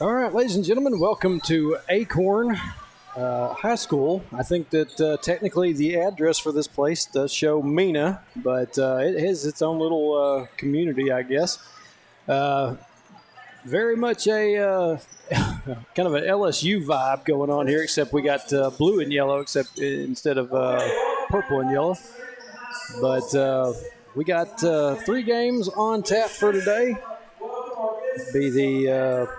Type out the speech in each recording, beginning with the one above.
All right, ladies and gentlemen, welcome to Acorn High School. I think that technically the address for this place does show Mena, but it has its own little community, I guess. Very much a kind of an LSU vibe going on here, except we got blue and yellow instead of purple and yellow. But we got 3 games on tap for today. Be the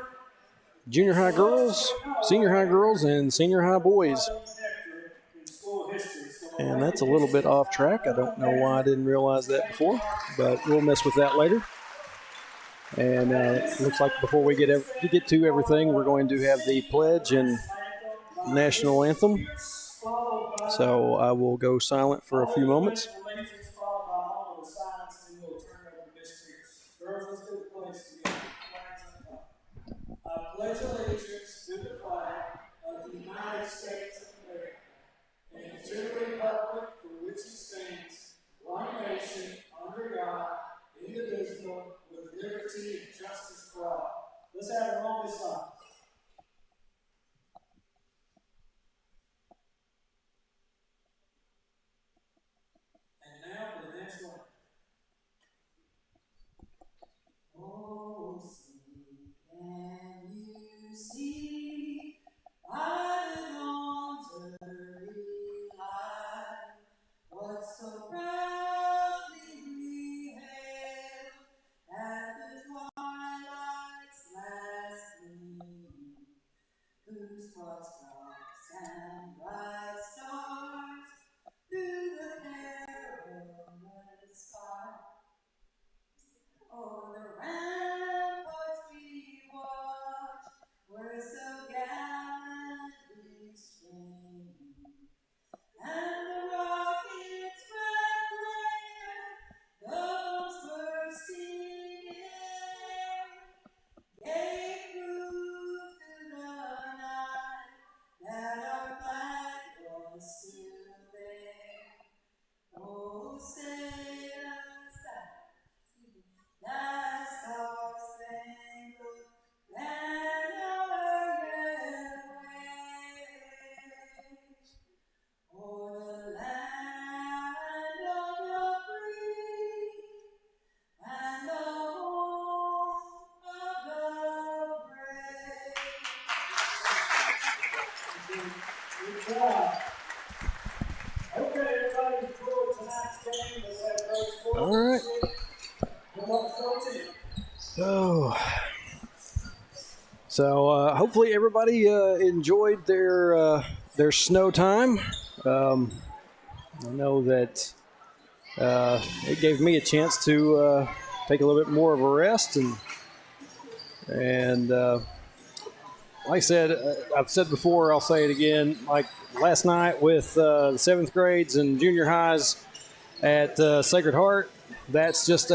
junior high girls, senior high girls, and senior high boys. And that's a little bit off track. I don't know why I didn't realize that before, but we'll mess with that later. And it looks like before we get to everything, we're going to have the pledge and national anthem. So I will go silent for a few moments. Pledge allegiance to the flag of the United States of America and to the republic for which it stands, one nation, under God, indivisible, with liberty and justice for all. Let's have a moment of silence. And now for the next one. Oh, see, can you see by the dawn's early light what so proudly we hailed at the twilight's last gleam, whose broad stalks and bright stars through the perilous fight o'er the ramparts we watched were so gallantly streaming, and the rockets' red glare, the bombs bursting in air, gave proof through the night that our flag was still there. Oh, sailors, that star-spangled banner yet waves o'er the land of the free and the home of the brave. Good job. Okay, everybody, enjoy tonight's game. Let's have those sports. All right. So hopefully everybody enjoyed their snow time. I know that it gave me a chance to take a little bit more of a rest, and like I said, I've said before, I'll say it again. Like last night with the 7th grades and junior highs at Sacred Heart, that's just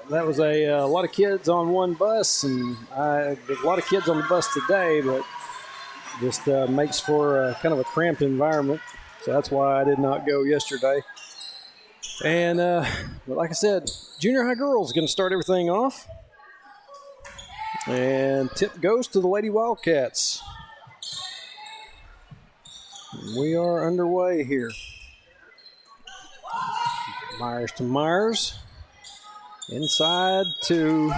that was a lot of kids on one bus, and there's a lot of kids on the bus today, but just makes for kind of a cramped environment. So that's why I did not go yesterday. And but like I said, junior high girls going to start everything off. And tip goes to the Lady Wildcats. We are underway here. Myers to Myers. Inside to,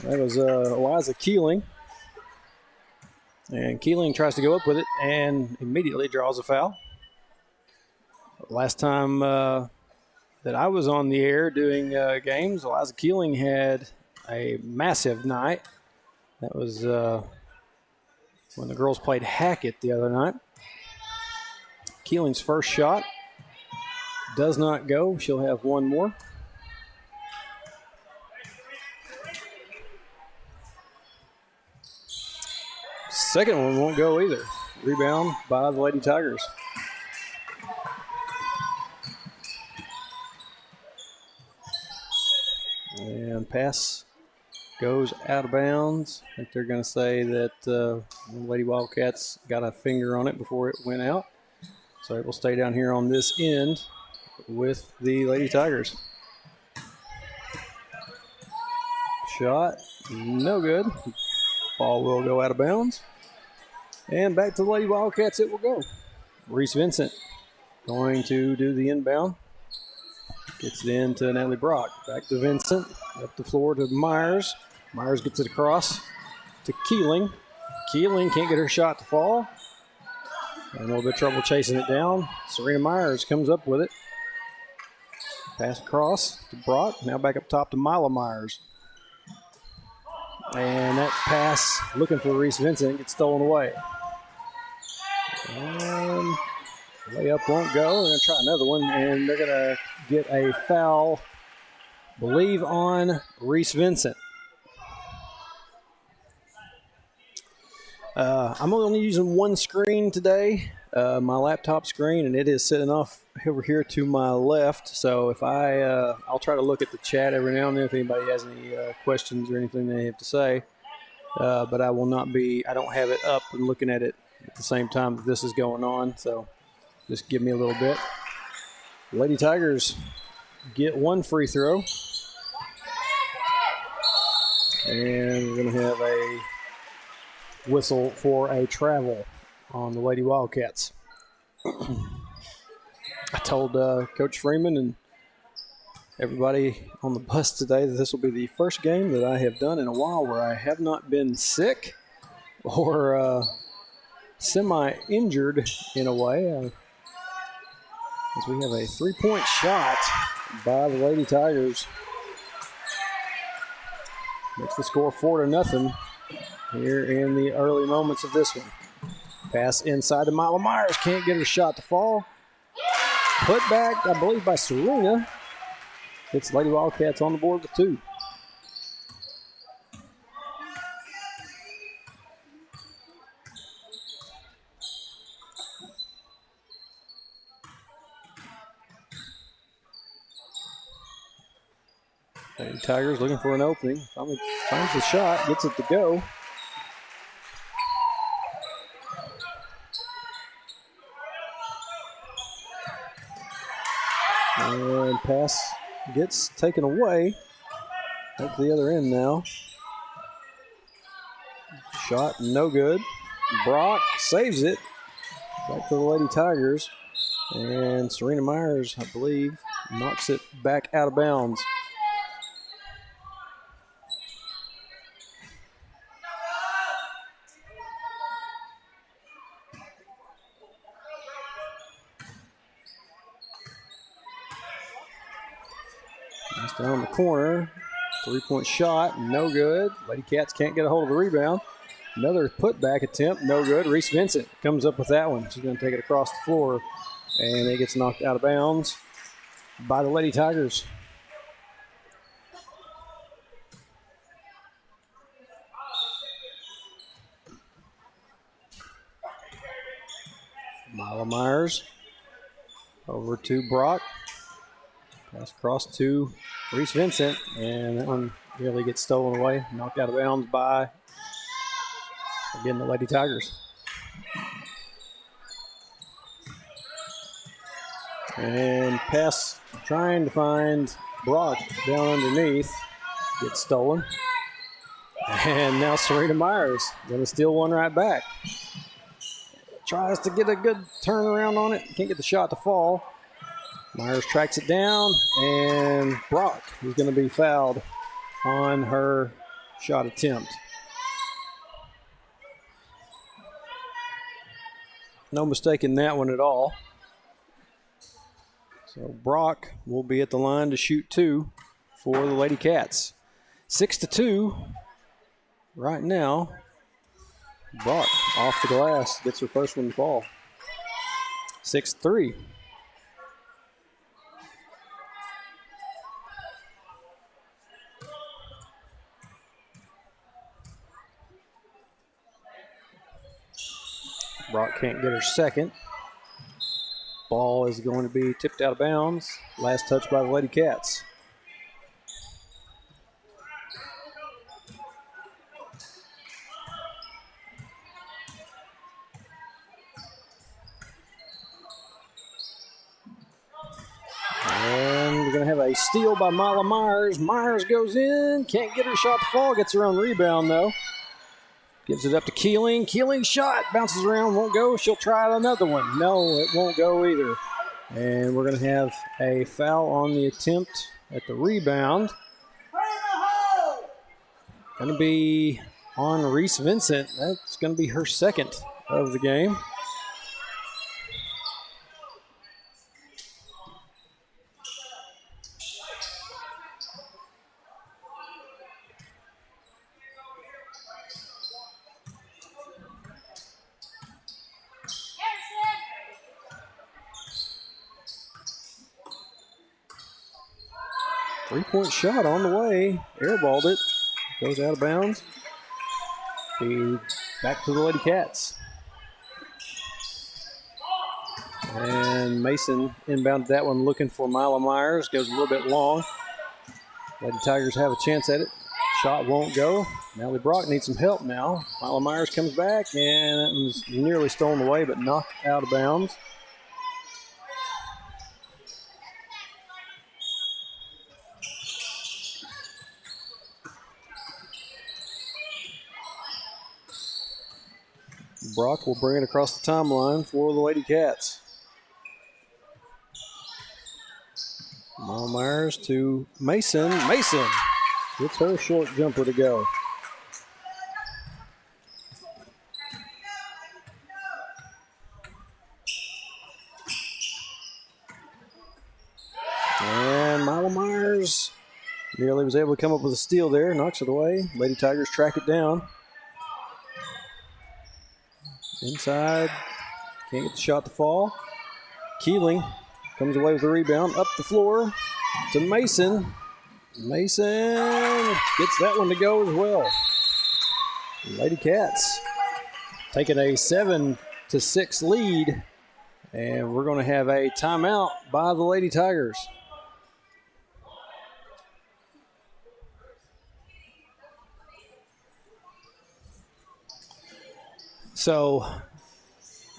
that was Eliza Keeling. And Keeling tries to go up with it and immediately draws a foul. Last time that I was on the air doing games, Eliza Keeling had a massive night. That was when the girls played Hackett the other night. Keeling's first shot does not go. She'll have one more. Second one won't go either. Rebound by the Lady Tigers. And pass goes out of bounds. I think they're going to say that the Lady Wildcats got a finger on it before it went out. So it will stay down here on this end with the Lady Tigers. Shot, no good. Ball will go out of bounds. And back to the Lady Wildcats it will go. Reese Vincent going to do the inbound. Gets it in to Natalie Brock. Back to Vincent. Up the floor to Myers. Myers gets it across to Keeling. Keeling can't get her shot to fall. And a little bit of trouble chasing it down. Serena Myers comes up with it. Pass across to Brock. Now back up top to Mila Myers. And that pass, looking for Reese Vincent, gets stolen away. And layup won't go. They're going to try another one, and they're going to get a foul, believe, on Reese Vincent. I'm only using one screen today, my laptop screen, and it is sitting off over here to my left. So if I'll try to look at the chat every now and then if anybody has any questions or anything they have to say. But I will not be, I don't have it up and looking at it at the same time that this is going on. So just give me a little bit. Lady Tigers get one free throw. And we're going to have a whistle for a travel on the Lady Wildcats. I told Coach Freeman and everybody on the bus today that this will be the first game that I have done in a while where I have not been sick or semi-injured in a way. As we have a three-point shot by the Lady Tigers. Makes the score 4-0 here in the early moments of this one. Pass inside to Mila Myers. Can't get her shot to fall. Put back, I believe, by Serena. It's Lady Wildcats on the board with two. Lady Tigers looking for an opening. Finally finds the shot, gets it to go. And pass gets taken away. Back to the other end now. Shot no good. Brock saves it. Back to the Lady Tigers. And Serena Myers, I believe, knocks it back out of bounds. It's down in the corner. Three-point shot, no good. Lady Cats can't get a hold of the rebound. Another putback attempt, no good. Reese Vincent comes up with that one. She's going to take it across the floor, and it gets knocked out of bounds by the Lady Tigers. Mila Myers over to Brock. Pass across to Reese Vincent, and that one really gets stolen away, knocked out of bounds by, again, the Lady Tigers. And pass trying to find Brock down underneath, gets stolen. And now Serena Myers going to steal one right back. Tries to get a good turnaround on it, can't get the shot to fall. Myers tracks it down, and Brock is going to be fouled on her shot attempt. No mistake in that one at all. So Brock will be at the line to shoot two for the Lady Cats. 6-2 right now. Brock off the glass, gets her first one to fall. 6-3. Brock can't get her second. Ball is going to be tipped out of bounds. Last touch by the Lady Cats. And we're going to have A steal by Mila Myers. Myers goes in. Can't get her shot to fall. Gets her own rebound, though. Gives it up to Keeling. Keeling shot. Bounces around. Won't go. She'll try another one. No, it won't go either. And we're going to have a foul on the attempt at the rebound. Going to be on Reese Vincent. That's going to be her second of the game. Three-point shot on the way. Airballed it. Goes out of bounds. Be back to the Lady Cats. And Mason inbounded that one looking for Mila Myers. Goes a little bit long. Lady Tigers have a chance at it. Shot won't go. Natalie Brock needs some help now. Mila Myers comes back and it was nearly stolen away but knocked out of bounds. Brock will bring it across the timeline for the Lady Cats. Mila Myers to Mason. Mason gets her short jumper to go. And Mila Myers nearly was able to come up with a steal there. Knocks it away. Lady Tigers track it down. Inside, can't get the shot to fall. Keeling comes away with the rebound. Up the floor to Mason. Mason gets that one to go as well. Lady Cats taking a 7-6 lead. And we're going to have a timeout by the Lady Tigers. So,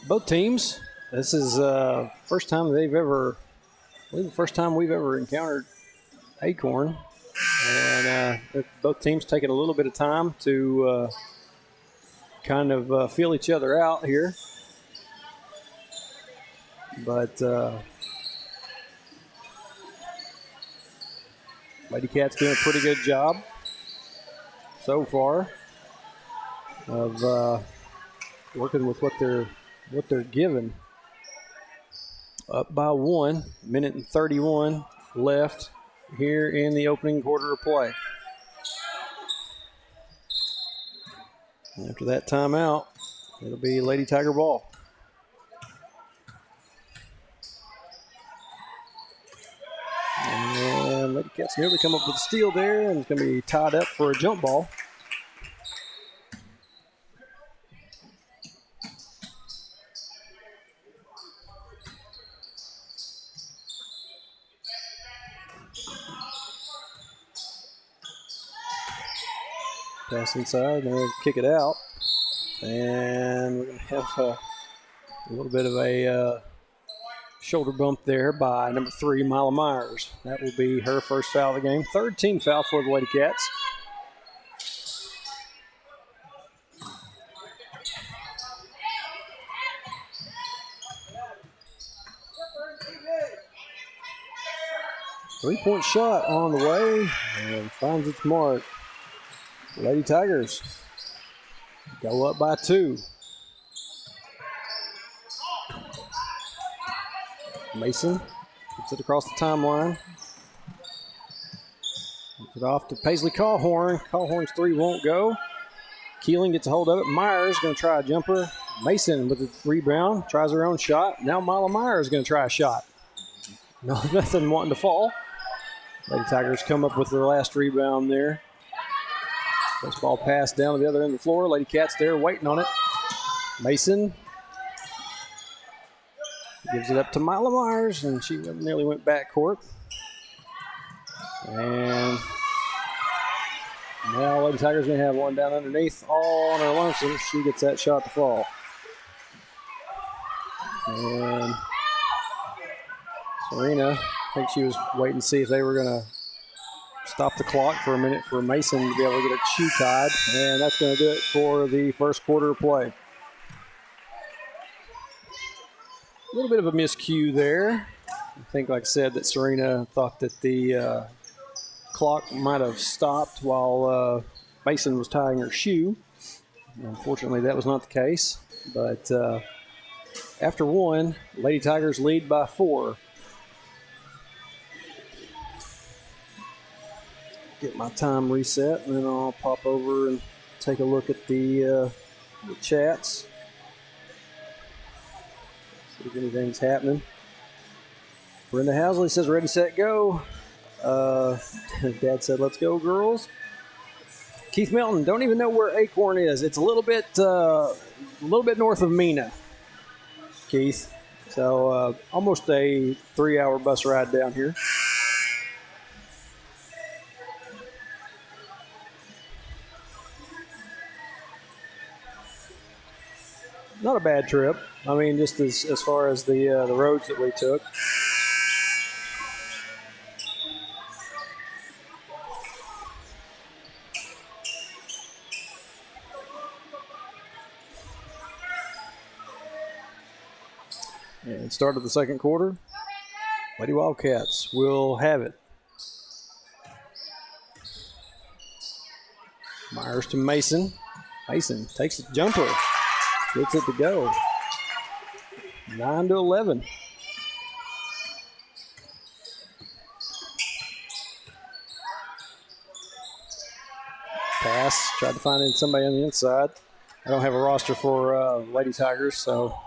both teams, this is first time they've ever, I believe the first time we've ever encountered Acorn. And both teams taking a little bit of time to kind of feel each other out here. But Lady Cats doing a pretty good job so far of working with what they're given. Up by 1, minute and 31 left here in the opening quarter of play. And after that timeout, it'll be Lady Tiger ball. And Lady Cats nearly come up with a steal there, and it's going to be tied up for a jump ball. Pass inside, and we'll kick it out. And we're going to have a little bit of a shoulder bump there by number 3, Mila Myers. That will be her first foul of the game. Third team foul for the Lady Cats. Three-point shot on the way and finds its mark. Lady Tigers go up by 2. Mason gets it across the timeline. Gets it off to Paisley Callhorn. Callhorn's 3 won't go. Keeling gets a hold of it. Myers going to try a jumper. Mason with the rebound, tries her own shot. Now Mila Myers is going to try a shot. No, nothing wanting to fall. Lady Tigers come up with their last rebound there. This ball passed down to the other end of the floor. Lady Cats there waiting on it. Mason gives it up to Mila Myers, and she nearly went backcourt. And now Lady Tigers going to have one down underneath all on her lonesome. She gets that shot to fall. And Serena think she was waiting to see if they were going to stop the clock for a minute for Mason to be able to get a shoe tied, and that's going to do it for the first quarter of play. A little bit of a miscue there. I think, like I said, that Serena thought that the clock might have stopped while Mason was tying her shoe. Unfortunately, that was not the case. But after one, Lady Tigers lead by 4. Get my time reset, and then I'll pop over and take a look at the chats. See if anything's happening. Brenda Housley says, ready, set, go. Dad said, let's go, girls. Keith Melton, don't even know where Acorn is. It's a little bit north of Mena, Keith. So almost a 3-hour bus ride down here. Not a bad trip. I mean, just as far as the roads that we took. And start of the second quarter. Lady Wildcats will have it. Myers to Mason. Mason takes the jumper. Gets it to go. 9-11. Pass. Tried to find somebody on the inside. I don't have a roster for Lady Tigers, so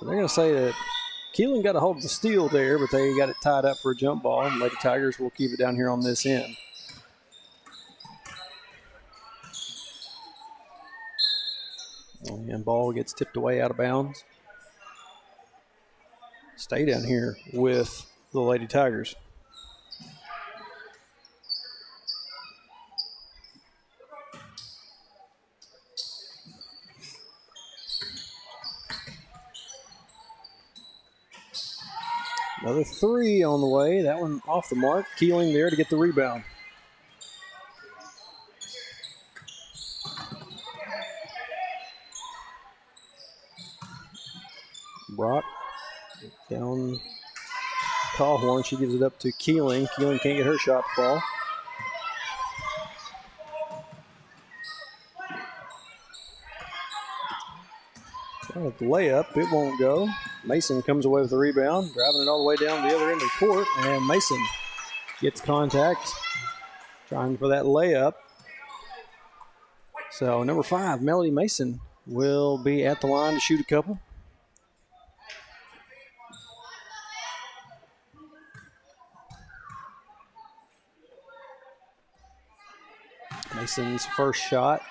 they're going to say that Keelan got a hold of the steal there, but they got it tied up for a jump ball, and Lady Tigers will keep it down here on this end. And ball gets tipped away out of bounds. Stay down here with the Lady Tigers. Another 3 on the way. That one off the mark. Keeling there to get the rebound. Brock down Callhorn. She gives it up to Keeling. Keeling can't get her shot to fall. Well, the layup, it won't go. Mason comes away with the rebound, driving it all the way down the other end of the court, and Mason gets contact, trying for that layup. So number 5, Melody Mason, will be at the line to shoot a couple. Mason's first shot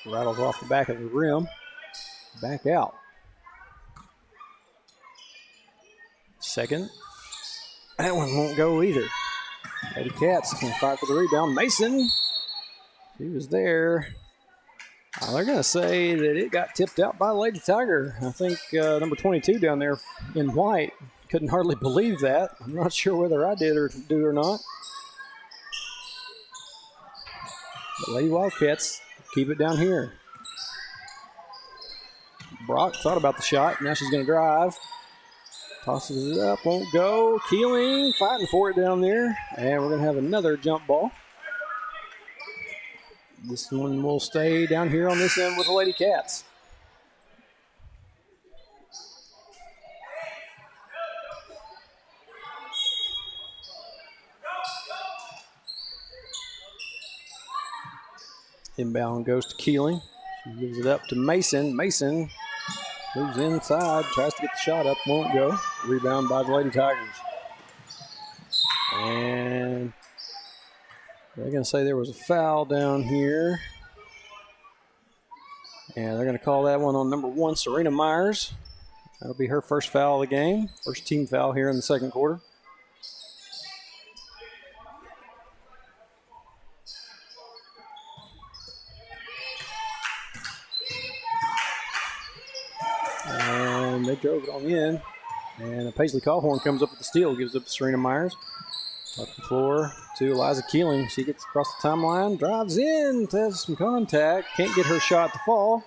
rattles off the back of the rim. Back out. Second. That one won't go either. Lady Cats can fight for the rebound. Mason. She was there. They're going to say that it got tipped out by Lady Tiger. I think number 22 down there in white couldn't hardly believe that. I'm not sure whether I did or do or not. The Lady Wildcats keep it down here. Brock thought about the shot. Now she's going to drive. Tosses it up. Won't go. Keeling fighting for it down there. And we're going to have another jump ball. This one will stay down here on this end with the Lady Cats. Inbound goes to Keeling. She gives it up to Mason. Mason moves inside, tries to get the shot up, won't go. Rebound by the Lady Tigers. And they're going to say there was a foul down here. And they're going to call that one on number 1, Serena Myers. That'll be her first foul of the game. First team foul here in the second quarter. And and they drove it on in. And Paisley Callhorn comes up with the steal, gives it up to Serena Myers. Up the floor to Eliza Keeling. She gets across the timeline, drives in, has some contact, can't get her shot to fall.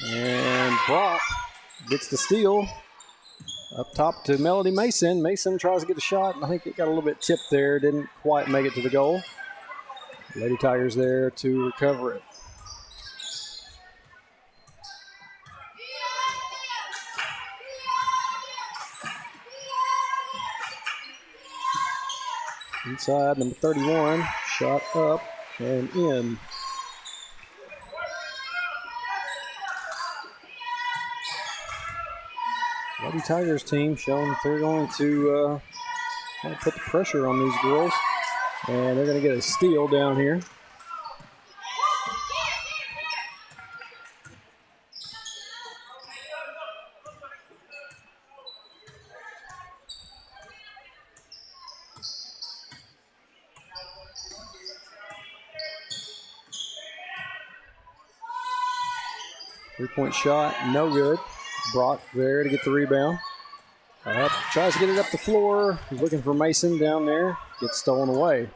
And Brock gets the steal. Up top to Melody Mason. Mason tries to get a shot, and I think it got a little bit tipped there. Didn't quite make it to the goal. Lady Tigers there to recover it. Inside, number 31, shot up and in. Lady Tigers team showing that they're going to put the pressure on these girls. And they're going to get a steal down here. Three-point shot, no good. Brock there to get the rebound. Tries to get it up the floor. He's looking for Mason down there. Gets stolen away.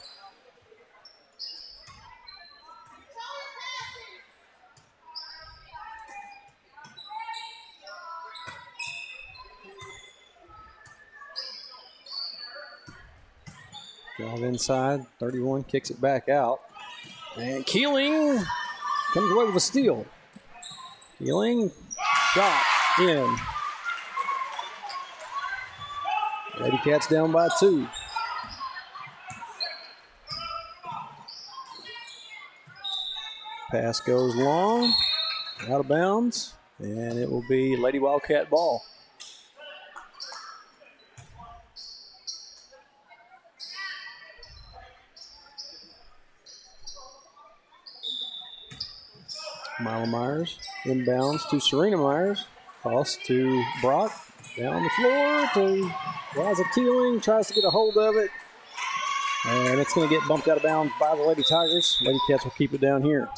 Drive inside. 31 kicks it back out. And Keeling comes away with a steal. Keeling, shot in. Lady Cats down by 2. Pass goes long, out of bounds, and it will be Lady Wildcat ball. Mila Myers inbounds to Serena Myers. Toss to Brock. Down the floor to Liza Keeling. Tries to get a hold of it. And it's going to get bumped out of bounds by the Lady Tigers. Lady Cats will keep it down here.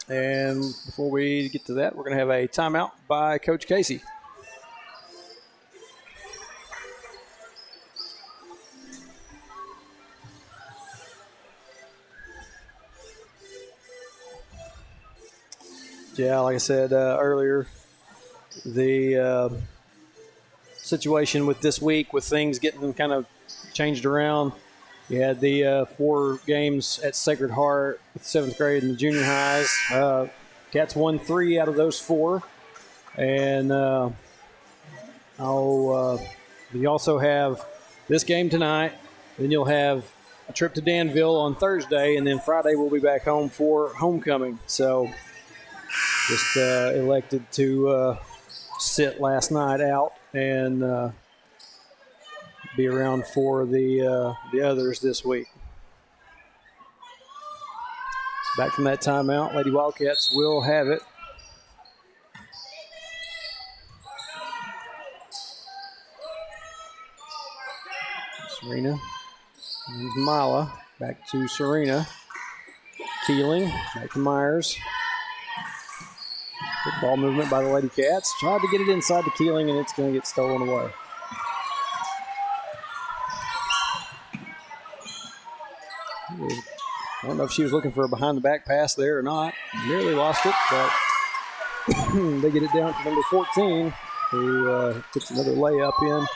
And before we get to that, we're going to have a timeout by Coach Casey. Yeah, like I said earlier, the situation with this week, with things getting kind of changed around, you had the 4 games at Sacred Heart with the 7th grade and the junior highs. Cats won 3 out of those 4. And you also have this game tonight. Then you'll have a trip to Danville on Thursday. And then Friday we'll be back home for homecoming. So just elected to sit last night out and be around for the others this week. So back from that timeout, Lady Wildcats will have it. Serena and Mila back to Serena. Keeling back to Myers. Good ball movement by the Lady Cats. Tried to get it inside to Keeling, and it's going to get stolen away. I don't know if she was looking for a behind-the-back pass there or not. Nearly lost it, but they get it down to number 14, who puts another layup in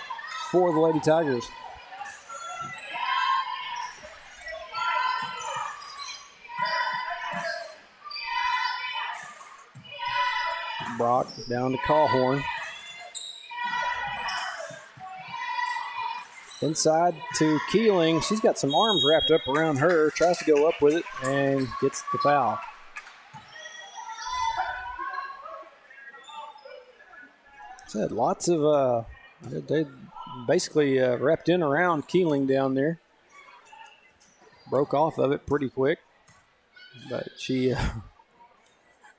for the Lady Tigers. Brock down to Callhorn. Inside to Keeling. She's got some arms wrapped up around her. Tries to go up with it and gets the foul. Said lots of they basically wrapped in around Keeling down there. Broke off of it pretty quick, but she.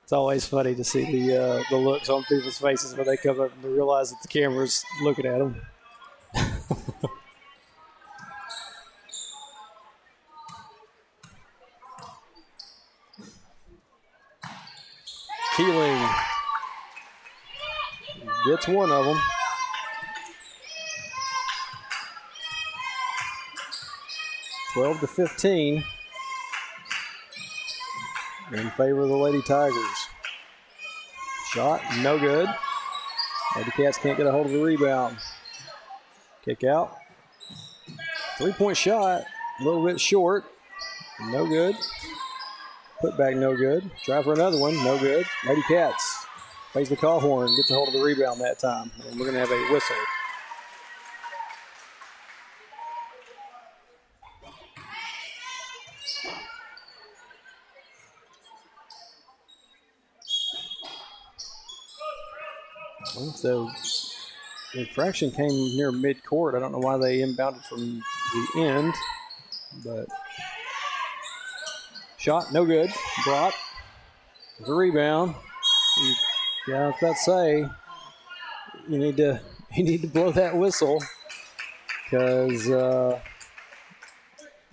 It's always funny to see the looks on people's faces when they come up and they realize that the camera's looking at them. Keeling Gets one of them. (12-15) in favor of the Lady Tigers. Shot, no good. Lady Cats can't get a hold of the rebound. Kick out. 3-point shot, a little bit short. No good. Put back, no good. Try for another one, no good. Lady Cats plays the call horn, gets a hold of the rebound that time. And we're going to have a whistle. Well, so the infraction came near midcourt. I don't know why they inbounded from the end, but shot, no good. Brock, the rebound. Yeah, I was about to say, you need to blow that whistle because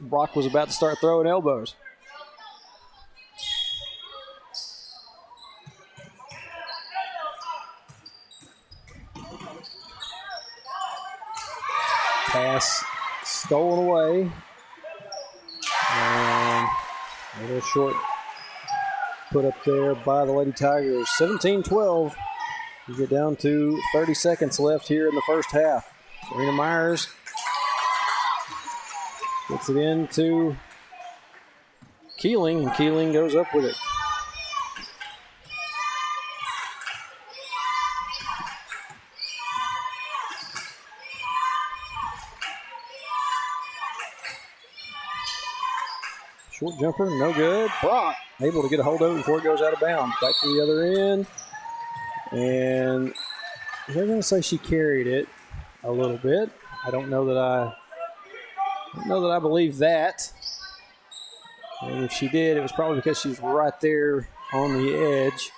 Brock was about to start throwing elbows. Pass stolen away. And a little short put up there by the Lady Tigers. 17-12. We get down to 30 seconds left here in the first half. Serena Myers gets it into Keeling, and Keeling goes up with it. Short jumper, no good. Brock able to get a hold of it before it goes out of bounds. Back to the other end. And they're going to say she carried it a little bit. I don't know that I believe that. And if she did, it was probably because she's right there on the edge.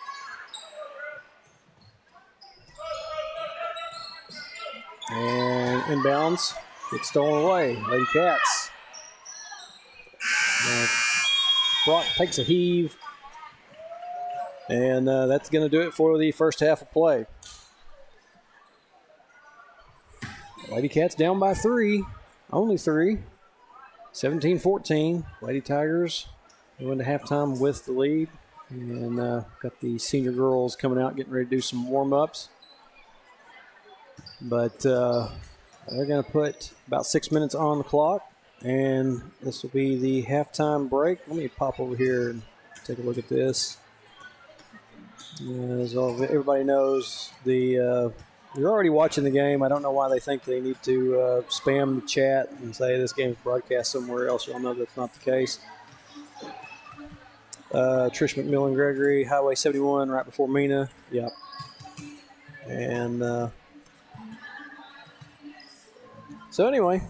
And inbounds, gets stolen away. Lady Cats. Brock takes a heave. And that's going to do it for the first half of play. Lady Cats down by 3. Only 3. 17-14. Lady Tigers going to halftime with the lead. And got the senior girls coming out getting ready to do some warm-ups. But they're going to put about 6 minutes on the clock. And this will be the halftime break. Let me pop over here and take a look at this. As everybody knows, you're already watching the game. I don't know why they think they need to spam the chat and say this game is broadcast somewhere else. Y'all know that's not the case. Trish McMillan Gregory, Highway 71, right before Mina. Yep. And so anyway,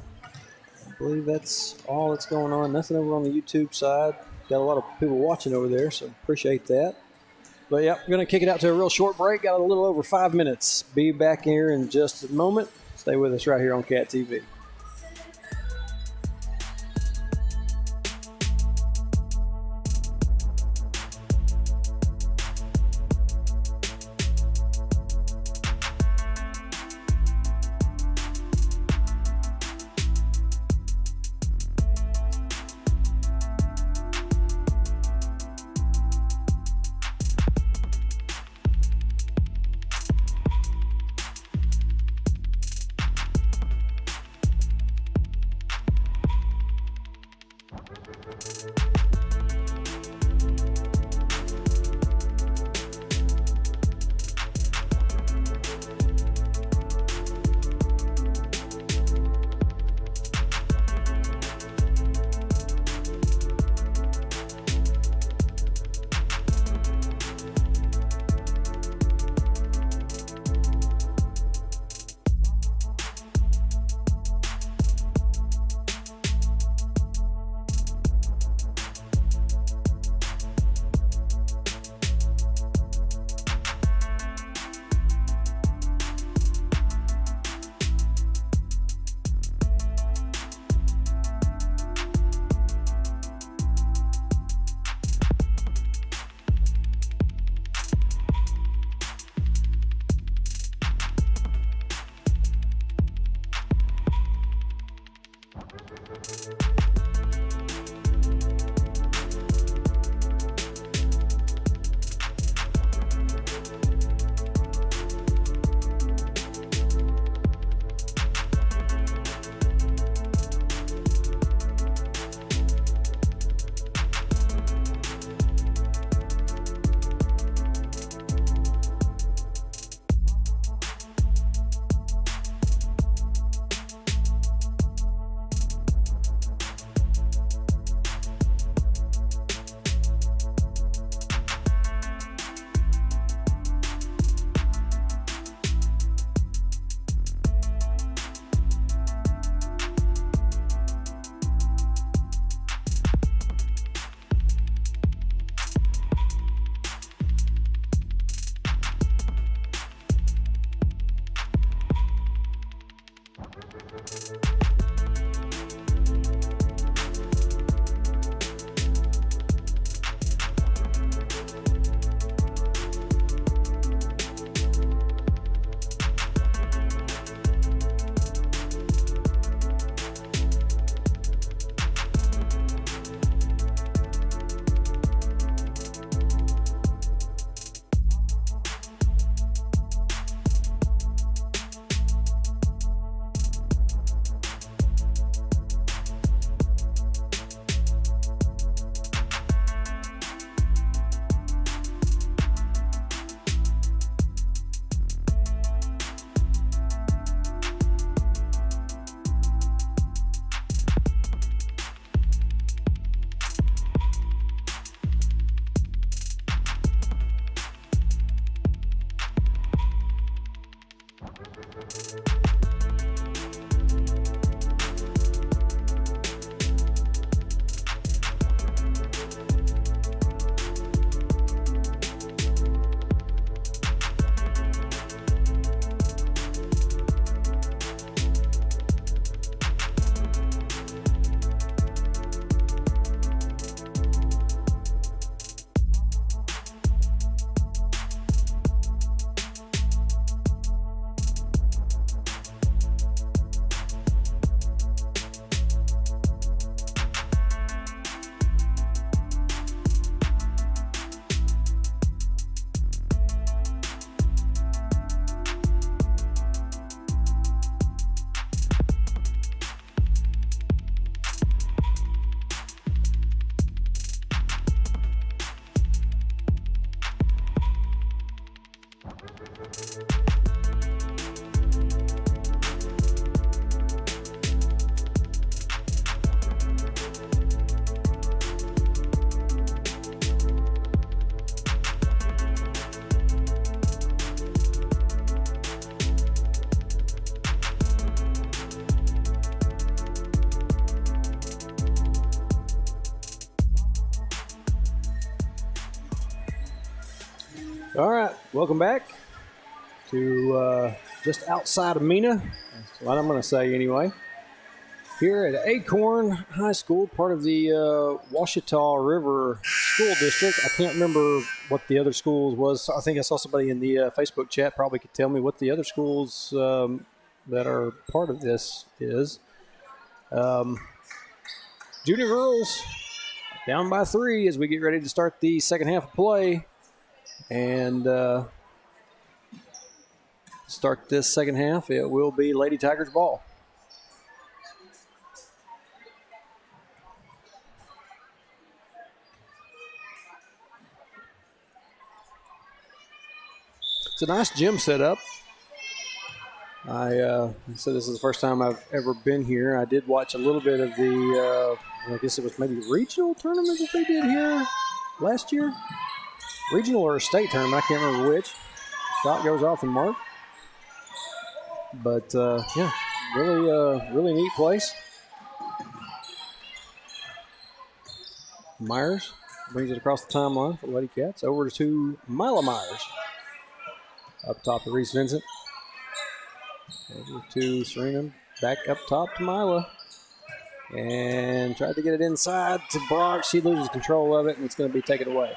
I believe that's all that's going on. Nothing over on the YouTube side. Got a lot of people watching over there, so appreciate that. But yeah, we're going to kick it out to a real short break. Got a little over 5 minutes. Be back here in just a moment. Stay with us right here on Cat TV. All right, welcome back to just outside of Mena. That's what I'm going to say anyway. Here at Acorn High School, part of the Washita River School District. I can't remember what the other schools was. I think I saw somebody in the Facebook chat probably could tell me what the other schools that are part of this is. Junior girls down by 3 as we get ready to start the second half of play. And start this second half, it will be Lady Tigers ball. It's a nice gym setup. I said this is the first time I've ever been here. I did watch a little bit of the, I guess it was maybe regional tournament that they did here last year. Regional or state tournament, I can't remember which. Shot goes off and mark. But, yeah, really neat place. Myers brings it across the timeline for Lady Cats. Over to Mila Myers. Up top to Reese Vincent. Over to Serena. Back up top to Mila. And tried to get it inside to Brock. She loses control of it, and it's going to be taken away.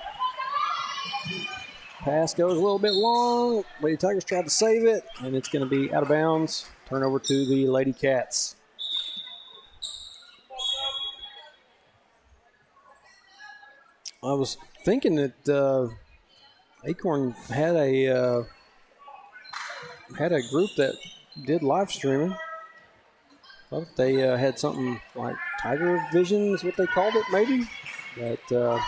Pass goes a little bit long. Lady Tigers tried to save it, and it's going to be out of bounds. Turn over to the Lady Cats. I was thinking that Acorn had a group that did live streaming. Thought they had something like Tiger Vision is what they called it, maybe. But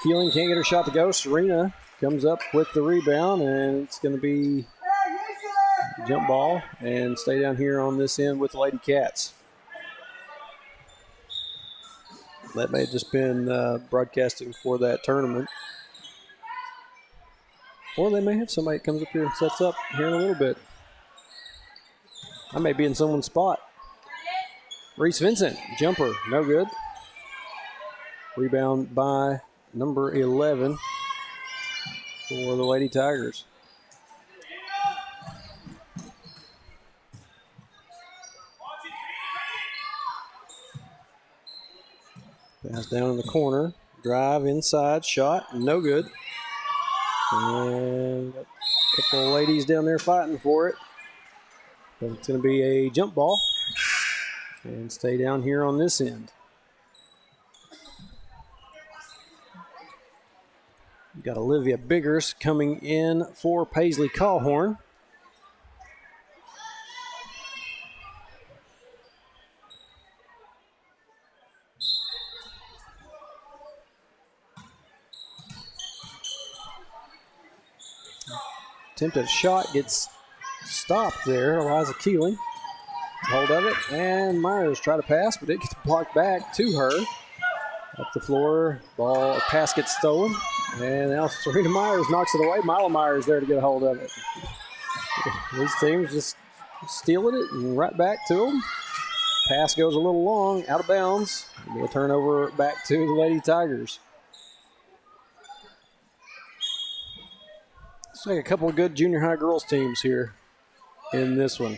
Keeling can't get her shot to go. Serena comes up with the rebound, and it's going to be a jump ball and stay down here on this end with the Lady Cats. That may have just been broadcasting for that tournament. Or they may have somebody that comes up here and sets up here in a little bit. I may be in someone's spot. Reese Vincent, jumper, no good. Rebound by number 11 for the Lady Tigers. Pass down in the corner. Drive inside. Shot. No good. And a couple of ladies down there fighting for it. But it's going to be a jump ball. And stay down here on this end. We've got Olivia Biggers coming in for Paisley Callhorn. Attempted shot gets stopped there. Eliza Keeling hold of it, and Myers try to pass, but it gets blocked back to her. Up the floor, pass gets stolen, and now Serena Myers knocks it away. Mila Myers there to get a hold of it. These teams just stealing it and right back to them. Pass goes a little long, out of bounds. It'll be a turnover back to the Lady Tigers. Looks like a couple of good junior high girls teams here in this one.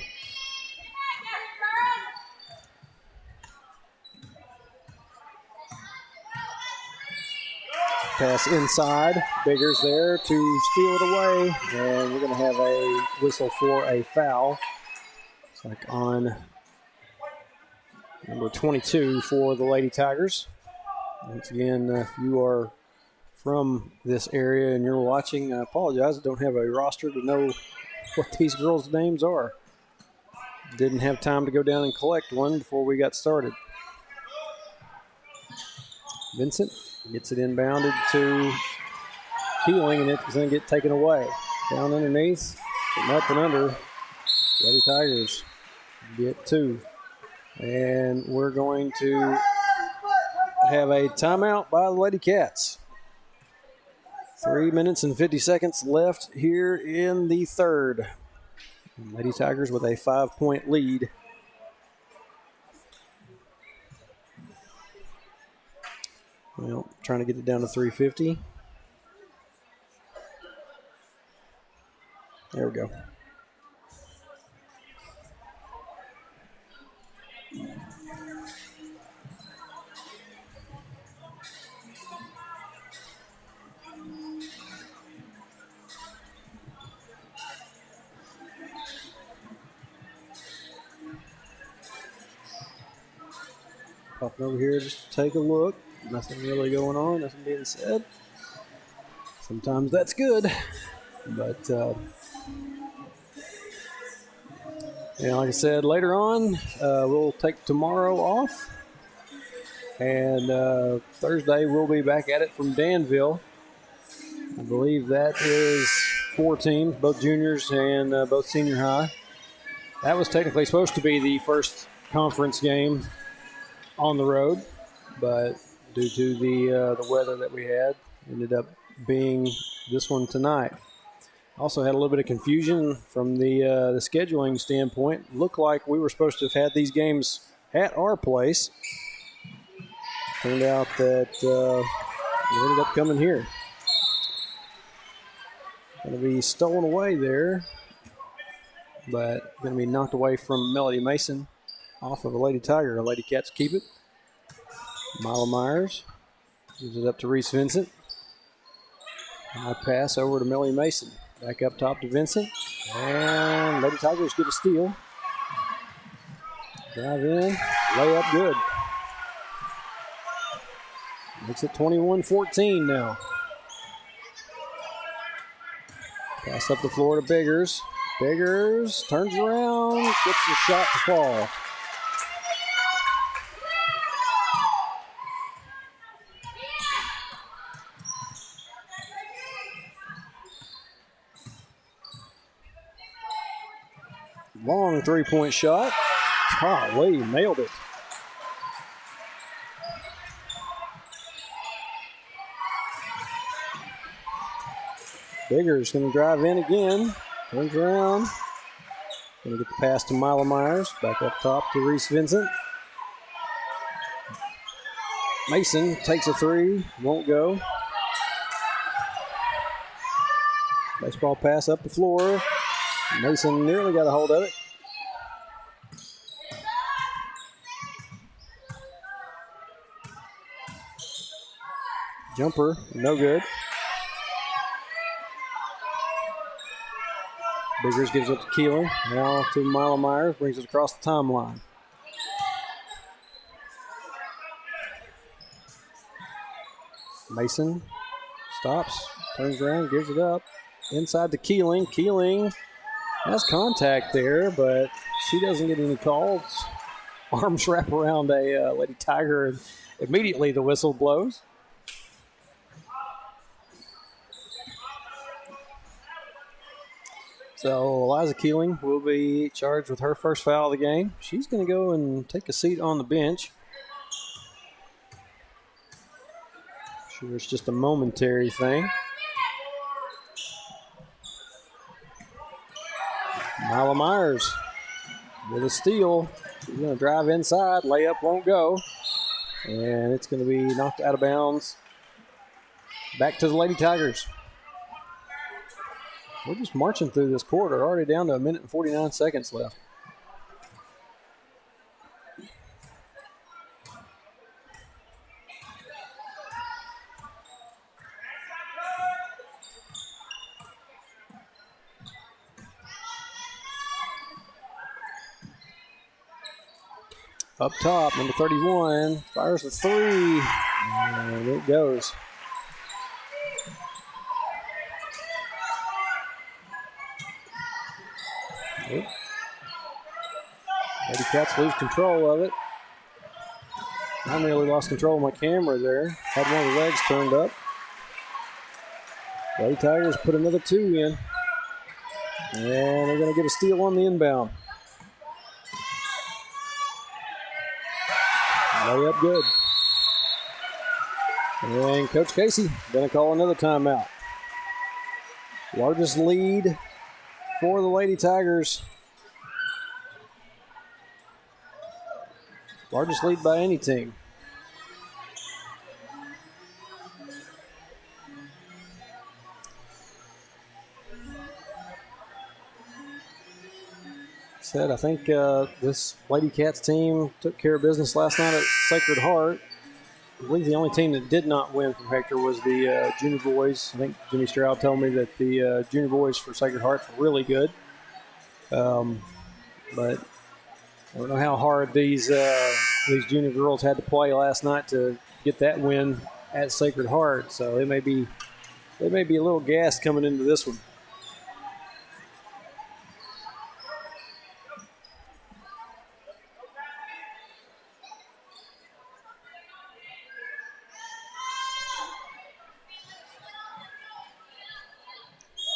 Pass inside. Biggers there to steal it away. And we're going to have a whistle for a foul. It's like on number 22 for the Lady Tigers. Once again, if you are from this area and you're watching, I apologize. I don't have a roster to know what these girls' names are. Didn't have time to go down and collect one before we got started. Vincent gets it inbounded to Keeling, and it's going to get taken away. Down underneath, up and under. Lady Tigers get 2. And we're going to have a timeout by the Lady Cats. 3 minutes and 50 seconds left here in the third. And Lady Tigers with a 5-point lead. Well, trying to get it down to 350. There we go. Popping over here just to take a look. Nothing really going on, nothing being said. Sometimes that's good, but like I said, later on, we'll take tomorrow off, and Thursday we'll be back at it from Danville. I believe that is 4 teams, both juniors and both senior high. That was technically supposed to be the first conference game on the road, but due to the weather that we had, ended up being this one tonight. Also had a little bit of confusion from the scheduling standpoint. Looked like we were supposed to have had these games at our place. Turned out that we ended up coming here. Going to be stolen away there, but going to be knocked away from Melody Mason off of a Lady Tiger. Lady Cats keep it. Mila Myers gives it up to Reese Vincent. High pass over to Melody Mason. Back up top to Vincent. And Lady Tigers get a steal. Drive in. Layup good. Makes it 21-14 now. Pass up the floor to Biggers. Biggers turns around. Gets the shot to fall. Long three-point shot. Golly, nailed it. Biggers going to drive in again. Turns around. Going to get the pass to Mila Myers. Back up top to Reese Vincent. Mason takes a three. Won't go. Baseball pass up the floor. Mason nearly got a hold of it. Jumper, no good. Biggers gives it to Keeler. Now to Mila Myers, brings it across the timeline. Mason stops, turns around, gives it up. Inside to Keeling. Keeling has contact there, but she doesn't get any calls. Arms wrap around a Lady Tiger, and immediately the whistle blows. So Eliza Keeling will be charged with her first foul of the game. She's going to go and take a seat on the bench. Sure, it's just a momentary thing. Mila Myers with a steal. She's going to drive inside. Layup won't go. And it's going to be knocked out of bounds. Back to the Lady Tigers. We're just marching through this quarter. Already down to 1 minute and 49 seconds left. Up top, number 31, fires the three, and it goes. Lady Cats lose control of it. I nearly lost control of my camera there. Had one of the legs turned up. Lady Tigers put another 2 in. And they're going to get a steal on the inbound. Layup good. And Coach Casey going to call another timeout. Largest lead for the Lady Tigers. Largest lead by any team. I think this Lady Cats team took care of business last night at Sacred Heart. I believe the only team that did not win from Hector was the junior boys. I think Jimmy Stroud told me that the junior boys for Sacred Heart were really good. But I don't know how hard these junior girls had to play last night to get that win at Sacred Heart. So they may be a little gassed coming into this one.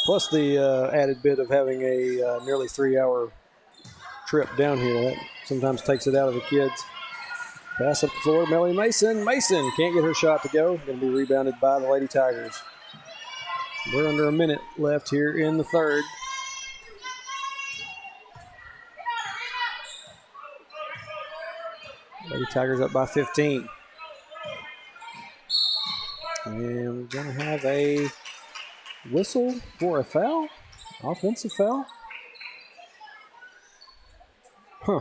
Plus the added bit of having a nearly 3-hour trip down here. That sometimes takes it out of the kids. Pass up the floor, Melly Mason. Mason can't get her shot to go. Going to be rebounded by the Lady Tigers. We're under a minute left here in the third. Lady Tigers up by 15. And we're going to have a whistle for a foul, offensive foul. Huh.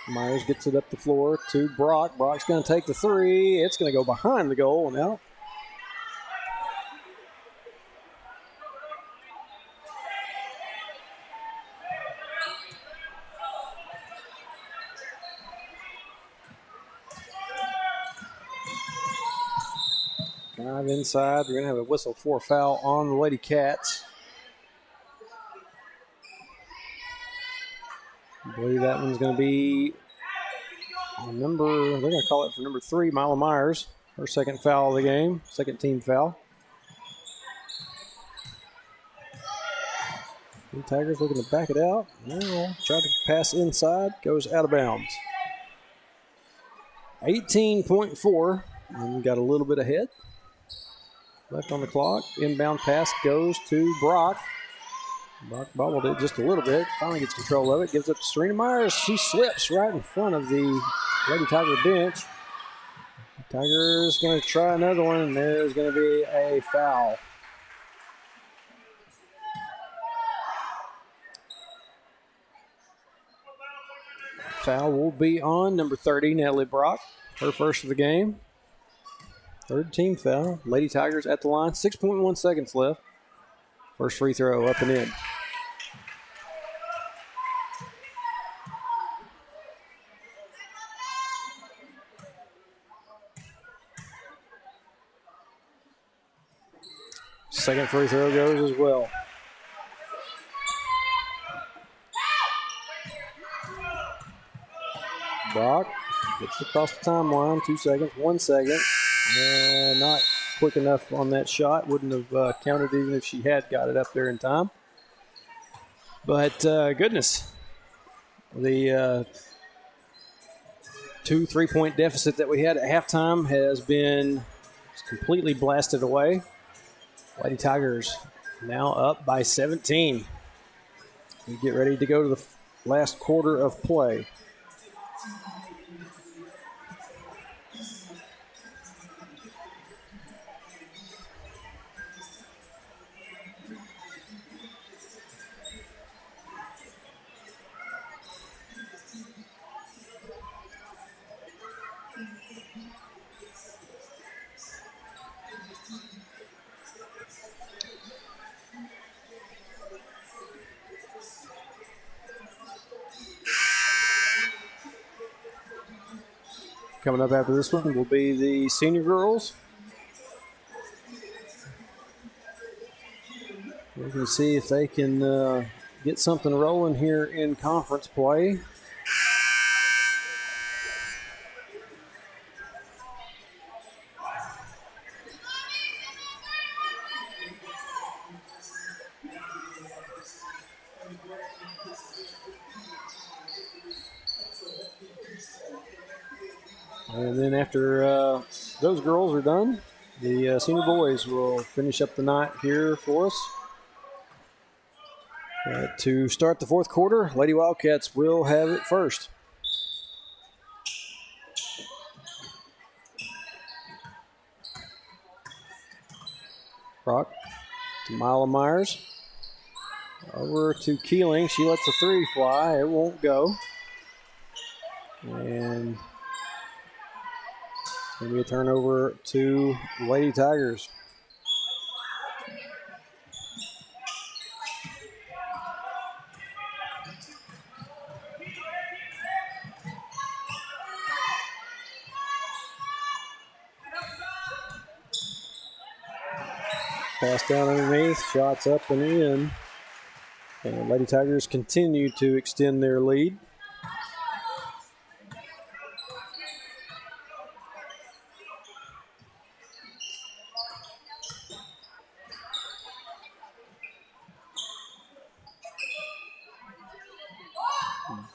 Myers gets it up the floor to Brock. Brock's going to take the three. It's going to go behind the goal and out. Drive inside. We're going to have a whistle for a foul on the Lady Cats. I believe that one's going to be on they're going to call it for number 3, Mila Myers. Her second foul of the game, second team foul. The Tigers looking to back it out. Now try to pass inside, goes out of bounds. 18.4, and we got a little bit ahead. Left on the clock. Inbound pass goes to Brock. Brock bobbled it just a little bit. Finally gets control of it. Gives it to Serena Myers. She slips right in front of the Lady Tiger bench. Tiger's going to try another one, and there's going to be a foul. Foul will be on number 30, Natalie Brock. Her first of the game. Third team foul. Lady Tigers at the line. 6.1 seconds left. First free throw up and in. Second free throw goes as well. Brock gets across the timeline. 2 seconds, 1 second. And not quick enough on that shot. Wouldn't have counted even if she had got it up there in time. But goodness, the 2 3-point deficit that we had at halftime has been completely blasted away. Lady Tigers now up by 17. We get ready to go to the last quarter of play. Coming up after this one will be the senior girls. We can see if they can get something rolling here in conference play. And then after those girls are done, the senior boys will finish up the night here for us. To start the fourth quarter, Lady Wildcats will have it first. Brock to Mila Myers. Over to Keeling. She lets a three fly. It won't go. And maybe a turnover to Lady Tigers. Pass down underneath, shots up and in. And Lady Tigers continue to extend their lead.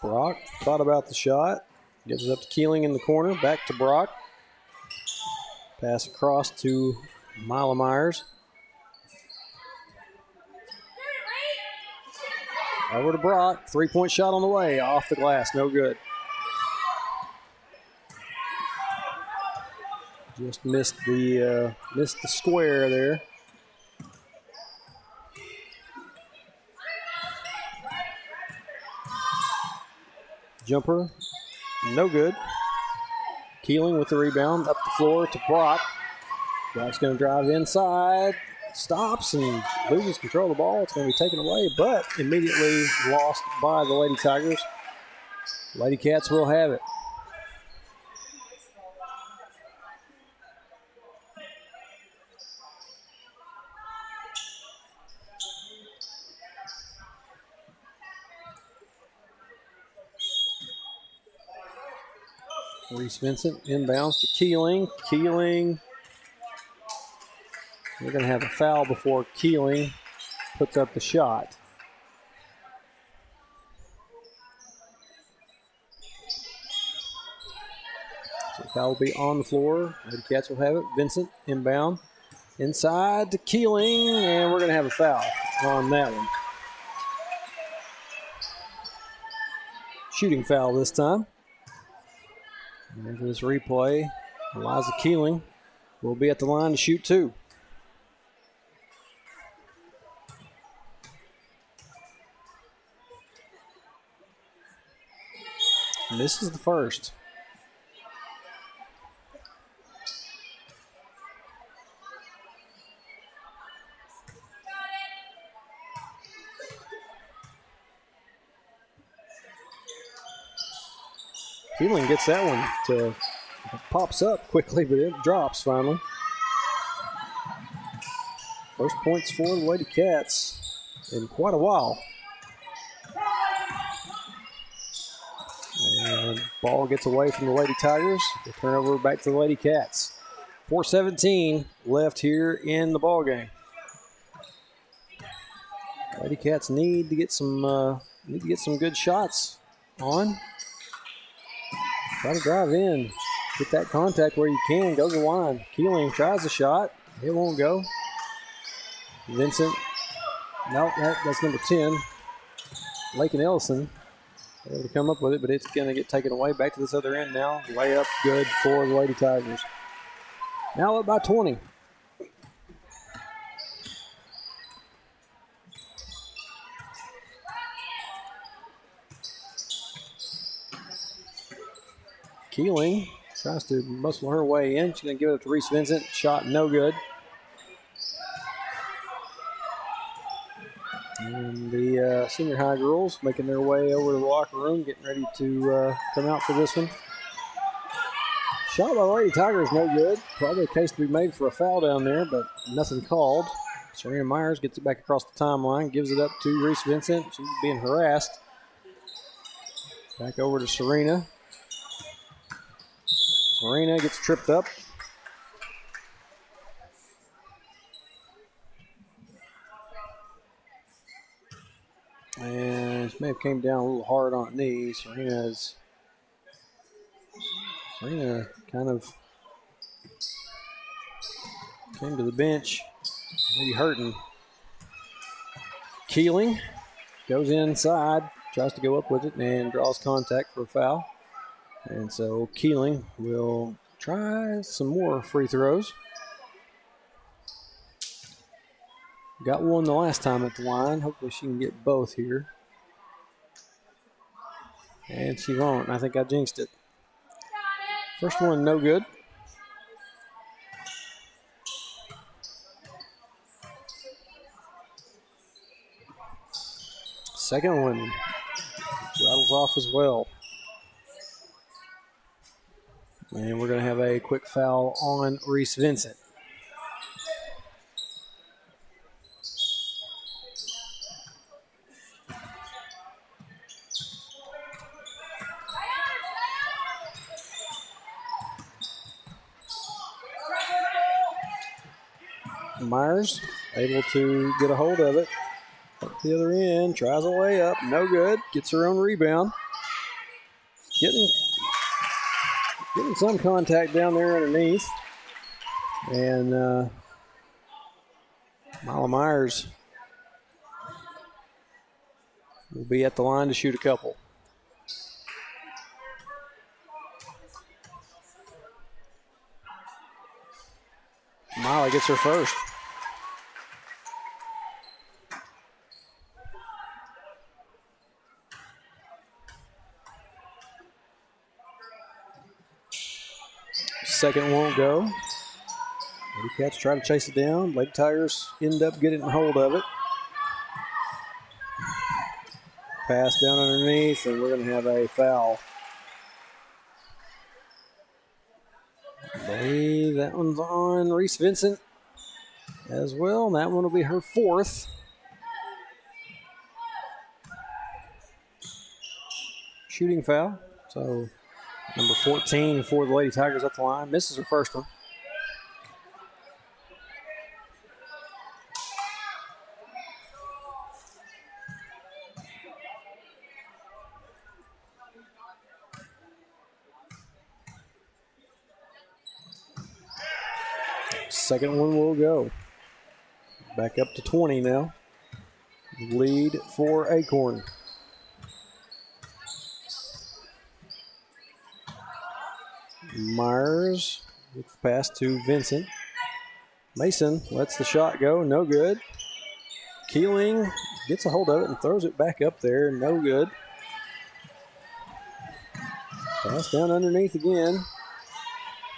Brock thought about the shot. Gives it up to Keeling in the corner. Back to Brock. Pass across to Mila Myers. Over to Brock. Three-point shot on the way. Off the glass. No good. Just missed the square there. Jumper. No good. Keeling with the rebound. Up the floor to Brock. Brock's going to drive inside. Stops and loses control of the ball. It's going to be taken away, but immediately lost by the Lady Tigers. Lady Cats will have it. Reese Vincent inbounds to Keeling. Keeling. We're going to have a foul before Keeling puts up the shot. So the foul will be on the floor. Lady Cats will have it. Vincent inbound. Inside to Keeling, and we're going to have a foul on that one. Shooting foul this time. And after this replay, Eliza Keeling will be at the line to shoot two. And this is the first. Keeling gets that one to pops up quickly, but it drops finally. First points for the Lady Cats in quite a while. And ball gets away from the Lady Tigers. The turnover back to the Lady Cats. 4:17 left here in the ball game. Lady Cats need to get some good shots on. Try to drive in. Get that contact where you can. Goes the line. Keeling tries a shot. It won't go. Vincent. Nope, that's number 10. Lakin Ellison. Able to come up with it, but it's going to get taken away. Back to this other end now. Layup good for the Lady Tigers. Now up by 20. Keeling tries to muscle her way in. She's going to give it up to Reese Vincent. Shot no good. And the senior high girls making their way over to the locker room, getting ready to come out for this one. Shot by the Lady Tigers, no good. Probably a case to be made for a foul down there, but nothing called. Serena Myers gets it back across the timeline, gives it up to Reese Vincent. She's being harassed. Back over to Serena. Serena gets tripped up. And she may have came down a little hard on her knees. Serena kind of came to the bench, maybe hurting. Keeling goes inside, tries to go up with it, and draws contact for a foul. And so Keeling will try some more free throws. Got one the last time at the line. Hopefully she can get both here. And she won't. I think I jinxed it. First one, no good. Second one rattles off as well. And we're going to have a quick foul on Reese Vincent. Myers able to get a hold of it. Up the other end, tries a layup, no good. Gets her own rebound. Getting some contact down there underneath. And Mila Myers will be at the line to shoot a couple. Mila gets her first. Second won't go. Lady Cats try to chase it down. Lady Tigers end up getting a hold of it. Pass down underneath, and we're going to have a foul. I believe that one's on Reese Vincent as well, and that one will be her fourth. Shooting foul. So number 14 for the Lady Tigers at the line. Misses her first one. Second one will go. Back up to 20 now. Lead for Acorn. Myers gets the pass to Vincent. Mason lets the shot go, no good. Keeling gets a hold of it and throws it back up there, no good. Pass down underneath again.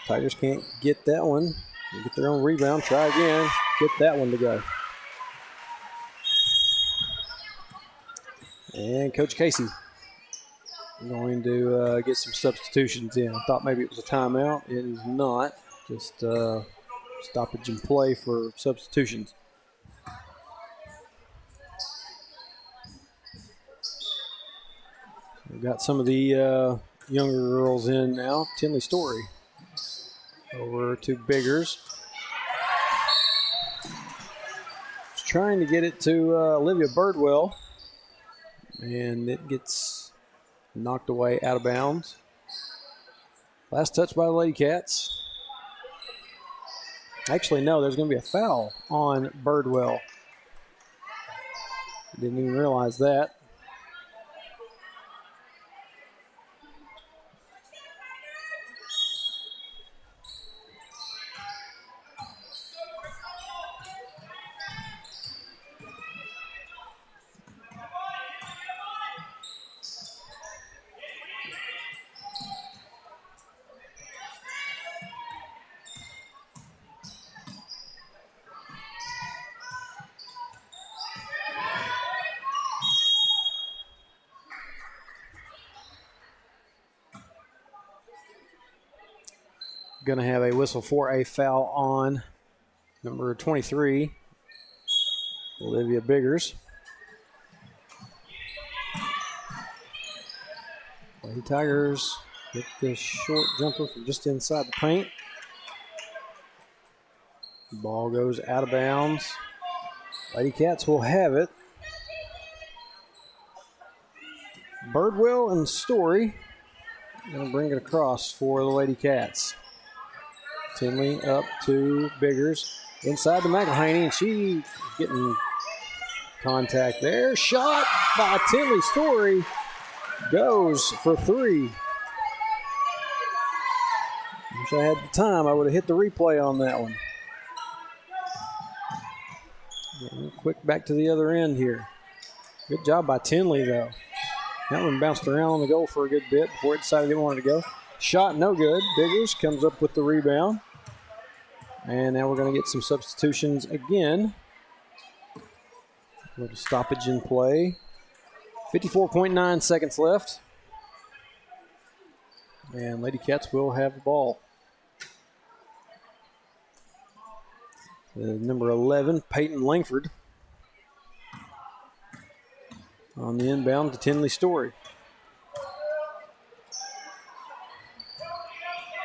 Tigers can't get that one. They get their own rebound, try again, get that one to go. And Coach Casey going to get some substitutions in. I thought maybe it was a timeout. It is not. Just stoppage in play for substitutions. We've got some of the younger girls in now. Tinley Story over to Biggers. Just trying to get it to Olivia Birdwell. And it gets knocked away out of bounds. Last touch by the Lady Cats. Actually, no, there's going to be a foul on Birdwell. Didn't even realize that. Going to have a whistle for a foul on number 23, Olivia Biggers. Lady Tigers get the short jumper from just inside the paint. Ball goes out of bounds. Lady Cats will have it. Birdwell and Story going to bring it across for the Lady Cats. Tinley up to Biggers. Inside to McElhaney, and she's getting contact there. Shot by Tinley. Story goes for three. Wish I had the time. I would have hit the replay on that one. Real quick back to the other end here. Good job by Tinley, though. That one bounced around on the goal for a good bit before it decided it wanted to go. Shot no good. Biggers comes up with the rebound. And now we're going to get some substitutions again. A little stoppage in play. 54.9 seconds left. And Lady Cats will have the ball. Number 11, Peyton Langford. On the inbound to Tinley Story.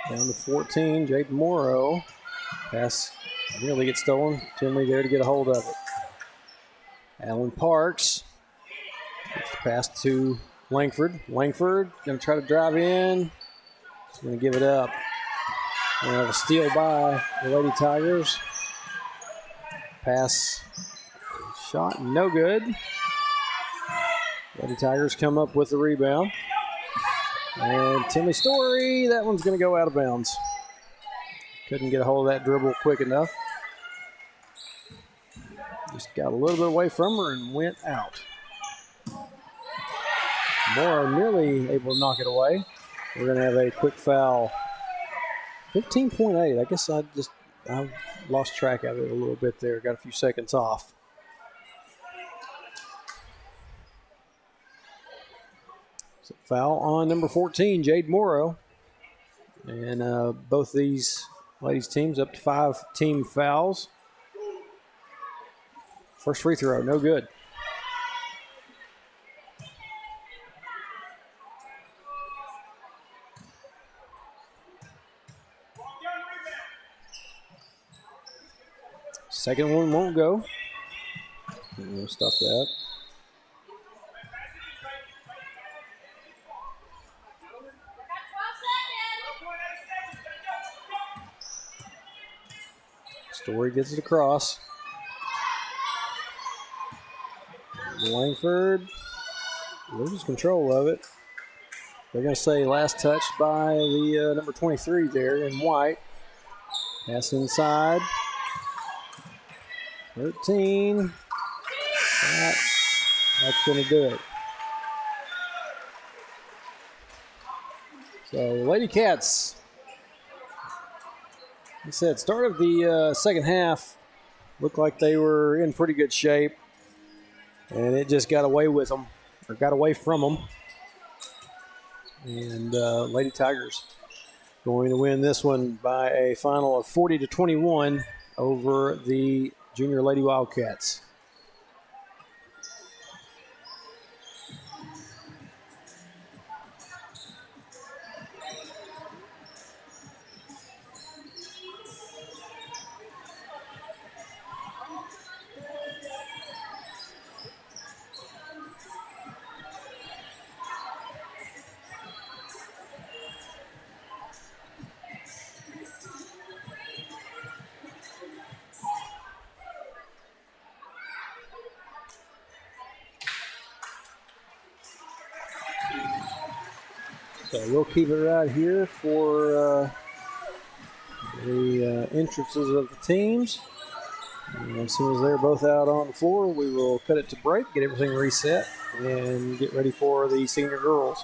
Down to 14, Jade Morrow. Pass nearly gets stolen. Tinley there to get a hold of it. Alan Parks gets the pass to Langford. Langford going to try to drive in. He's going to give it up. We have a steal by the Lady Tigers. Pass shot, no good. Lady Tigers come up with the rebound. And Tinley Story, that one's going to go out of bounds. Couldn't get a hold of that dribble quick enough. Just got a little bit away from her and went out. Morrow nearly able to knock it away. We're going to have a quick foul. 15.8. I guess I lost track of it a little bit there. Got a few seconds off. So foul on number 14, Jade Morrow. And both these ladies' teams up to 5 team fouls. First free throw, no good. Second one won't go. We'll stop that. Story gets it across. Langford loses control of it. They're going to say last touch by the number 23 there in white. Pass inside. 13. That's going to do it. So Lady Cats, like I said, start of the second half looked like they were in pretty good shape. And it just got away with them, or got away from them. And Lady Tigers going to win this one by a final of 40-21 over the Junior Lady Wildcats. So we'll keep it right here for the entrances of the teams. And as soon as they're both out on the floor, we will cut it to break, get everything reset, and get ready for the senior girls.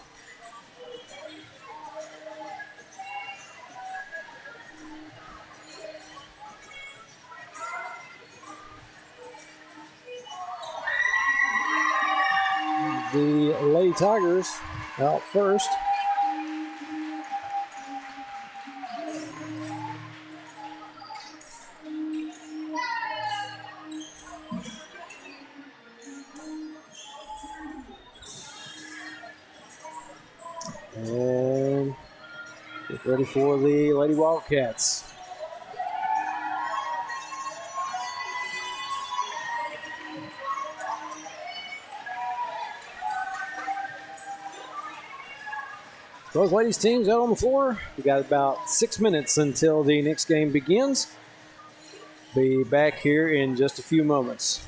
The Lady Tigers out first. And get ready for the Lady Wildcats. Both ladies' teams out on the floor. We got about 6 minutes until the next game begins. Be back here in just a few moments.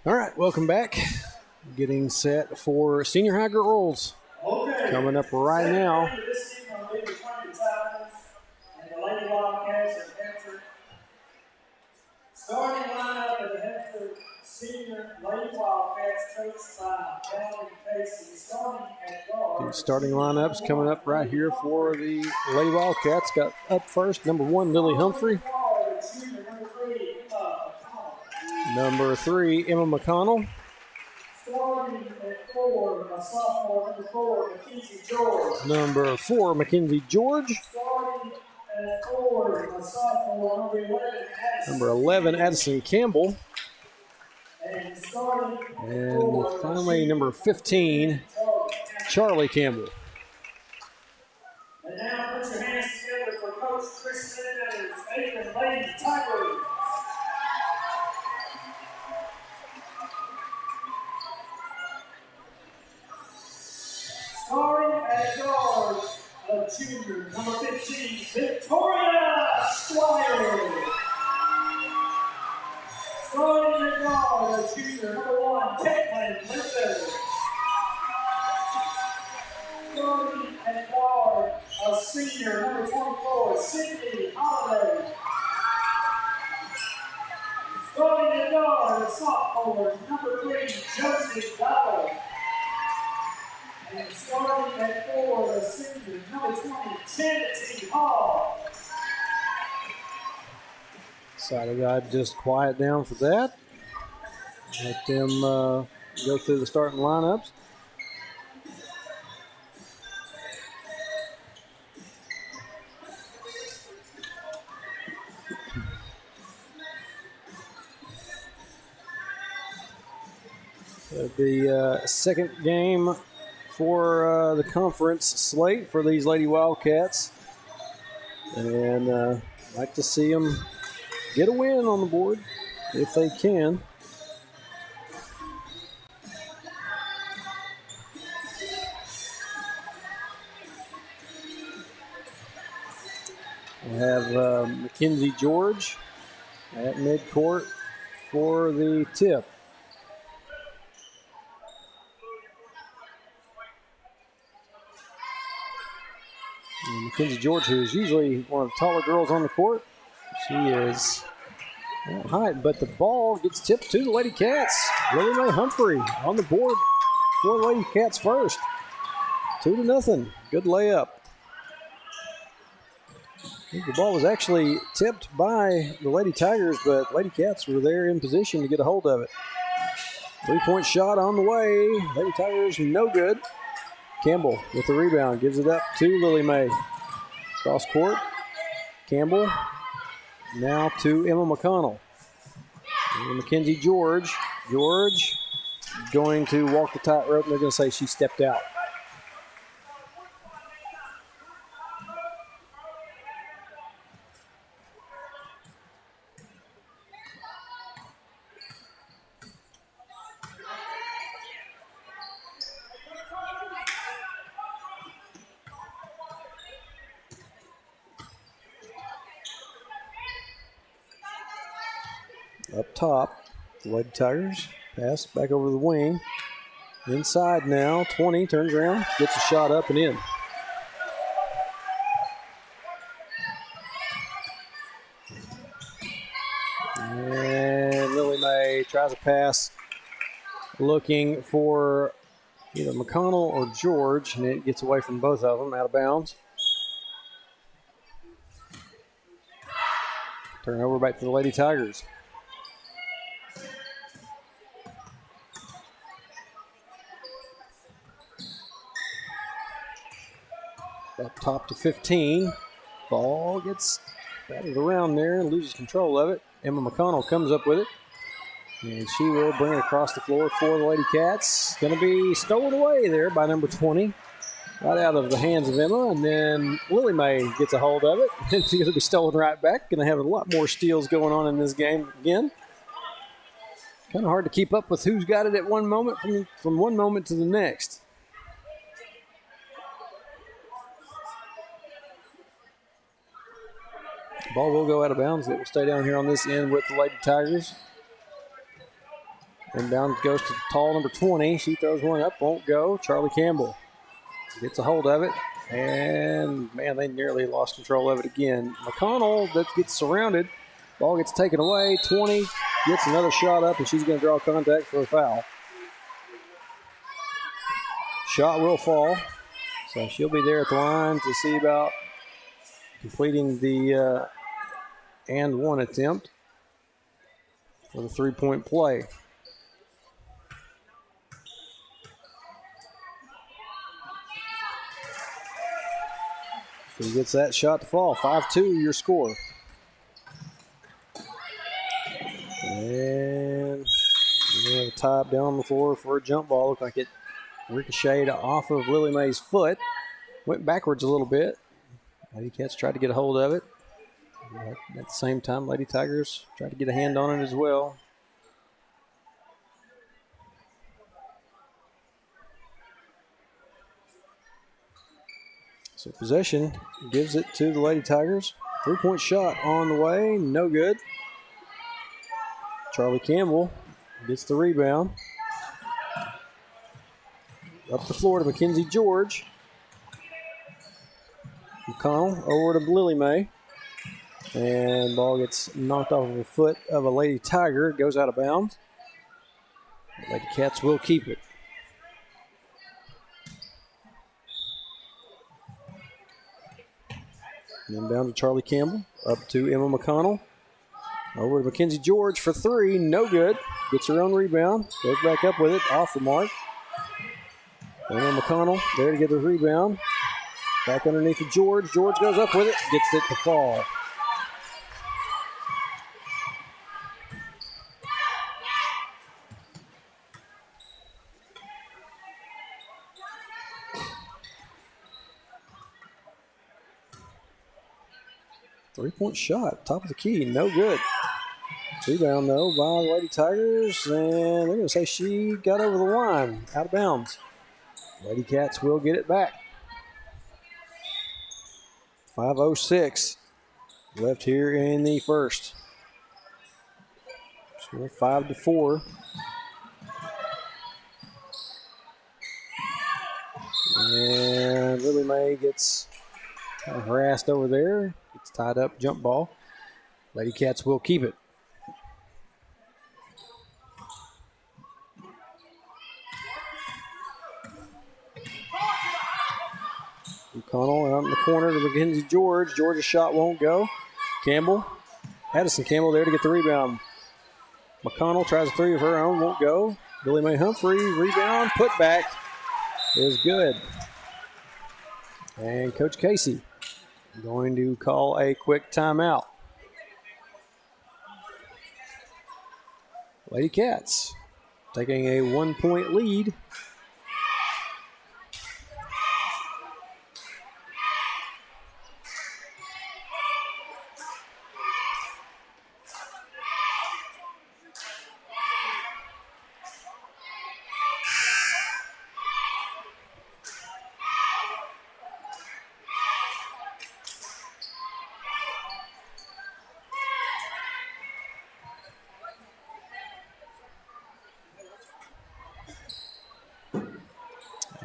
All right, welcome back. Getting set for senior high girls. Coming up right now. This season will be between the Titans and the Lady Wildcats of Hector. Starting lineup of the Hector Senior Lady Wildcats, coached by Valerie Casey. Starting at guard. The starting lineups coming up right here for the Lady Wildcats. Got up first, number 1, Lily Humphrey. Number 3, Emma McConnell. Starting at 4, a sophomore, number 4, Mackenzie George. Number 4, Mackenzie George. Starting at 4, a sophomore, number 11, Addison. Number 11, Addison Campbell. And starting And finally, number 15, Charlie Campbell. And now put your hands together for Coach Chris Sanders, Acorn Lady Tigers. Starting at guard, a junior, number 15, Victoria Squire. Starting at guard, a junior, number 1, Caitlin Linder. Starting at guard, a senior, number 24, Sydney Holiday. Starting at guard, a sophomore, number 3, Josie Bell. And starting at 4, a senior, number 20, Charity Hall. So I'd just quiet down for that. Let them go through the starting lineups. The second game for the conference slate for these Lady Wildcats. And like to see them get a win on the board if they can. We have Mackenzie George at midcourt for the tip. And Mackenzie George, who is usually one of the taller girls on the court, she is height, but the ball gets tipped to the Lady Cats. Lily Mae Humphrey on the board for the Lady Cats first. 2-0. Good layup. I think the ball was actually tipped by the Lady Tigers, but Lady Cats were there in position to get a hold of it. 3-point shot on the way. Lady Tigers, no good. Campbell with the rebound, gives it up to Lily Mae. Cross court. Campbell now to Emma McConnell. And Mackenzie George. George going to walk the tightrope, and they're going to say she stepped out. Up top, the Lady Tigers pass back over the wing. Inside now, 20, turns around, gets a shot up and in. And Lily Mae tries a pass looking for either McConnell or George, and it gets away from both of them, out of bounds. Turnover back to the Lady Tigers. Up top to 15. Ball gets batted around there and loses control of it. Emma McConnell comes up with it. And she will bring it across the floor for the Lady Cats. Going to be stolen away there by number 20. Right out of the hands of Emma. And then Lily Mae gets a hold of it. And she's going to be stolen right back. Going to have a lot more steals going on in this game again. Kind of hard to keep up with who's got it at one moment from one moment to the next. Ball will go out of bounds. It will stay down here on this end with the Lady Tigers. Inbound goes to tall number 20. She throws one up, won't go. Charlie Campbell gets a hold of it. And, man, they nearly lost control of it again. McConnell that gets surrounded. Ball gets taken away. 20 gets another shot up, and she's going to draw contact for a foul. Shot will fall. So she'll be there at the line to see about completing the and one attempt for the three-point play. She gets that shot to fall. 5-2 your score. And we have a tie up down on the floor for a jump ball. Looked like it ricocheted off of Lily Mae's foot. Went backwards a little bit. Lady Cats tried to get a hold of it. At the same time, Lady Tigers tried to get a hand on it as well. So possession gives it to the Lady Tigers. Three-point shot on the way, no good. Charlie Campbell gets the rebound. Up the floor to Mackenzie George. McConnell over to Lily Mae. And ball gets knocked off of the foot of a Lady Tiger. It goes out of bounds. The Lady Cats will keep it. And then down to Charlie Campbell. Up to Emma McConnell. Over to Mackenzie George for three. No good. Gets her own rebound. Goes back up with it. Off the mark. Emma McConnell there to get the rebound. Back underneath to George. George goes up with it. Gets it to fall. Three-point shot, top of the key, no good. Rebound, though, by the Lady Tigers, and they're going to say she got over the line, out of bounds. Lady Cats will get it back. 5:06 left here in the first. Still 5-4. And Lily Mae gets harassed over there. It's tied up, jump ball. Lady Cats will keep it. McConnell out in the corner to Mackenzie George. George's shot won't go. Campbell, Addison Campbell there to get the rebound. McConnell tries a three of her own, won't go. Lily Mae Humphrey, rebound, put back is good. And Coach Casey going to call a quick timeout. Lady Cats taking a 1-point lead.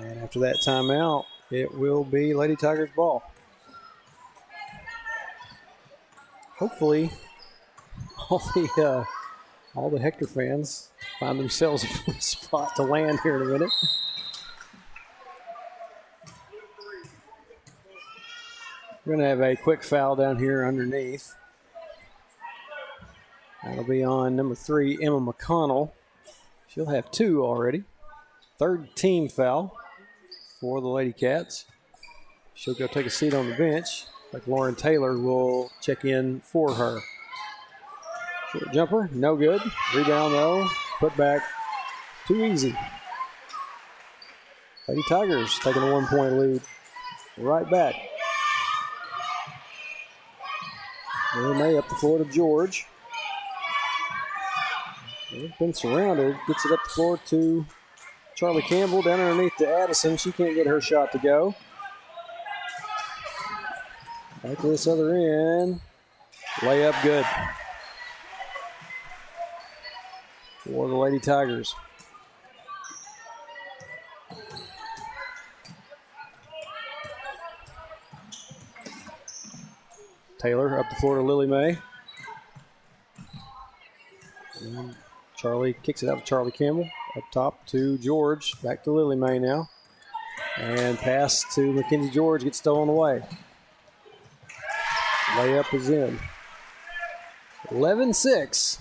And after that timeout, it will be Lady Tigers ball. Hopefully, all the Hector fans find themselves a spot to land here in a minute. We're going to have a quick foul down here underneath. That'll be on number 3, Emma McConnell. She'll have 2 already. Third team foul for the Lady Cats. She'll go take a seat on the bench. Like Lauren Taylor will check in for her. Short jumper, no good. Rebound though, put back, too easy. Lady Tigers taking a 1-point lead. Right back. Lily Mae up the floor to George. They've been surrounded. Gets it up the floor to Charlie Campbell. Down underneath to Addison. She can't get her shot to go. Back to this other end. Layup good. for the Lady Tigers. Taylor up the floor to Lily Mae. And Charlie kicks it out to Charlie Campbell. Up top to George. Back to Lily Mae now. And pass to Mackenzie George gets stolen away. Layup is in. 11-6.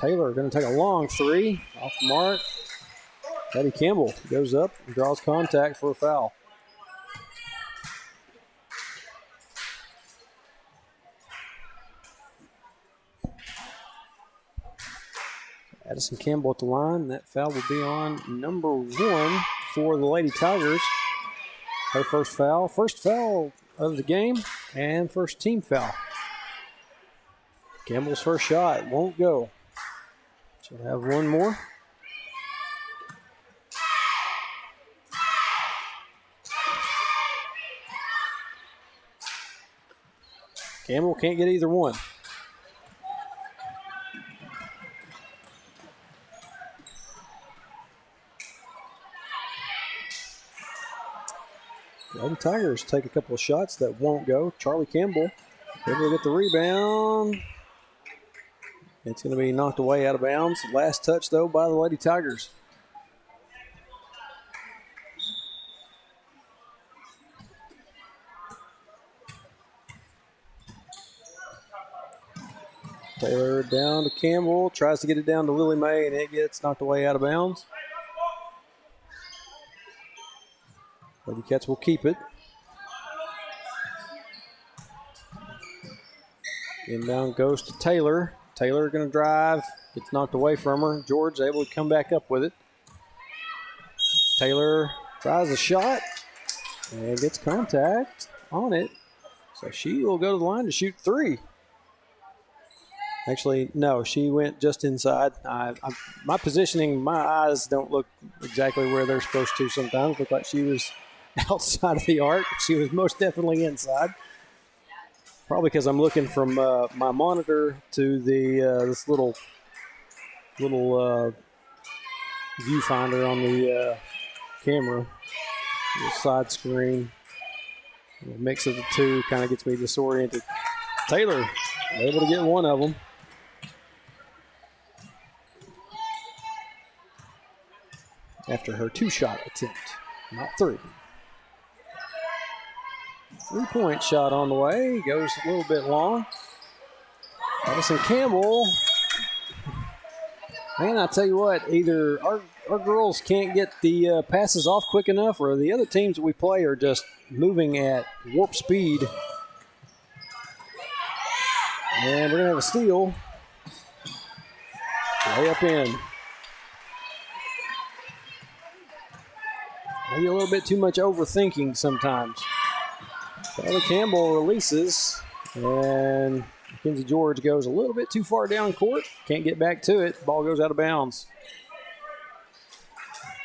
Taylor going to take a long three off the mark. Eddie Campbell goes up and draws contact for a foul. Addison Campbell at the line. That foul will be on number 1 for the Lady Tigers. Her first foul of the game and first team foul. Campbell's first shot won't go. She'll have one more. Campbell can't get either one. The Tigers take a couple of shots that won't go. Charlie Campbell able to get the rebound. It's going to be knocked away out of bounds. Last touch, though, by the Lady Tigers. Taylor down to Campbell. Tries to get it down to Lily Mae, and it gets knocked away out of bounds. Lady Cats will keep it. Inbound goes to Taylor. Taylor going to drive. Gets knocked away from her. George able to come back up with it. Taylor tries a shot and gets contact on it. So she will go to the line to shoot 3. Actually, no, she went just inside. My positioning, my eyes don't look exactly where they're supposed to sometimes. Look like she was outside of the arc. She was most definitely inside. Probably because I'm looking from my monitor to the this little viewfinder on the camera. The side screen. The mix of the two kind of gets me disoriented. Taylor able to get one of them. After her 2-shot attempt, not 3. 3-point shot on the way. Goes a little bit long. Addison Campbell. Man, I tell you what, either our girls can't get the passes off quick enough, or the other teams that we play are just moving at warp speed. And we're going to have a steal. Layup in. Maybe a little bit too much overthinking sometimes. Charlie Campbell releases, and Mackenzie George goes a little bit too far down court. Can't get back to it. Ball goes out of bounds.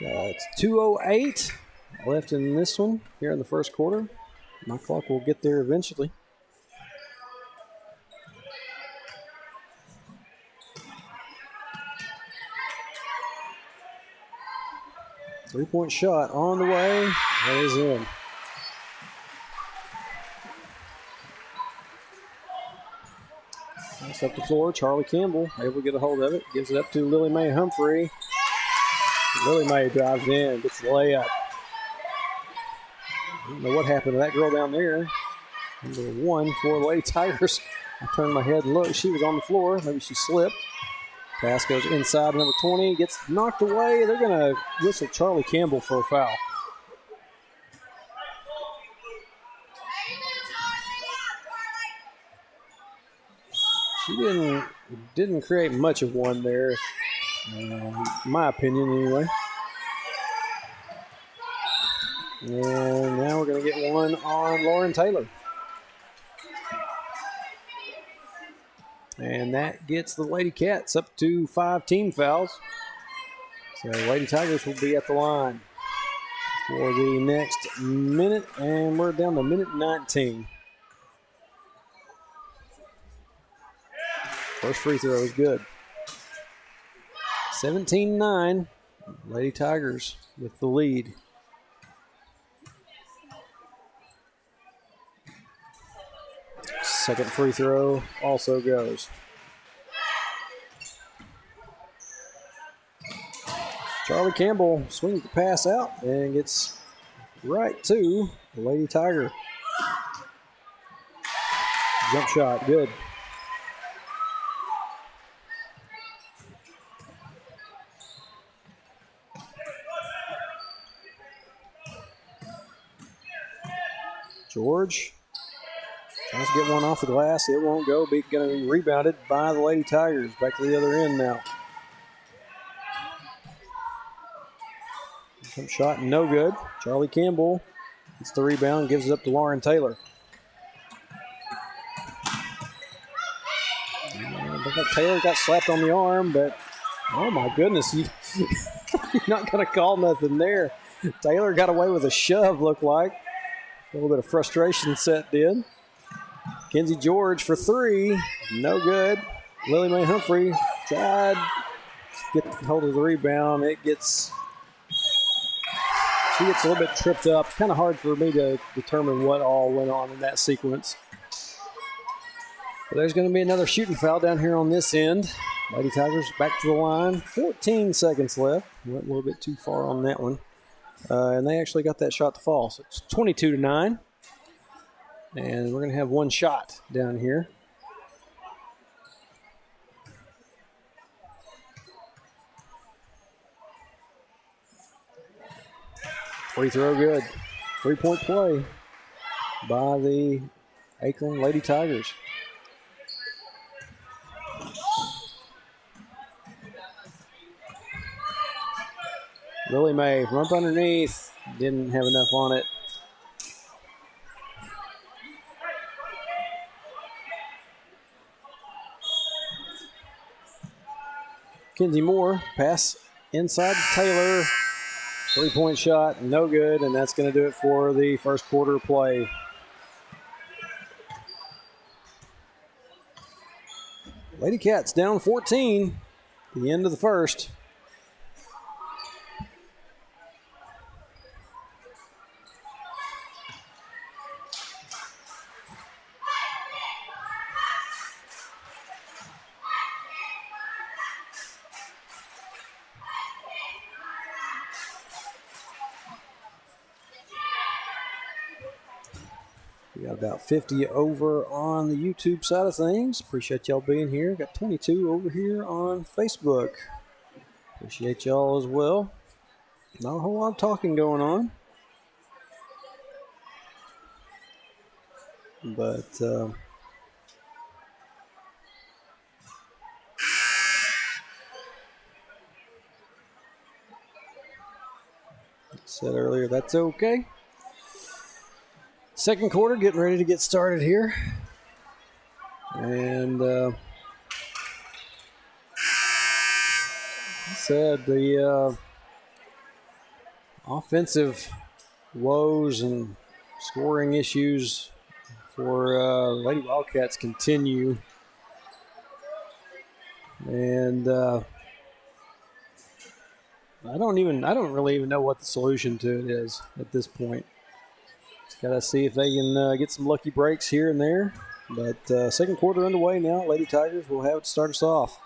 It's 2:08 left in this one here in the first quarter. My clock will get there eventually. Three-point shot on the way. That is in. That's up the floor. Charlie Campbell able to get a hold of it. Gives it up to Lily Mae Humphrey. Lily Mae drives in. Gets the layup. I don't know what happened to that girl down there. Number 1 for the Lady Tigers. I turned my head and looked. She was on the floor. Maybe she slipped. Pass goes inside number 20. Gets knocked away. They're going to whistle Charlie Campbell for a foul. She didn't create much of one there, in my opinion anyway. And now we're going to get one on Lauren Taylor. And that gets the Lady Cats up to 5 team fouls. So Lady Tigers will be at the line. for the next minute, and we're down to minute 19. First free throw is good. 17-9, Lady Tigers with the lead. Second free throw also goes. Charlie Campbell swings the pass out and gets right to the Lady Tiger. Jump shot, good. George tries to get one off the glass. It won't go. Going to be rebounded by the Lady Tigers. Back to the other end now. Jump shot, no good. Charlie Campbell gets the rebound, gives it up to Lauren Taylor. I think Taylor got slapped on the arm, but oh my goodness, you're not going to call nothing there. Taylor got away with a shove, looked like. A little bit of frustration set in. Kenzie George for three, no good. Lily Mae Humphrey tried to get hold of the rebound. She gets a little bit tripped up. Kind of hard for me to determine what all went on in that sequence. But there's going to be another shooting foul down here on this end. Lady Tigers back to the line. 14 seconds left. Went a little bit too far on that one. And they actually got that shot to fall. So it's 22-9. And we're going to have one shot down here. Free throw good. 3-point play by the Acorn Lady Tigers. Lily Mae from up underneath. Didn't have enough on it. Kenzie Moore, pass inside to Taylor. 3-point shot, no good, and that's going to do it for the first quarter play. Lady Cats down 14 at the end of the first. We got about 50 over on the YouTube side of things. Appreciate y'all being here. Got 22 over here on Facebook. Appreciate y'all as well. Not a whole lot of talking going on. But like I said earlier, that's okay. Second quarter, getting ready to get started here. And said the offensive woes and scoring issues for Lady Wildcats continue. And I don't really even know what the solution to it is at this point. Just got to see if they can get some lucky breaks here and there. But second quarter underway now. Lady Tigers will have it start us off.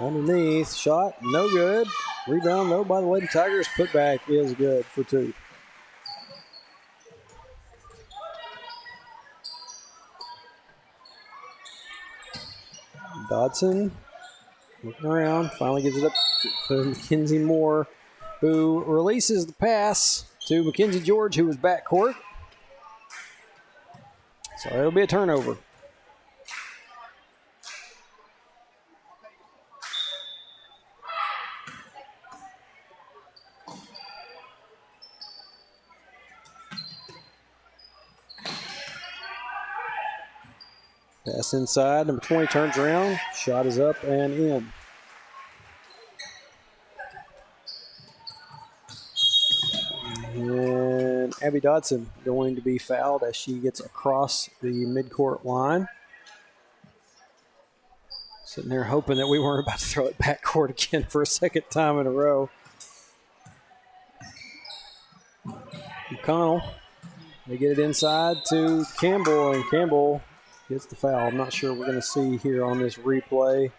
Underneath, shot, no good. Rebound, though, by the Lady Tigers. Putback is good for two. Dodson looking around, finally gives it up to Mackenzie Moore, who releases the pass to Mackenzie George, who was backcourt. So it'll be a turnover. Pass inside. Number 20 turns around. Shot is up and in. And Abby Dodson going to be fouled as she gets across the midcourt line. Sitting there hoping that we weren't about to throw it backcourt again for a second time in a row. McConnell, they get it inside to Campbell, and Campbell gets the foul. I'm not sure we're going to see here on this replay.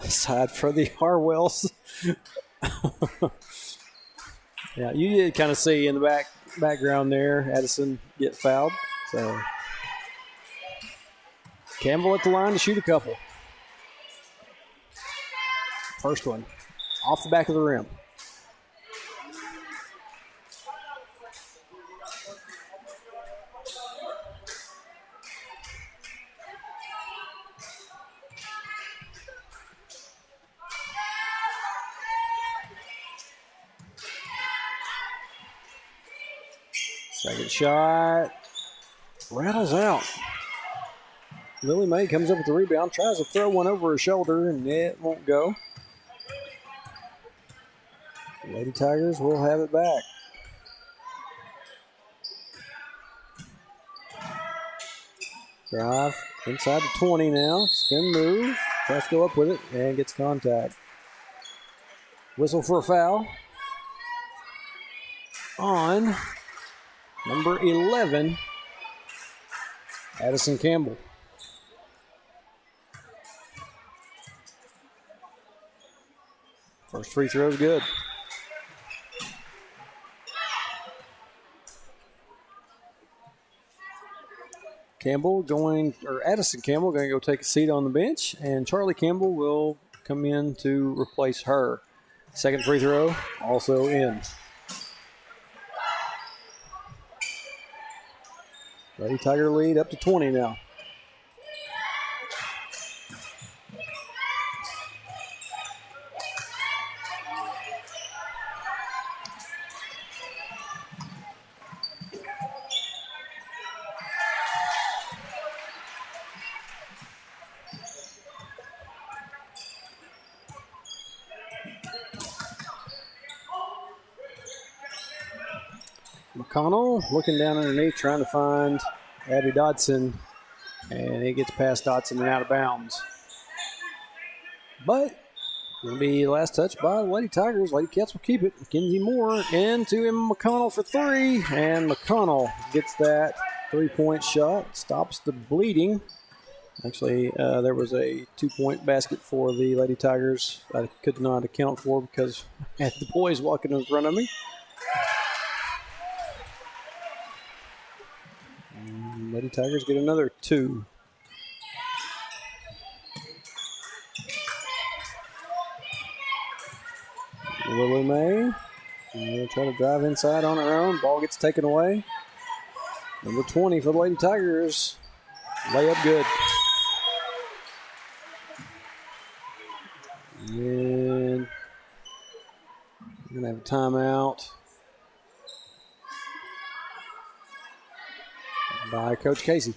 Side for the Harwells. Yeah, you did kind of see in the background there, Addison get fouled. So Campbell at the line to shoot a couple. First one, off the back of the rim. Second shot, rattles out. Lily Mae comes up with the rebound, tries to throw one over her shoulder, and it won't go. Lady Tigers will have it back. Drive inside the 20 now. Spin move. Tries to go up with it and gets contact. Whistle for a foul on number 11, Addison Campbell. First free throw is good. Addison Campbell going to go take a seat on the bench, and Charlie Campbell will come in to replace her. Second free throw, also in. Lady Tiger lead up to 20 now. McConnell looking down underneath, trying to find Abby Dodson, and it gets past Dodson and out of bounds. But going to be the last touch by the Lady Tigers. Lady Cats will keep it. Mackenzie Moore into Emma McConnell for three, and McConnell gets that three-point shot, stops the bleeding. Actually, there was a two-point basket for the Lady Tigers I could not account for because I had the boys walking in front of me. Lady Tigers get another two. Lily Mae try to drive inside on her own. Ball gets taken away. Number 20 for the Lady Tigers. Layup good. And we're going to have a timeout by Coach Casey.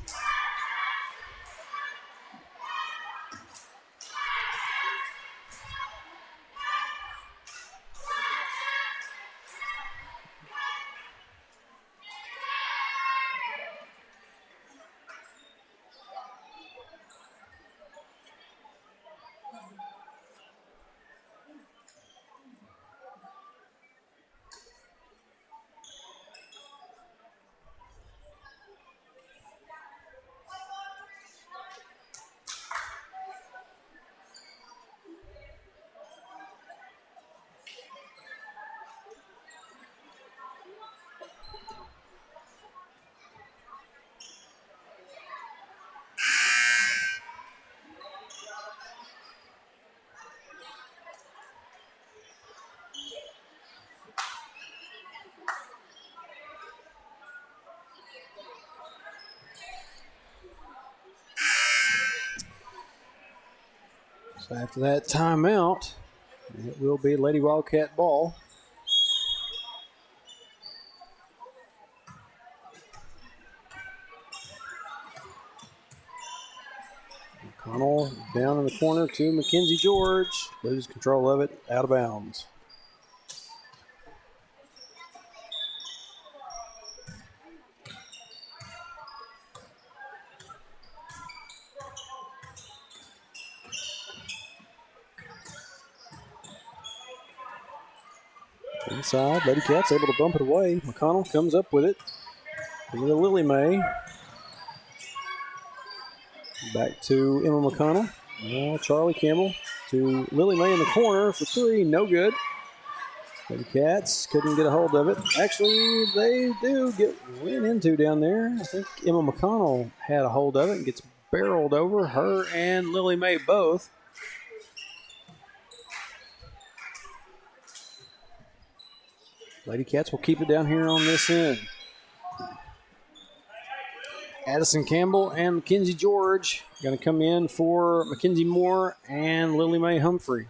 So after that timeout, it will be Lady Wildcat ball. McConnell down in the corner to Mackenzie George. Loses control of it, out of bounds. Inside, Lady Cat's able to bump it away. McConnell comes up with it. Into Lily Mae. Back to Emma McConnell. Now Charlie Campbell to Lily Mae in the corner for three. No good. Lady Cats couldn't get a hold of it. Actually, they do get ran into down there. I think Emma McConnell had a hold of it and gets barreled over. Her and Lily Mae both. Lady Cats will keep it down here on this end. Addison Campbell and Mackenzie George going to come in for Mackenzie Moore and Lily Mae Humphrey.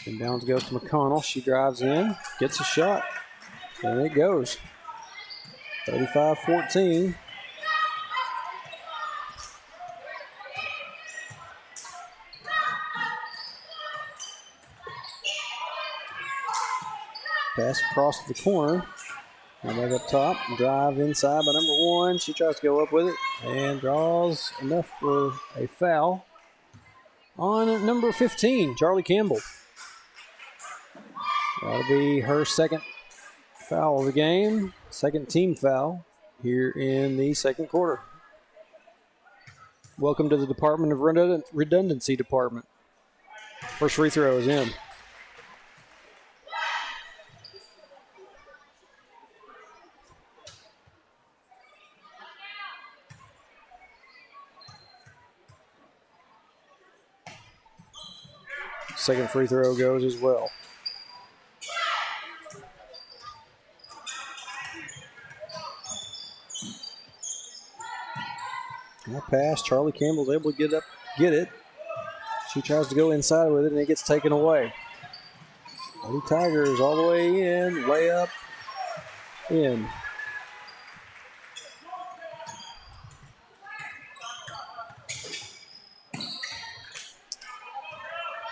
And down goes to McConnell. She drives in, gets a shot, and it goes. 35-14. Pass across the corner. And back up top. Drive inside by number one. She tries to go up with it and draws enough for a foul on number 15, Charlie Campbell. That'll be her second foul of the game. Second team foul here in the second quarter. Welcome to the Department of Redundancy Department. First free throw is in. Second free throw goes as well. That pass, Charlie Campbell's able to get it. She tries to go inside with it, and it gets taken away. Lady Tigers all the way in, layup in.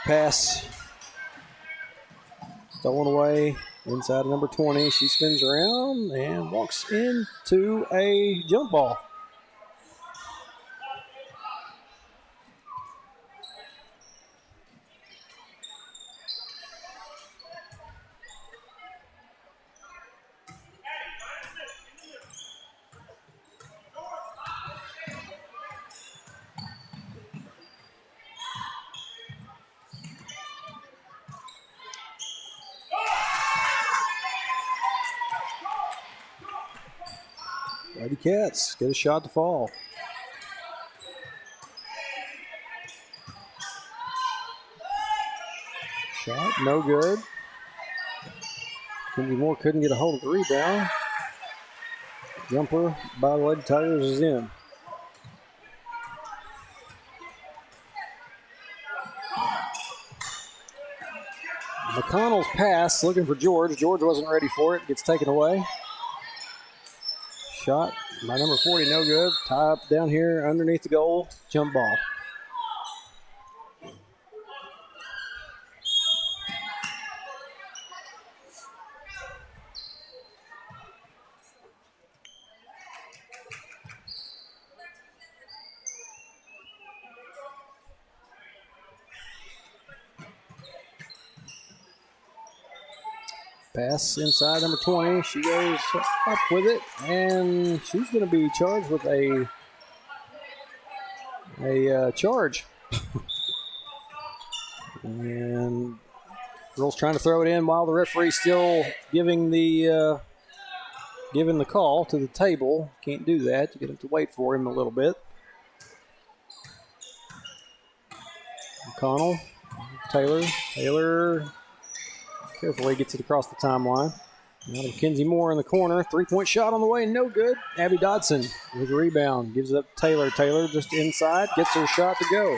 Pass stolen away inside number 20. She spins around and walks into a jump ball. Lady Cats get a shot to fall. Shot, no good. Kenzie Moore couldn't get a hold of the rebound. Jumper by the Lady Tigers is in. McConnell's pass, looking for George. George wasn't ready for it. Gets taken away. Shot by number 40, no good. Tie up down here underneath the goal. Jump ball. Pass inside number 20. She goes up with it, and she's going to be charged with a charge. And girls trying to throw it in while the referee's still giving the call to the table. Can't do that. You have to wait for him a little bit. McConnell, Taylor. Carefully gets it across the timeline. Now to Mackenzie Moore in the corner. Three-point shot on the way, no good. Abby Dodson with a rebound. Gives it up to Taylor. Taylor just inside. Gets her shot to go.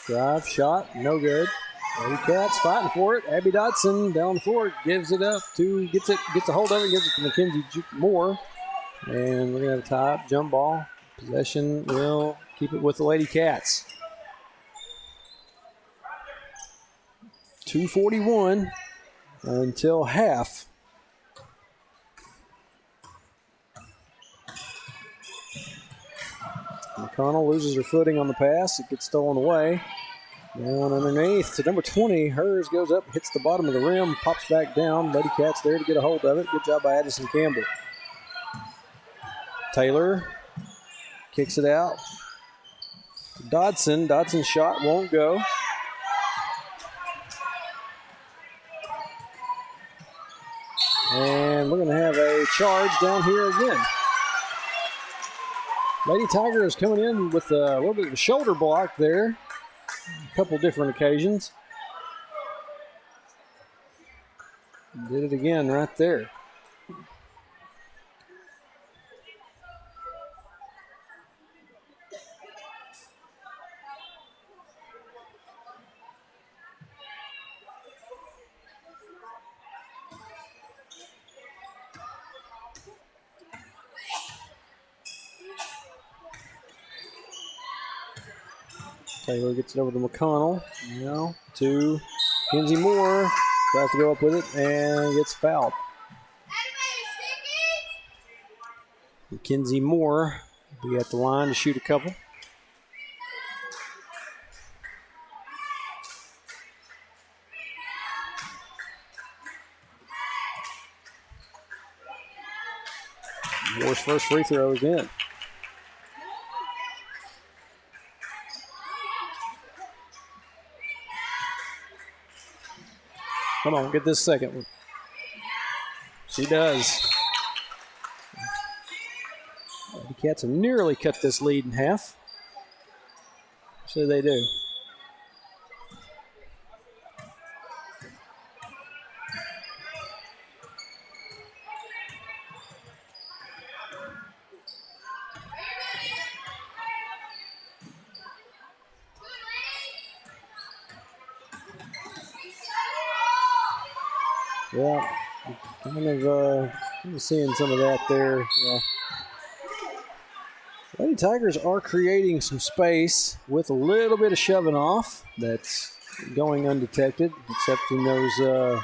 Drive, shot, no good. Lady Cats fighting for it. Abby Dotson down the floor, gives it up to, gets a hold of it, gives it to Mackenzie Moore. And we're going to have a tie-up, jump ball. Possession will keep it with the Lady Cats. 2:41 until half. McConnell loses her footing on the pass. It gets stolen away. Down underneath to number 20. Hers goes up, hits the bottom of the rim, pops back down. Lady Cats there to get a hold of it. Good job by Addison Campbell. Taylor kicks it out. Dodson. Dodson's shot won't go. And we're going to have a charge down here again. Lady Tiger is coming in with a little bit of a shoulder block there. A couple different occasions. Did it again right there. Taylor gets it over to McConnell. Now to Kenzie Moore. Tries to go up with it and gets fouled. Kenzie Moore will be at the line to shoot a couple. Moore's first free throw is in. Come on, get this second one. She does. The Cats have nearly cut this lead in half. So they do. Yeah, kind of seeing some of that there. Yeah. Lady Tigers are creating some space with a little bit of shoving off that's going undetected, except in those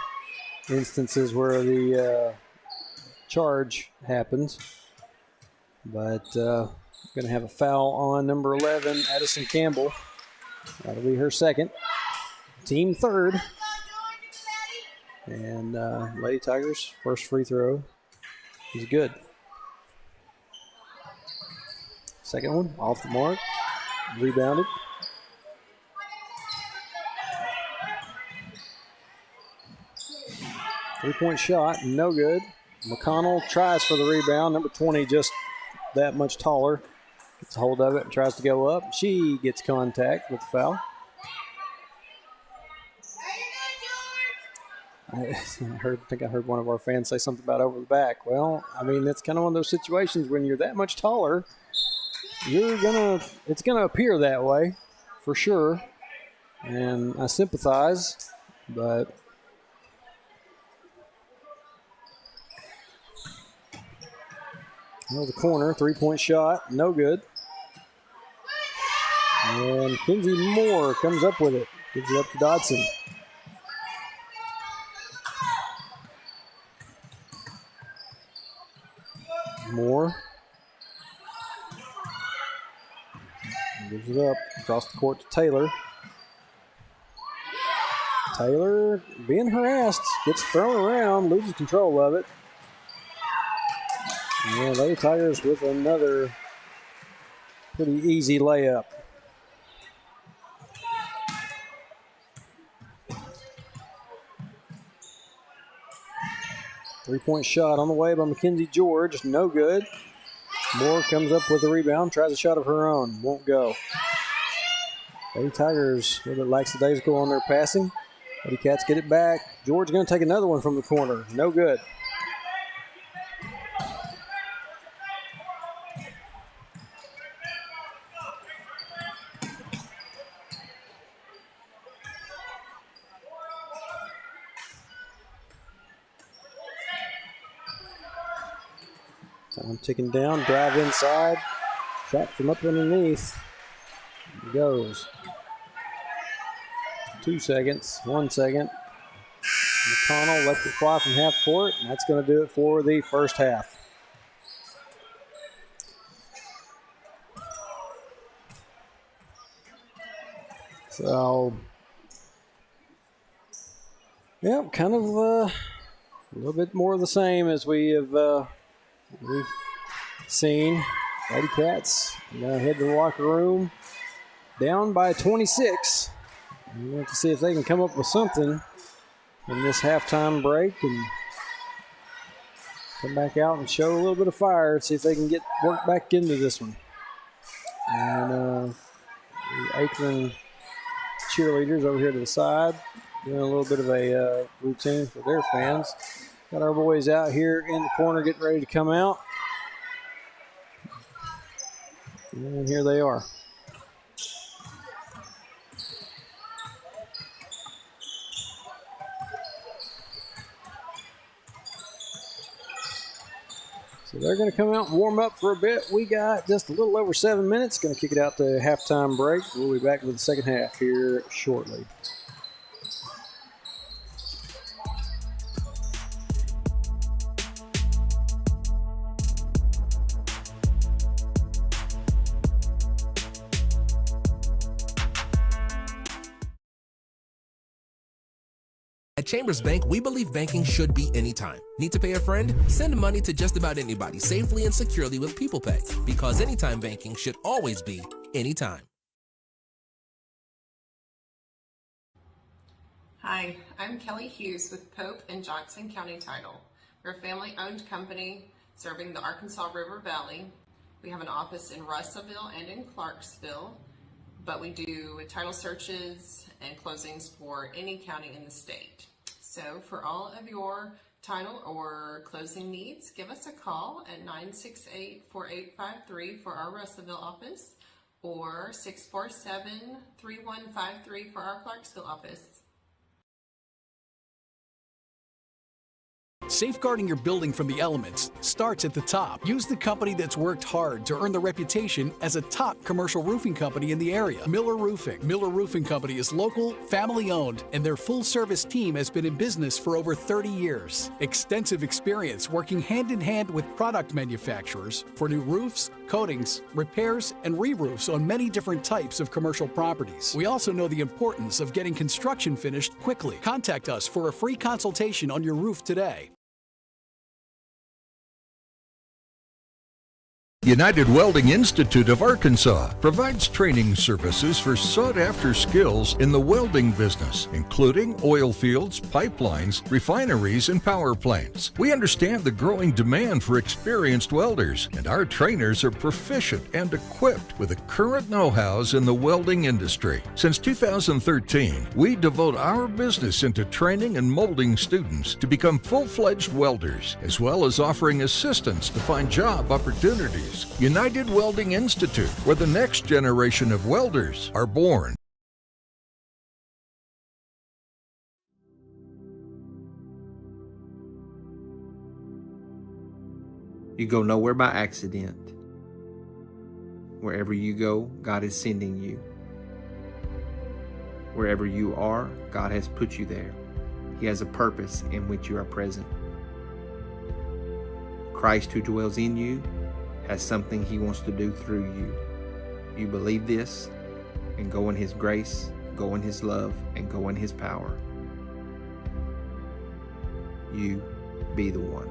instances where the charge happens. But going to have a foul on number 11, Addison Campbell. That'll be her second. Team third. And Lady Tigers' first free throw is good. Second one, off the mark, rebounded. Three-point shot, no good. McConnell tries for the rebound. Number 20 just that much taller. Gets a hold of it and tries to go up. She gets contact with the foul. I think I heard one of our fans say something about over the back. Well, I mean, it's kind of one of those situations when you're that much taller, it's gonna appear that way, for sure. And I sympathize, but the corner, three-point shot, no good. And Kenzie Moore comes up with it, gives it up to Dodson. Moore gives it up across the court to Taylor. Taylor being harassed, gets thrown around, loses control of it. And Lady Tigers with another pretty easy layup. Three-point shot on the way by Mackenzie George, no good. Moore comes up with a rebound, tries a shot of her own, won't go. Lady Tigers a little bit lackadaisical on their passing. Lady Cats get it back. George going to take another one from the corner, no good. Time ticking down, drive inside, shot from up underneath. It goes. 2 seconds, 1 second. McConnell lets it fly from half court, and that's going to do it for the first half. So, yeah, kind of a little bit more of the same as we've seen. Lady Cats head to the locker room, down by 26. We have to see if they can come up with something in this halftime break and come back out and show a little bit of fire and see if they can get work back into this one. And the Acorn cheerleaders over here to the side doing a little bit of a routine for their fans. Got our boys out here in the corner getting ready to come out. And here they are. So they're going to come out and warm up for a bit. We got just a little over 7 minutes. Going to kick it out to halftime break. We'll be back with the second half here shortly. At Chambers Bank, we believe banking should be anytime. Need to pay a friend? Send money to just about anybody safely and securely with People Pay, because anytime banking should always be anytime. Hi, I'm Kelly Hughes with Pope and Johnson County Title. We're a family-owned company serving the Arkansas River Valley. We have an office in Russellville and in Clarksville, but we do title searches and closings for any county in the state. So for all of your title or closing needs, give us a call at 968-4853 for our Russellville office or 647-3153 for our Clarksville office. Safeguarding your building from the elements starts at the top. Use the company that's worked hard to earn the reputation as a top commercial roofing company in the area, Miller Roofing. Miller Roofing Company is local, family-owned, and their full-service team has been in business for over 30 years. Extensive experience working hand-in-hand with product manufacturers for new roofs, coatings, repairs, and re-roofs on many different types of commercial properties. We also know the importance of getting construction finished quickly. Contact us for a free consultation on your roof today. United Welding Institute of Arkansas provides training services for sought-after skills in the welding business, including oil fields, pipelines, refineries, and power plants. We understand the growing demand for experienced welders, and our trainers are proficient and equipped with the current know-hows in the welding industry. Since 2013, we devote our business into training and molding students to become full-fledged welders, as well as offering assistance to find job opportunities. United Welding Institute, where the next generation of welders are born. You go nowhere by accident. Wherever you go, God is sending you. Wherever you are, God has put you there. He has a purpose in which you are present. Christ who dwells in you has something He wants to do through you. You believe this, and go in His grace, go in His love, and go in His power. You be the one.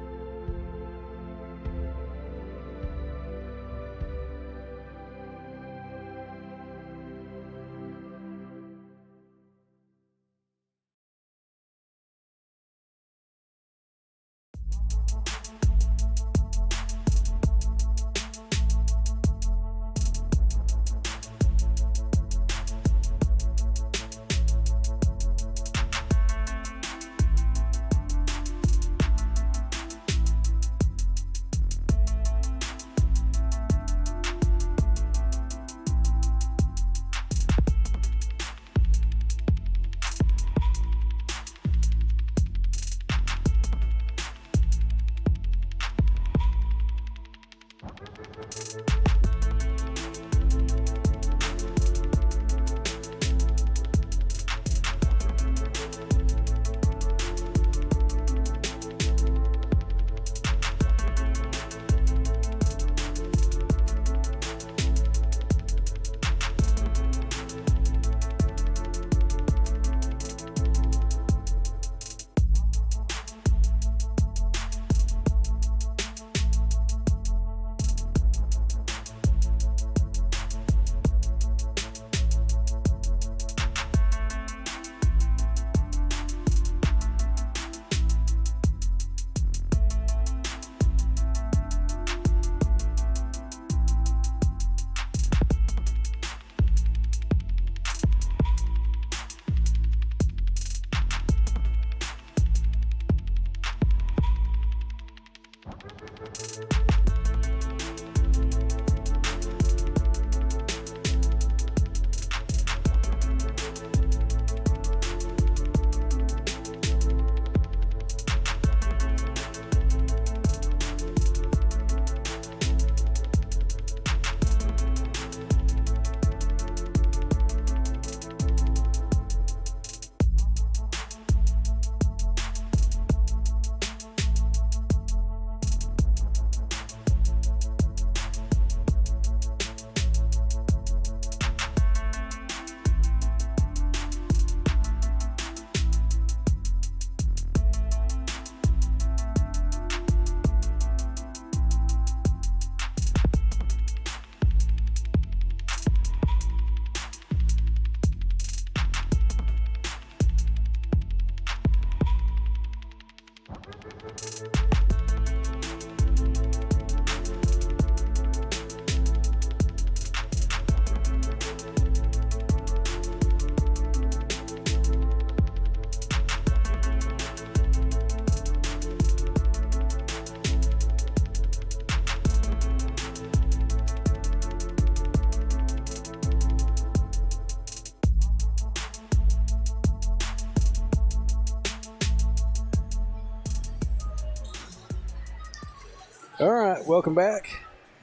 All right, welcome back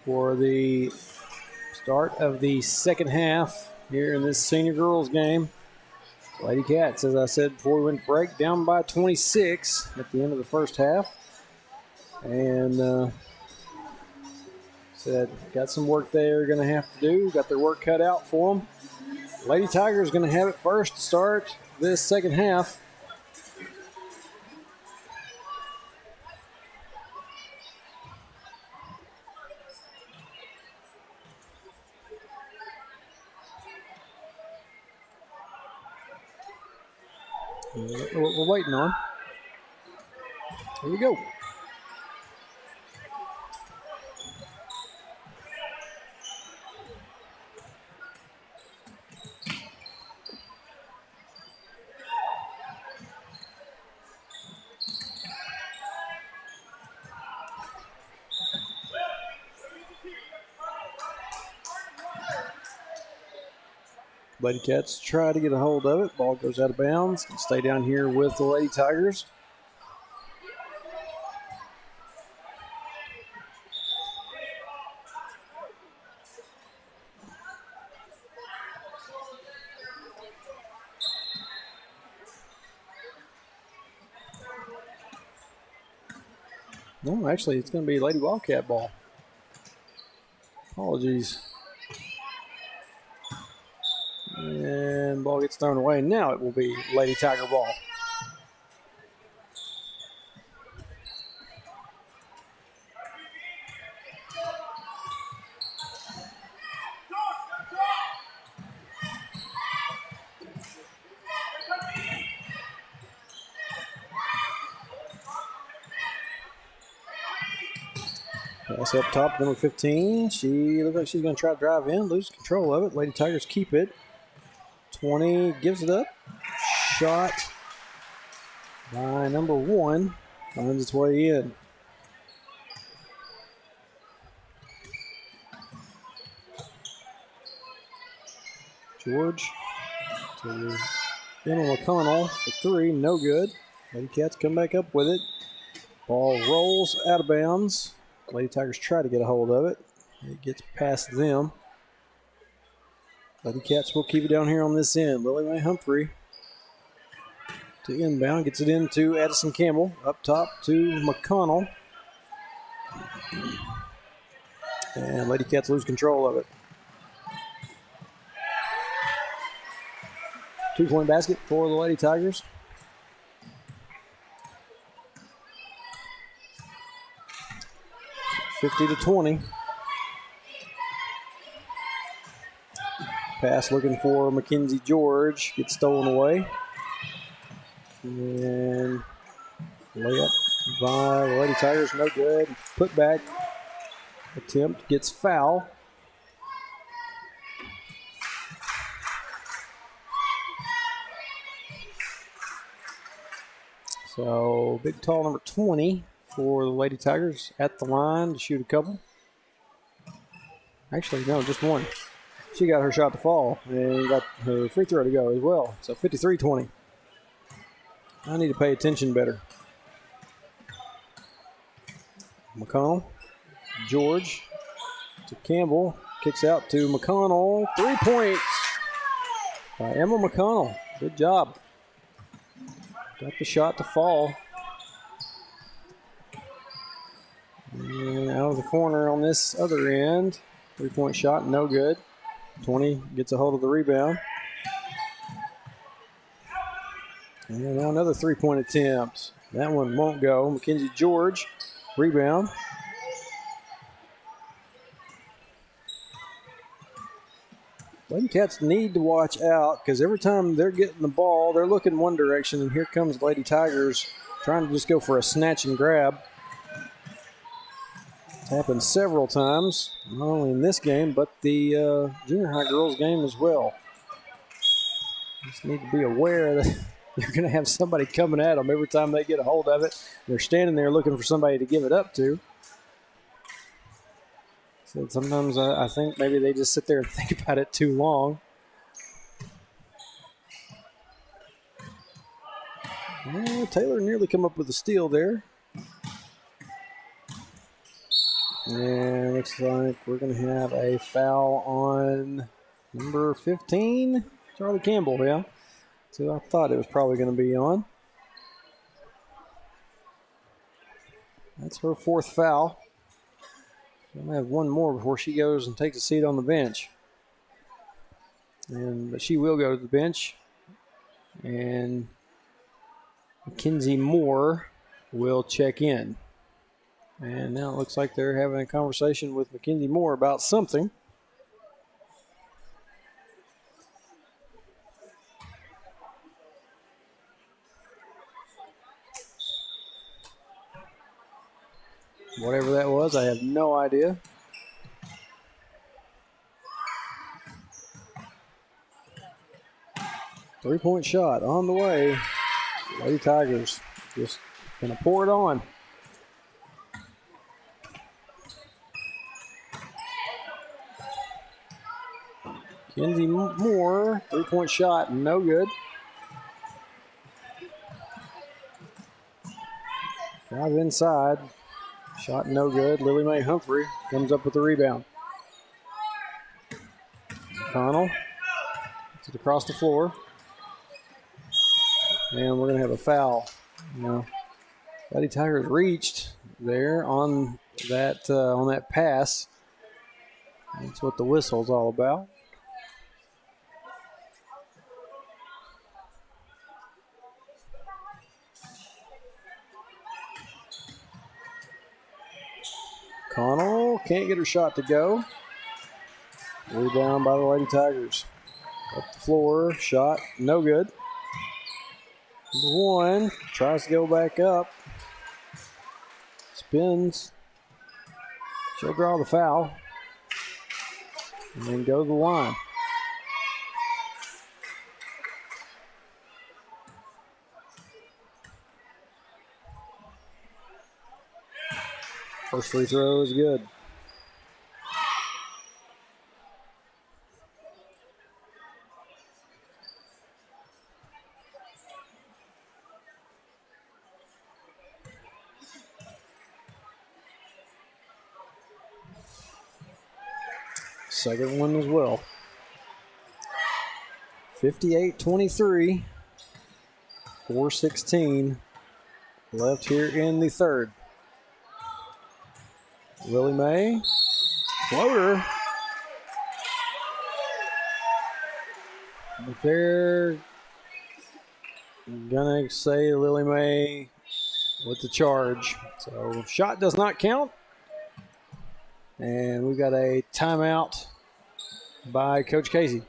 for the start of the second half here in this senior girls game. Lady Cats, as I said before we went to break, down by 26 at the end of the first half. And said got some work they're going to have to do. Got their work cut out for them. Lady Tigers going to have it first to start this second half. What we're waiting on. Here we go. Lady Cats try to get a hold of it. Ball goes out of bounds. Stay down here with the Lady Tigers. No, actually, it's going to be Lady Wildcat ball. Apologies. And ball gets thrown away. Now it will be Lady Tiger ball. Pass up top, number 15. She looks like she's going to try to drive in, lose control of it. Lady Tigers keep it. 20 gives it up. Shot by number 1. Finds its way in. George to Emma McConnell for 3. No good. Lady Cats come back up with it. Ball rolls out of bounds. Lady Tigers try to get a hold of it. It gets past them. Lady Cats will keep it down here on this end. Lily Mae Humphrey to inbound. Gets it into Addison Campbell. Up top to McConnell. And Lady Cats lose control of it. 2-point basket for the Lady Tigers. (50-20). Pass looking for Mackenzie George. Gets stolen away. And layup by the Lady Tigers. No good. Put back attempt gets foul. So big tall number 20 for the Lady Tigers at the line to shoot a couple. Actually, no, just one. She got her shot to fall and got her free throw to go as well. So 53-20. I need to pay attention better. McConnell, George to Campbell, kicks out to McConnell. 3 points by Emma McConnell. Good job. Got the shot to fall. And out of the corner on this other end. 3-point shot, no good. 20 gets a hold of the rebound. And now another 3-point attempt. That one won't go. Mackenzie George, rebound. Lady Cats need to watch out because every time they're getting the ball, they're looking one direction, and here comes Lady Tigers trying to just go for a snatch and grab. It's happened several times, not only in this game, but the junior high girls game as well. Just need to be aware that you're going to have somebody coming at them every time they get a hold of it. They're standing there looking for somebody to give it up to. So sometimes I think maybe they just sit there and think about it too long. Well, Taylor nearly come up with a steal there. And looks like we're going to have a foul on number 15, Charlie Campbell, yeah. So I thought it was probably going to be on. That's her fourth foul. We're going to have one more before she goes and takes a seat on the bench. But she will go to the bench. And Mackenzie Moore will check in. And now it looks like they're having a conversation with Mackenzie Moore about something. Whatever that was, I have no idea. Three-point shot on the way. Lady Tigers just going to pour it on. Kenzie Moore, three-point shot, no good. Drive inside. Shot no good. Lily Mae Humphrey comes up with the rebound. McConnell gets it across the floor. And we're going to have a foul. Now, Lady Tigers reached there on that pass. That's what the whistle's all about. Connell can't get her shot to go. Rebound by the Lady Tigers. Up the floor, shot, no good. Number one tries to go back up. Spins. She'll draw the foul. And then go to the line. First free throw is good. Second one as well. 58-23. 4:16 left here in the third. Lily Mae, floater. But they're gonna say Lily Mae with the charge. So shot does not count. And we've got a timeout by Coach Casey.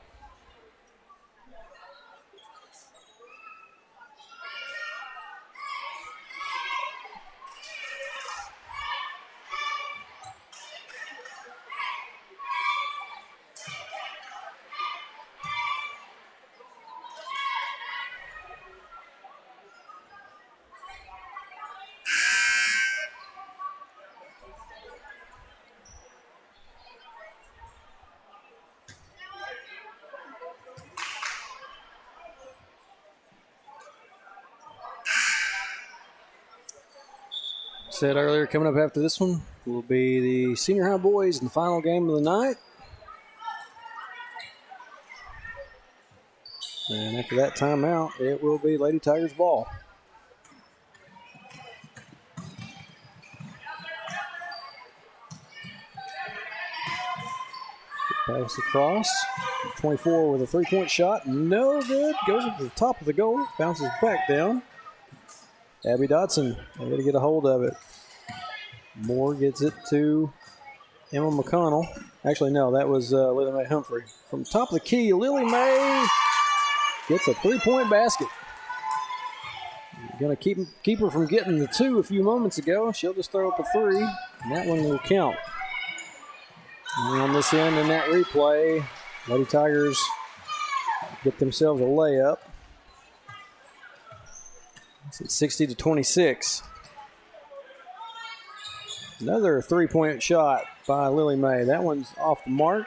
Said earlier, coming up after this one will be the senior high boys in the final game of the night. And after that timeout, it will be Lady Tigers ball. Pass across. 24 with a three-point shot. No good. Goes up to the top of the goal. Bounces back down. Abby Dotson, they're going to get a hold of it. Moore gets it to Emma McConnell. Actually, no, that was Lily Mae Humphrey. From top of the key, Lily Mae gets a three-point basket. Going to keep her from getting the 2 a few moments ago. She'll just throw up a 3, and that one will count. And on this end in that replay, Lady Tigers get themselves a layup. It's at 60-26. Another 3-point shot by Lily Mae. That one's off the mark.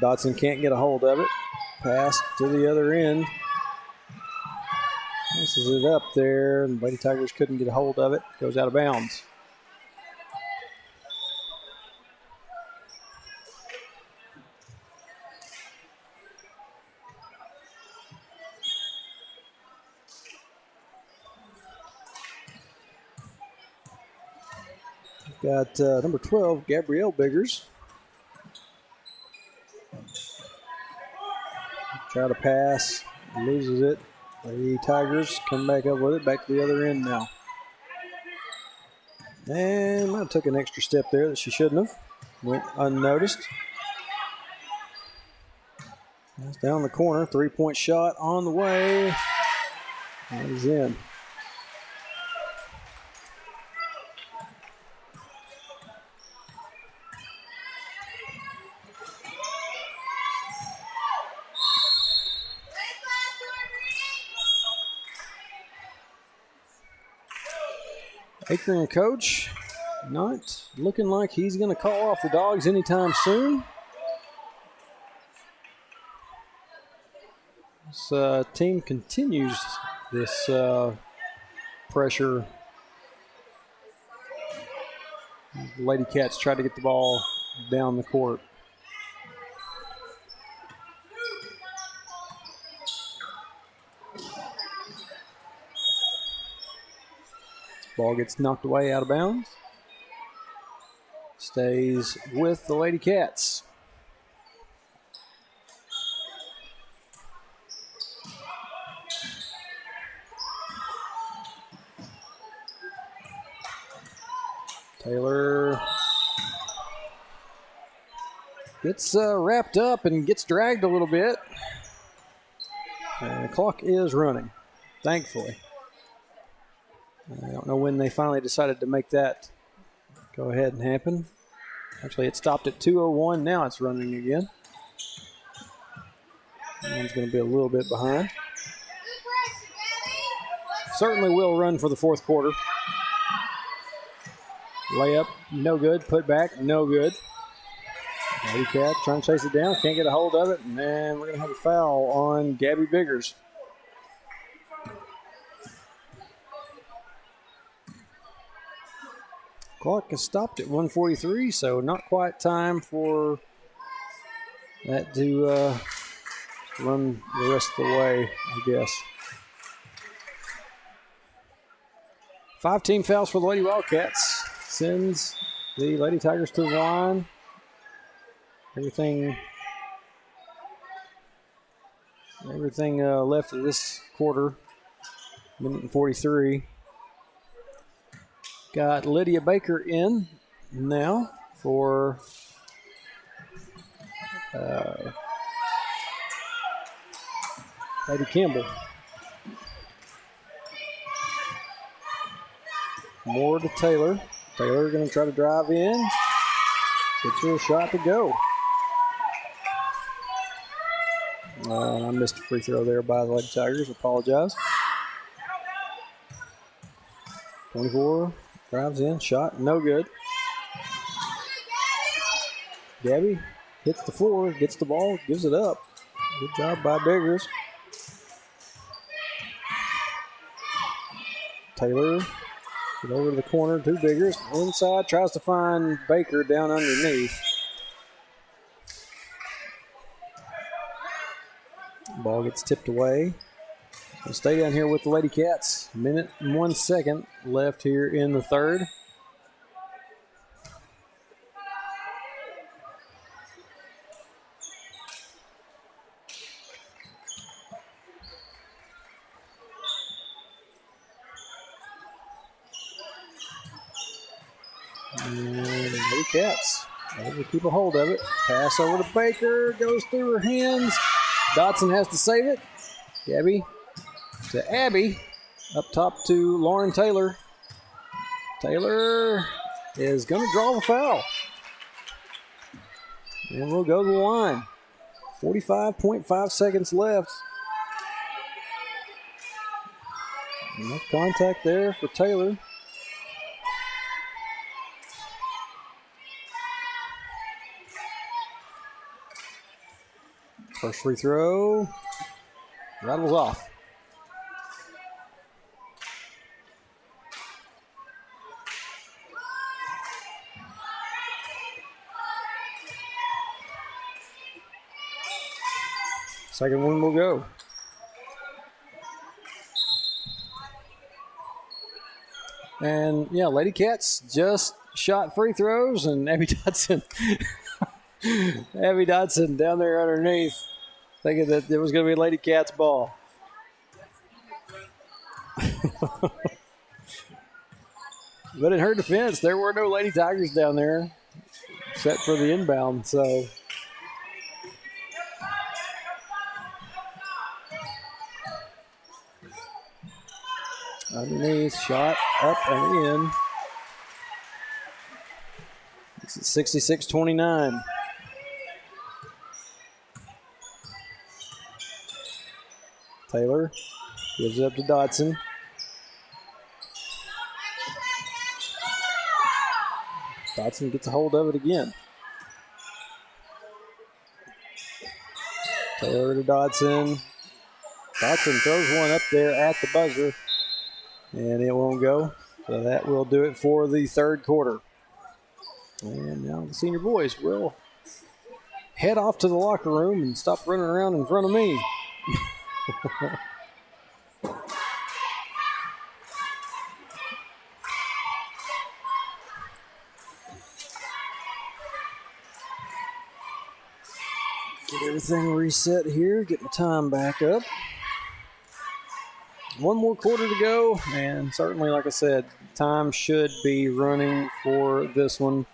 Dotson can't get a hold of it. Pass to the other end. Passes it up there, and Lady Tigers couldn't get a hold of it. Goes out of bounds. Got number 12, Gabrielle Biggers. Try to pass, loses it. The Tigers come back up with it, back to the other end now. And might have took an extra step there that she shouldn't have. Went unnoticed. That's down the corner, 3-point shot on the way. That is in. Acorn coach not looking like he's going to call off the Dogs anytime soon. This team continues this pressure. The Lady Cats try to get the ball down the court. Ball gets knocked away out of bounds. Stays with the Lady Cats. Taylor gets wrapped up and gets dragged a little bit. And the clock is running, thankfully. I don't know when they finally decided to make that go ahead and happen. Actually, it stopped at 2:01. Now it's running again. That one's going to be a little bit behind. Certainly will run for the fourth quarter. Layup, no good. Put back, no good. Lady Cats trying to chase it down. Can't get a hold of it. And then we're going to have a foul on Gabby Biggers. Clock has stopped at 1:43, so not quite time for that to run the rest of the way, I guess. 5 team fouls for the Lady Wildcats. Sends the Lady Tigers to the line. Everything left of this quarter, minute and 43. Got Lydia Baker in now for Lady Campbell. More to Taylor. Taylor going to try to drive in. Gets her a shot to go. I missed a free throw there by the Lady Tigers. Apologize. 24. Drives in, shot, no good. Gabby hits the floor, gets the ball, gives it up. Good job by Biggers. Taylor, get over to the corner to Biggers. Inside, tries to find Baker down underneath. Ball gets tipped away. We'll stay down here with the Lady Cats. Minute and 1 second left here in the third. And Lady Cats able to keep a hold of it. Pass over to Baker, goes through her hands. Dotson has to save it. Gabby to Abby. Up top to Lauren Taylor. Taylor is going to draw the foul. And we'll go to the line. 45.5 seconds left. Enough contact there for Taylor. First free throw. Rattles off. Second one will go. And yeah, Lady Cats just shot free throws, and Abby Dodson, Abby Dodson down there underneath, thinking that it was going to be Lady Cats ball. But in her defense, there were no Lady Tigers down there, except for the inbound. So. Underneath, shot up and in. It's 66-29. Taylor gives it up to Dodson. Dodson gets a hold of it again. Taylor to Dodson. Dodson throws one up there at the buzzer. And it won't go. So that will do it for the third quarter. And now the senior boys will head off to the locker room and stop running around in front of me. Get everything reset here, get my time back up. One more quarter to go, and certainly, like I said, time should be running for this one.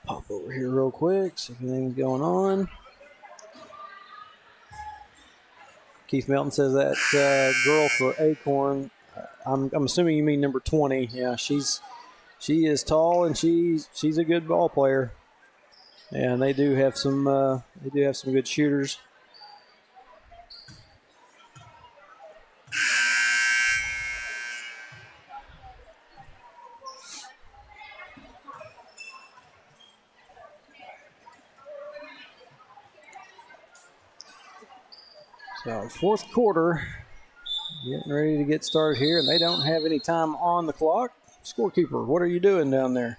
Pop over here real quick, see if anything's going on. Keith Melton says that girl for Acorn, I'm assuming you mean number 20. Yeah, she is tall and she's a good ball player, and they do have some good shooters. So fourth quarter, getting ready to get started here, and they don't have any time on the clock. Scorekeeper, what are you doing down there?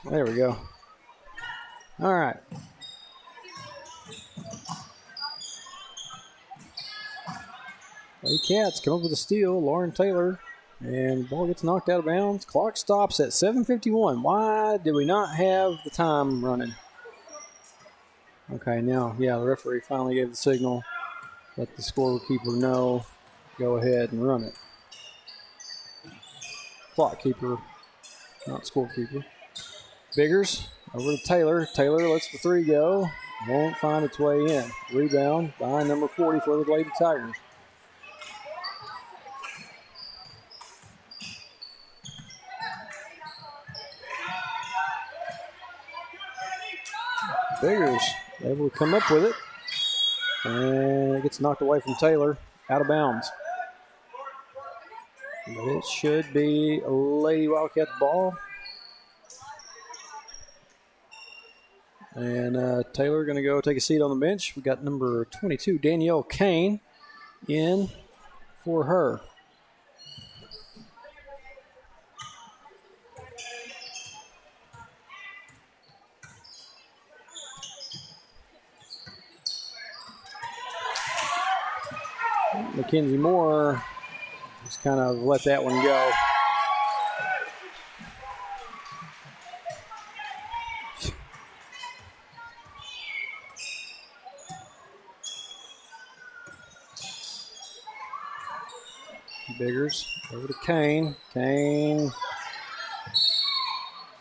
There we go. All right. Lady Cats come up with a steal. Lauren Taylor, and the ball gets knocked out of bounds. Clock stops at 7:51. Why did we not have the time running? Okay, now, yeah, the referee finally gave the signal. Let the scorekeeper know. Go ahead and run it. Clock keeper, not scorekeeper. Biggers over to Taylor. Taylor lets the three go. Won't find its way in. Rebound by number 40 for the Lady Tigers. Biggers able to come up with it. And it gets knocked away from Taylor. Out of bounds. But it should be a Lady Wildcat ball. And Taylor going to go take a seat on the bench. We got number 22, Danielle Kane, in for her. Mackenzie Moore just kind of let that one go. Biggers over to Kane. Kane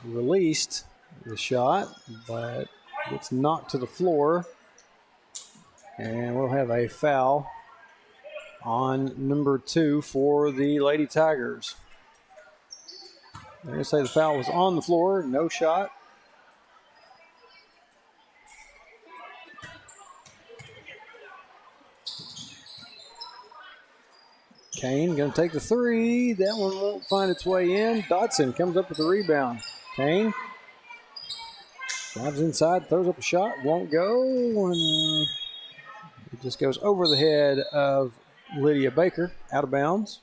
released the shot, but gets knocked to the floor. And we'll have a foul on number 2 for the Lady Tigers. I'm going to say the foul was on the floor, no shot. Kane going to take the 3. That one won't find its way in. Dotson comes up with the rebound. Kane drives inside, throws up a shot, won't go. And it just goes over the head of Lydia Baker, out of bounds.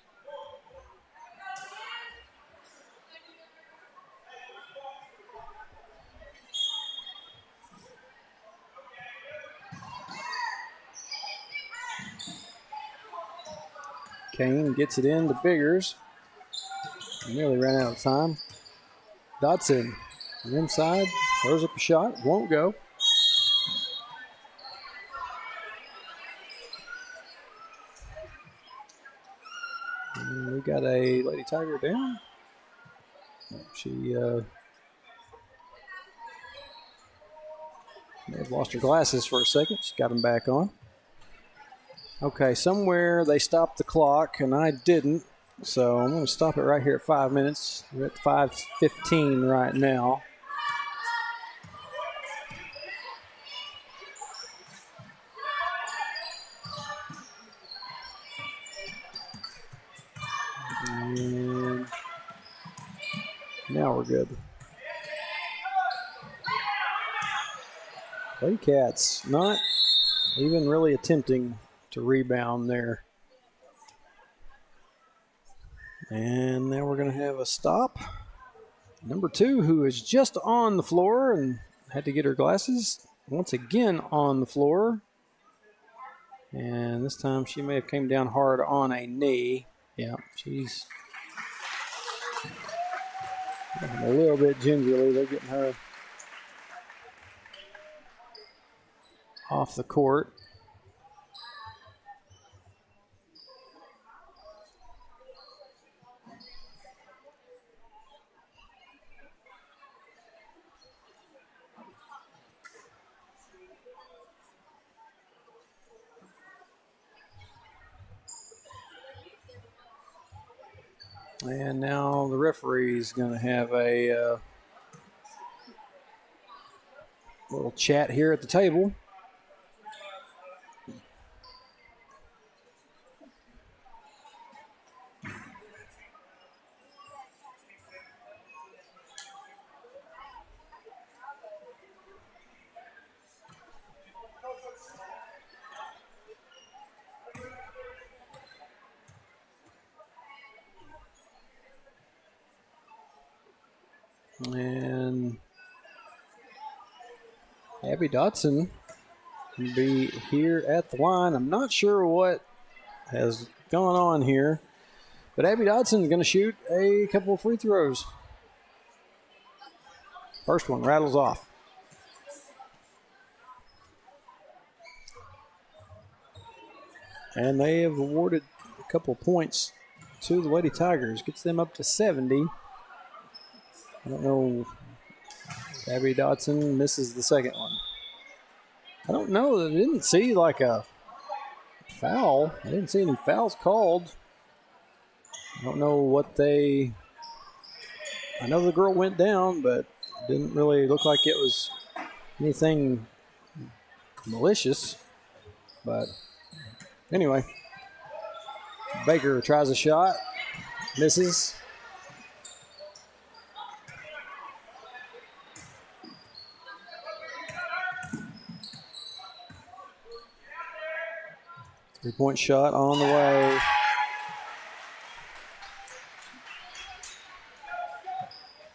Kane gets it in to Biggers. Nearly ran out of time. Dotson inside, throws up a shot, won't go. And we got a Lady Tiger down. She may have lost her glasses for a second. She's got them back on. Okay, somewhere they stopped the clock, and I didn't. So I'm going to stop it right here at 5 minutes. We're at 5:15 right now. And now we're good. Wildcats not even really attempting to rebound there. And now we're going to have a stop. Number 2, who is just on the floor and had to get her glasses, once again on the floor. And this time she may have came down hard on a knee. Yeah, she's a little bit gingerly. They're getting her off the court. And now the referee's going to have a little chat here at the table. And Abby Dotson will be here at the line. I'm not sure what has gone on here, but Abby Dotson is going to shoot a couple of free throws. First one rattles off. And they have awarded a couple points to the Lady Tigers. Gets them up to 70. I don't know. Abby Dotson misses the second one. I don't know. I didn't see like a foul. I didn't see any fouls called. I don't know what they... I know the girl went down, but didn't really look like it was anything malicious. But anyway, Baker tries a shot, misses. Three-point shot on the way.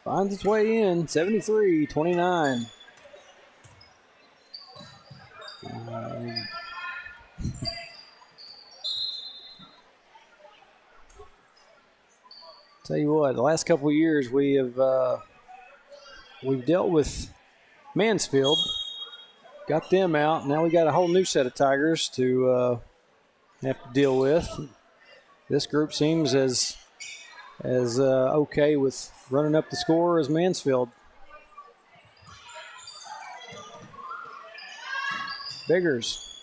Finds its way in, 73-29. Tell you what, the last couple of years we've dealt with Mansfield, got them out. Now we got a whole new set of Tigers to have to deal with. This group seems as okay with running up the score as Mansfield Biggers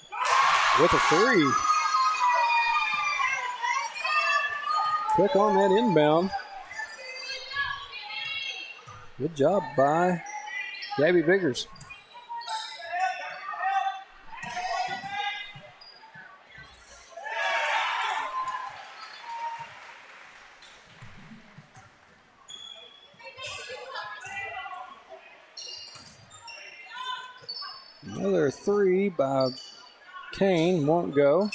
with a three. Quick on that inbound. Good job by Gabby Biggers. Another three by Kane, won't go.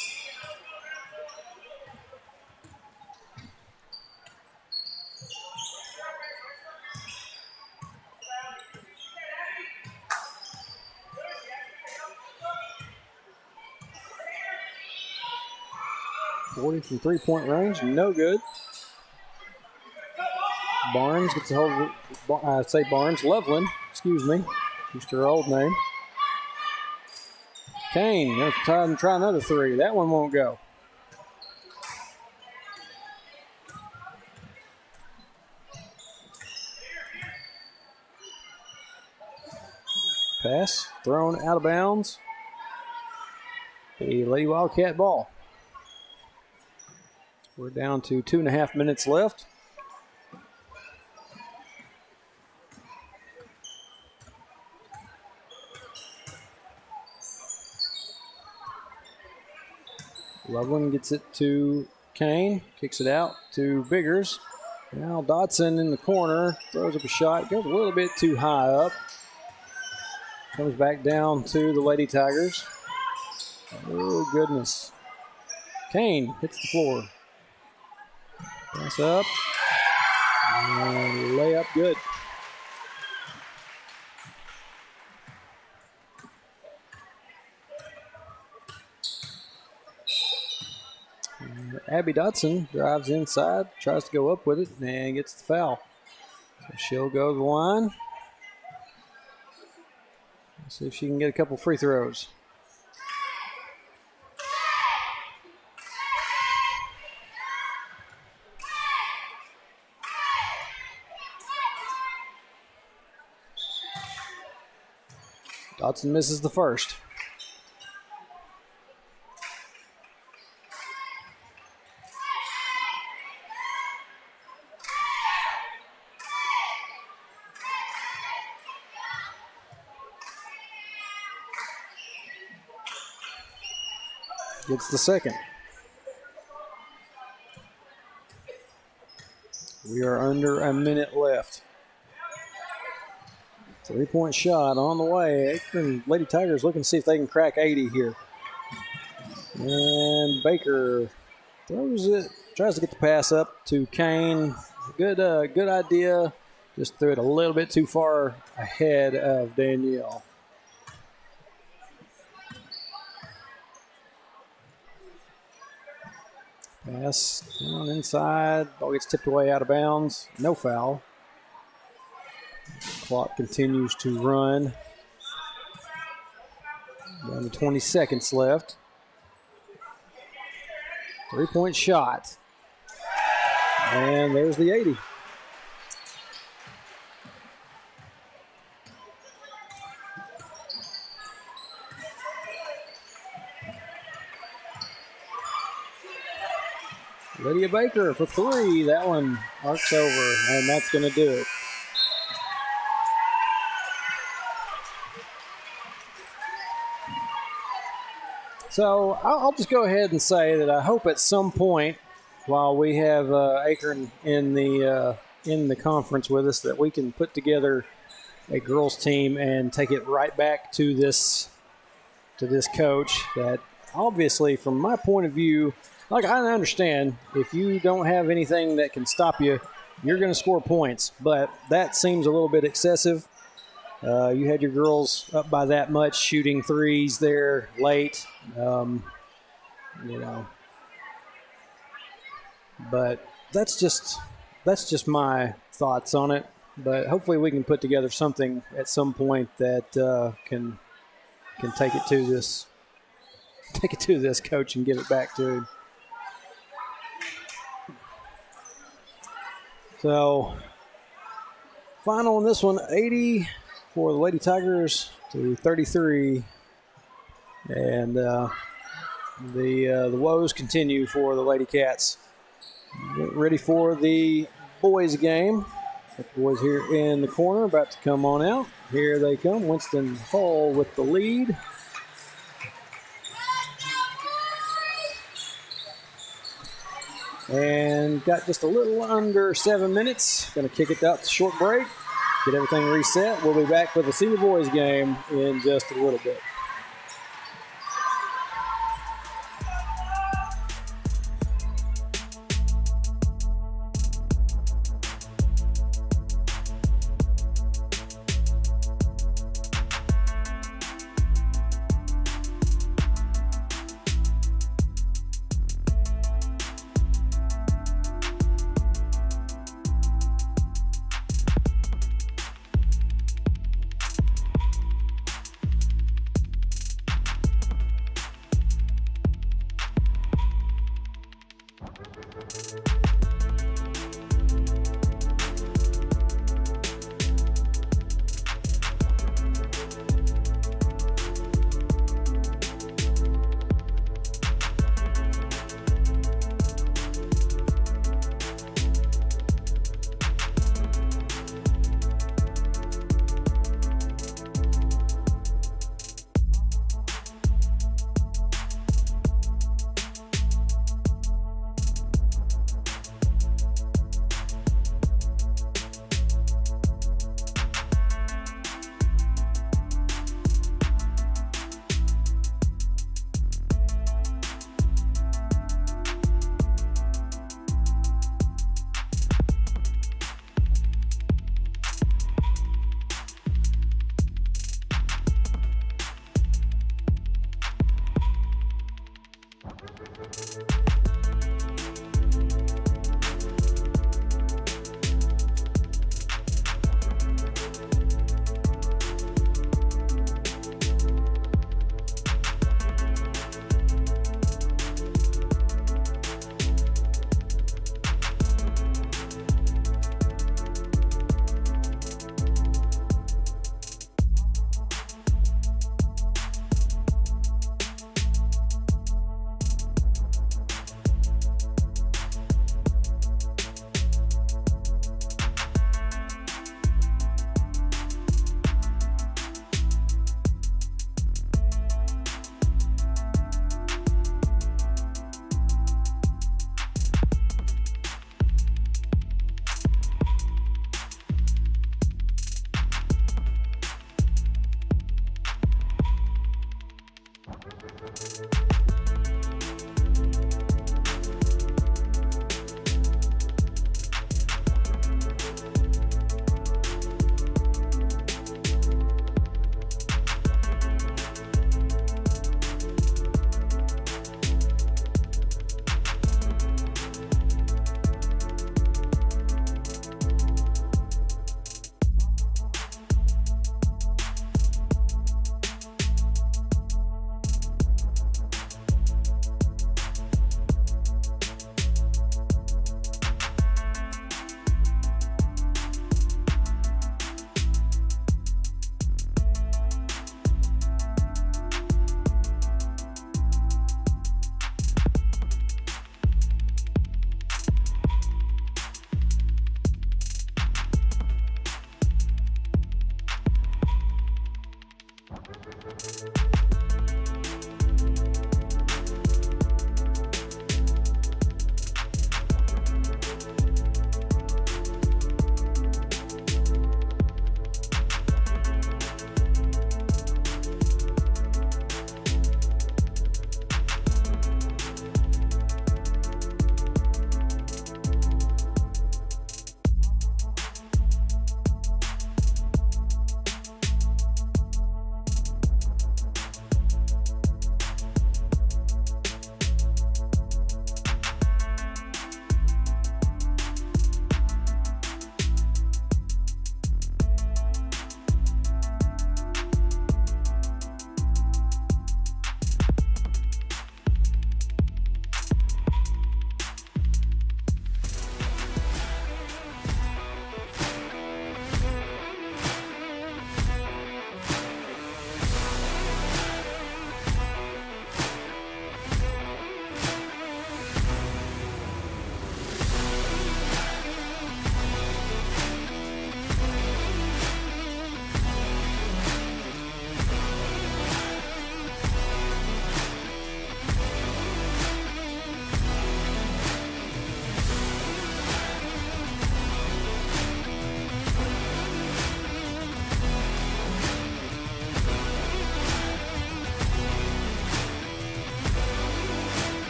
From three-point range, no good. Barnes gets a hold of it. I say Barnes, Loveland, excuse me. Used her old name. Kane, gonna try another three. That one won't go. Pass thrown out of bounds. The Lady Wildcat ball. We're down to 2.5 minutes left. Loveland gets it to Kane, kicks it out to Biggers. Now Dotson in the corner, throws up a shot, goes a little bit too high up. Comes back down to the Lady Tigers. Oh, goodness. Kane hits the floor. Pass up. And layup good. Abby Dotson drives inside, tries to go up with it, and gets the foul. So she'll go to the line. Let's see if she can get a couple free throws. Dotson misses the first. Gets the second. We are under a minute left. Three-point shot on the way. Acorn Lady Tigers looking to see if they can crack 80 here. And Baker throws it, tries to get the pass up to Kane. Good idea. Just threw it a little bit too far ahead of Danielle. Pass down inside. Ball gets tipped away out of bounds. No foul. Clock continues to run. Down to 20 seconds left. Three-point shot. And there's the 80. Lydia Baker for three. That one arcs over, and that's going to do it. So I'll just go ahead and say that I hope at some point, while we have Acorn in the conference with us, that we can put together a girls team and take it right back to this coach. That obviously, from my point of view, like I understand, if you don't have anything that can stop you, you're going to score points. But that seems a little bit excessive. You had your girls up by that much, shooting threes there late. But that's just my thoughts on it. But hopefully we can put together something at some point that can take it to this coach and give it back to him. So, final on this one, 80 for the Lady Tigers to 33 And the woes continue for the Lady Cats. Get ready for the boys game. The boys here in the corner about to come on out. Here they come. Winston Hall with the lead. And got just a little under 7 minutes. Going to kick it out to short break. Get everything reset. We'll be back for the senior boys game in just a little bit.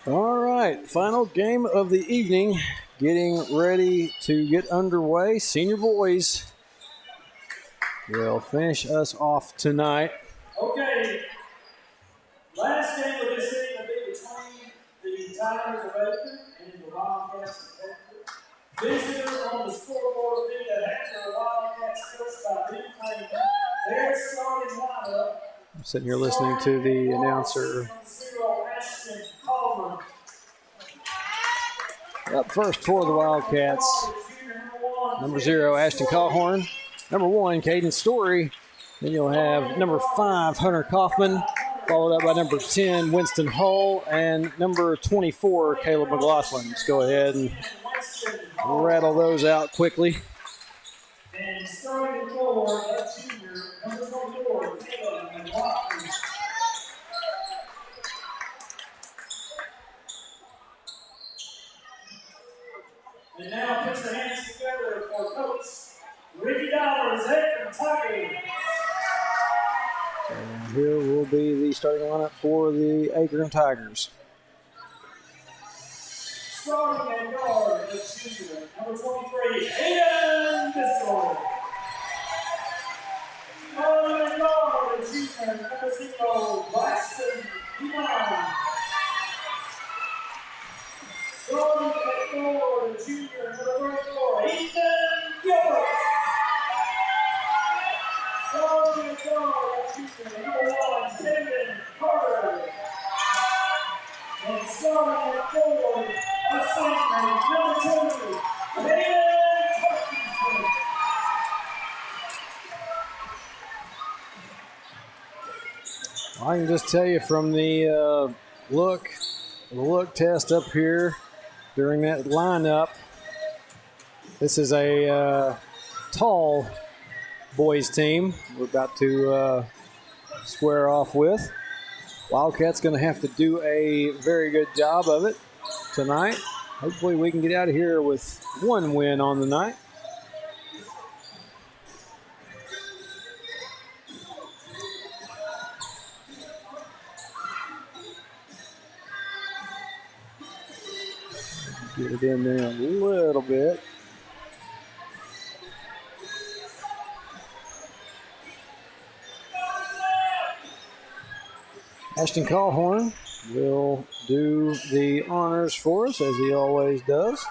All right, final game of the evening, getting ready to get underway. Senior boys will finish us off tonight. Okay. Last game of this evening will be between the Tigers of Acorn and the Wildcats of Hector. Visitor on the scoreboard will be the Hector Wildcats coached by Ben Franklin. Their starting lineup. I'm sitting here listening to the announcer. Up first for the Wildcats, number 0, Ashton Callhorn. Number 1, Caden Story. Then you'll have number 5, Hunter Kaufman, followed up by number 10, Winston Hull, and number 24, Caleb McLaughlin. Let's go ahead and rattle those out quickly. And starting forward, that junior, number 24, Caleb McLaughlin. And now put your hands together for Coach Ricky Dollars, Acorn Tigers. And here will be the starting lineup for the Acorn Tigers. Starting at guard, the junior, number 23, Aiden Bissell. Starting at guard, the junior, number 0, Braxton Devon. Starting at guard, the junior, number 34, Ethan Gilbert. Starting at guard, the junior, number 1, David Carter. And starting at forward, a senior, number 2, Hayden Hutchinson. I can just tell you from the look test up here during that lineup, this is a tall boys team we're about to square off with. Wildcats going to have to do a very good job of it tonight. Hopefully we can get out of here with one win on the night. Get it in there a little bit. Ashton Callhorn will do the honors for us, as he always does.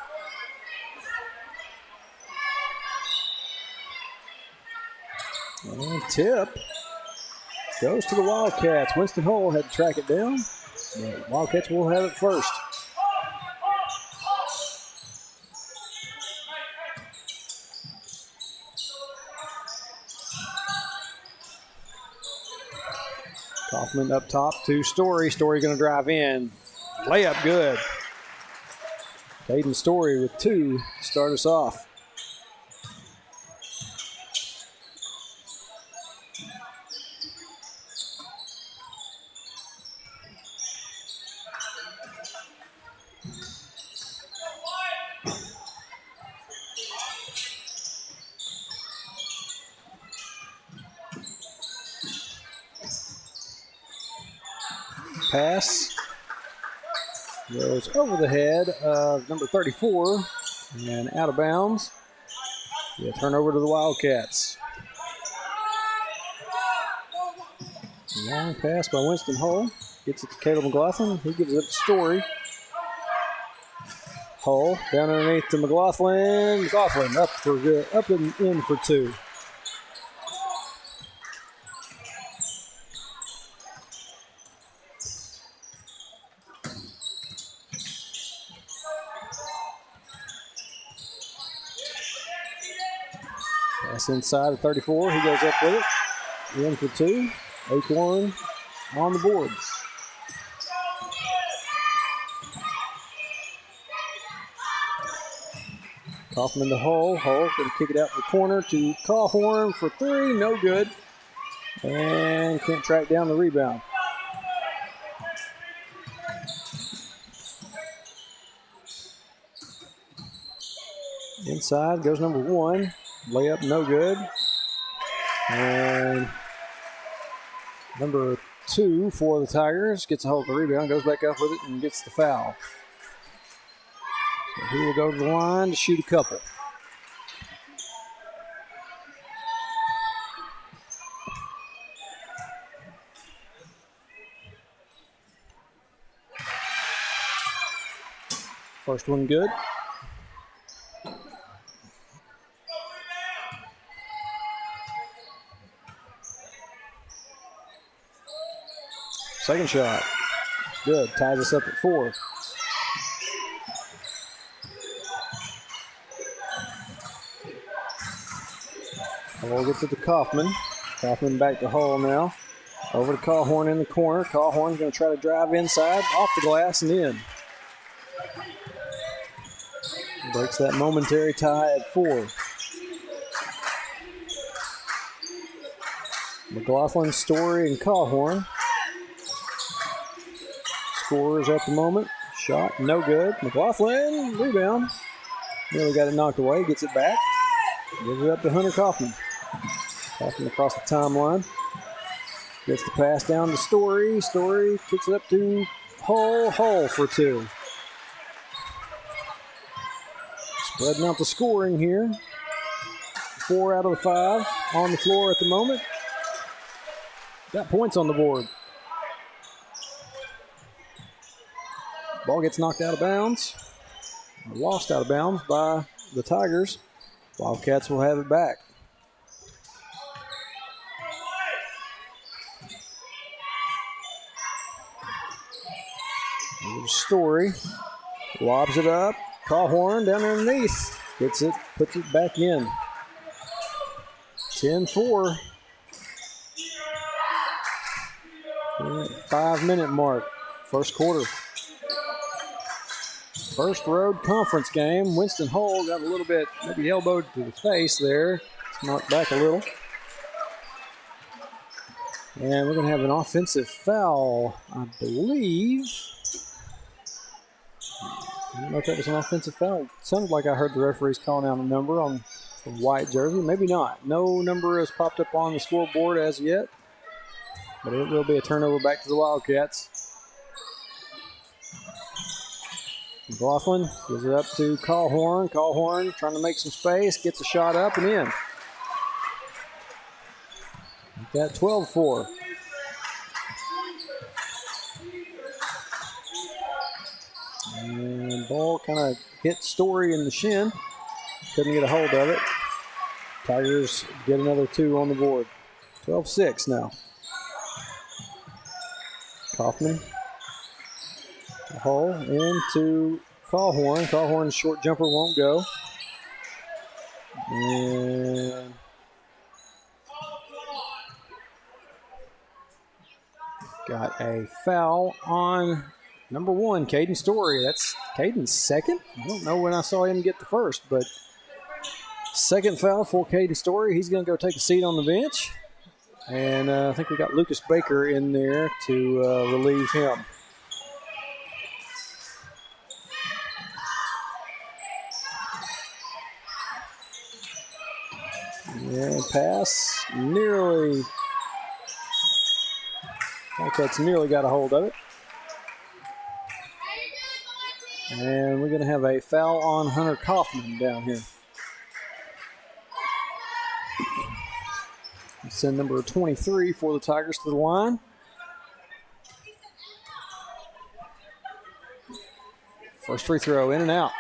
And tip goes to the Wildcats. Winston Hull had to track it down, but Wildcats will have it first. Kaufman up top to Story. Story going to drive in. Layup good. Caden Story with 2 to start us off. Pass goes over the head of number 34 and out of bounds. Yeah, turnover to the Wildcats. Long pass by Winston Hull. Gets it to Caleb McLaughlin. He gives it up to Story. Hull down underneath to McLaughlin. McLaughlin up for good, up and in for 2. Pass inside of 34. He goes up with it. In for 2. Acorn on the board. Kaufman to Hull. Hull going to kick it out to the corner to Callhorn for 3. No good. And can't track down the rebound. Inside goes number 1. Layup no good. And number 2 for the Tigers. Gets a hold of the rebound, goes back up with it, and gets the foul. So he will go to the line to shoot a couple. First one good. Second shot. Good. Ties us up at 4. Hall gets it to Kaufman. Kaufman back to Hall now. Over to Callhorn in the corner. Callhorn's going to try to drive inside, off the glass and in. Breaks that momentary tie at 4. McLaughlin, Story, and Callhorn. Scorers at the moment. Shot, no good. McLaughlin, rebound. Nearly got it knocked away, gets it back. Gives it up to Hunter Kaufman. Kaufman across the timeline. Gets the pass down to Story. Story kicks it up to Hull. Hull for 2. Spreading out the scoring here. 4 out of the 5 on the floor at the moment. Got points on the board. Ball gets knocked out of bounds. Lost out of bounds by the Tigers. Wildcats will have it back. Here's Story. Lobs it up. Callhorn down underneath. Gets it, puts it back in. 10-4. 5-minute mark. First quarter. First road conference game. Winston Hull got a little bit, maybe elbowed to the face there. Knocked back a little. And we're going to have an offensive foul, I believe. I don't know if that was an offensive foul. It sounded like I heard the referees calling out a number on the white jersey. Maybe not. No number has popped up on the scoreboard as yet. But it will be a turnover back to the Wildcats. McLaughlin gives it up to Callhorn. Callhorn trying to make some space. Gets a shot up and in. Got 12-4. And ball kind of hit Story in the shin. Couldn't get a hold of it. Tigers get another 2 on the board. 12-6 now. Kaufman. Hull into Callhorn. Callhorn's short jumper won't go. And got a foul on number 1, Caden Story. That's Caden's second. I don't know when I saw him get the first, but second foul for Caden Story. He's going to go take a seat on the bench. And I think we got Lucas Baker in there to relieve him. Yeah, pass nearly. Wildcats nearly got a hold of it. And we're going to have a foul on Hunter Kaufman down here. Send number 23 for the Tigers to the line. First free throw in and out.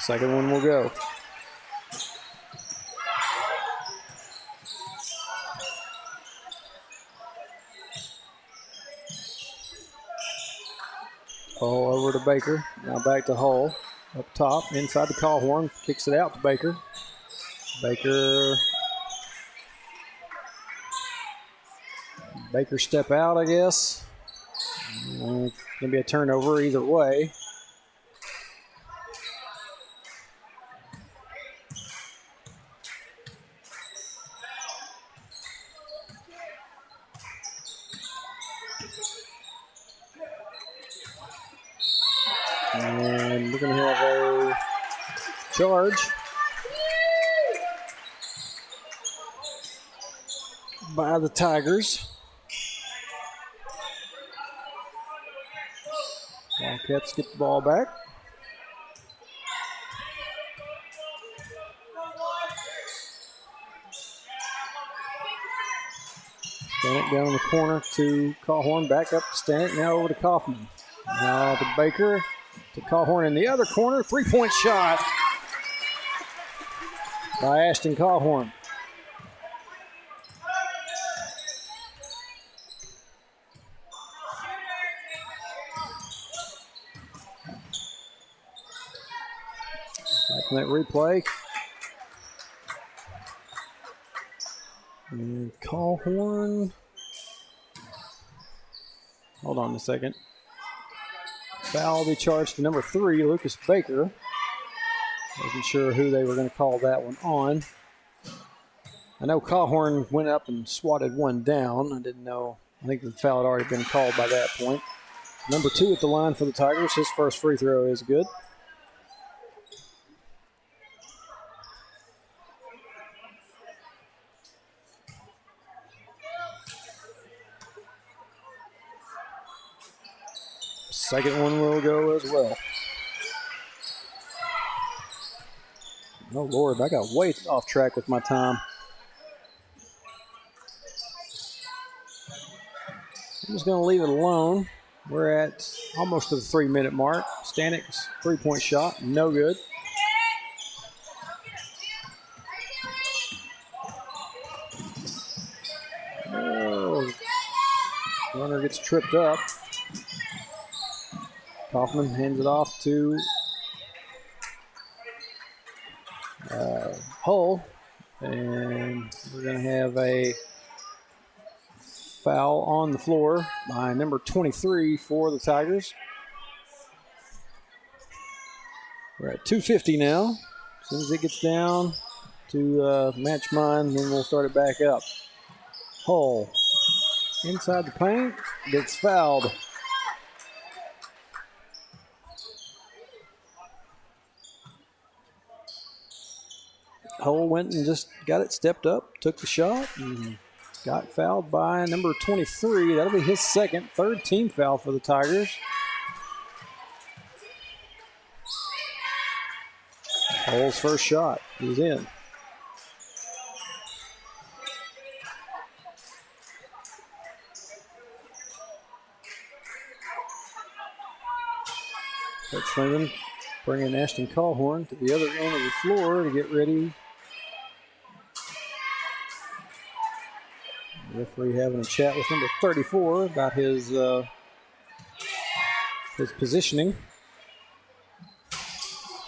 Second one will go. Hull over to Baker. Now back to Hull. Up top, inside the Callhorn. Kicks it out to Baker. Baker step out, I guess. Going to be a turnover either way. And we're going to have a charge by the Tigers. Wildcats get the ball back. Stanek down in the corner to Cawhorn, back up to Stanek, now over to Kaufman. Now to Baker, to Cawhorn in the other corner, three-point shot by Ashton Cawhorn. Back in that replay. And Cawhorn. Hold on a second. Foul will be charged to number 3, Lucas Baker. Wasn't sure who they were going to call that one on. I know Cawhorn went up and swatted one down. I didn't know. I think the foul had already been called by that point. Number 2 at the line for the Tigers. His first free throw is good. Second one will go as well. Oh, Lord, I got way off track with my time. I'm just going to leave it alone. We're at almost to the 3-minute mark. Stanek's three-point shot, no good. Oh, runner gets tripped up. Kaufman hands it off to Hull, and we're going to have a foul on the floor by number 23 for the Tigers. We're at 2:50 now. As soon as it gets down to match mine, then we'll start it back up. Hull inside the paint, gets fouled. Hull went and just got it, stepped up, took the shot, and got fouled by number 23. That'll be his third team foul for the Tigers. Hull's first shot is in. Coach Freeman bringing Ashton Cawhorn to the other end of the floor to get ready. The referee having a chat with number 34 about his positioning.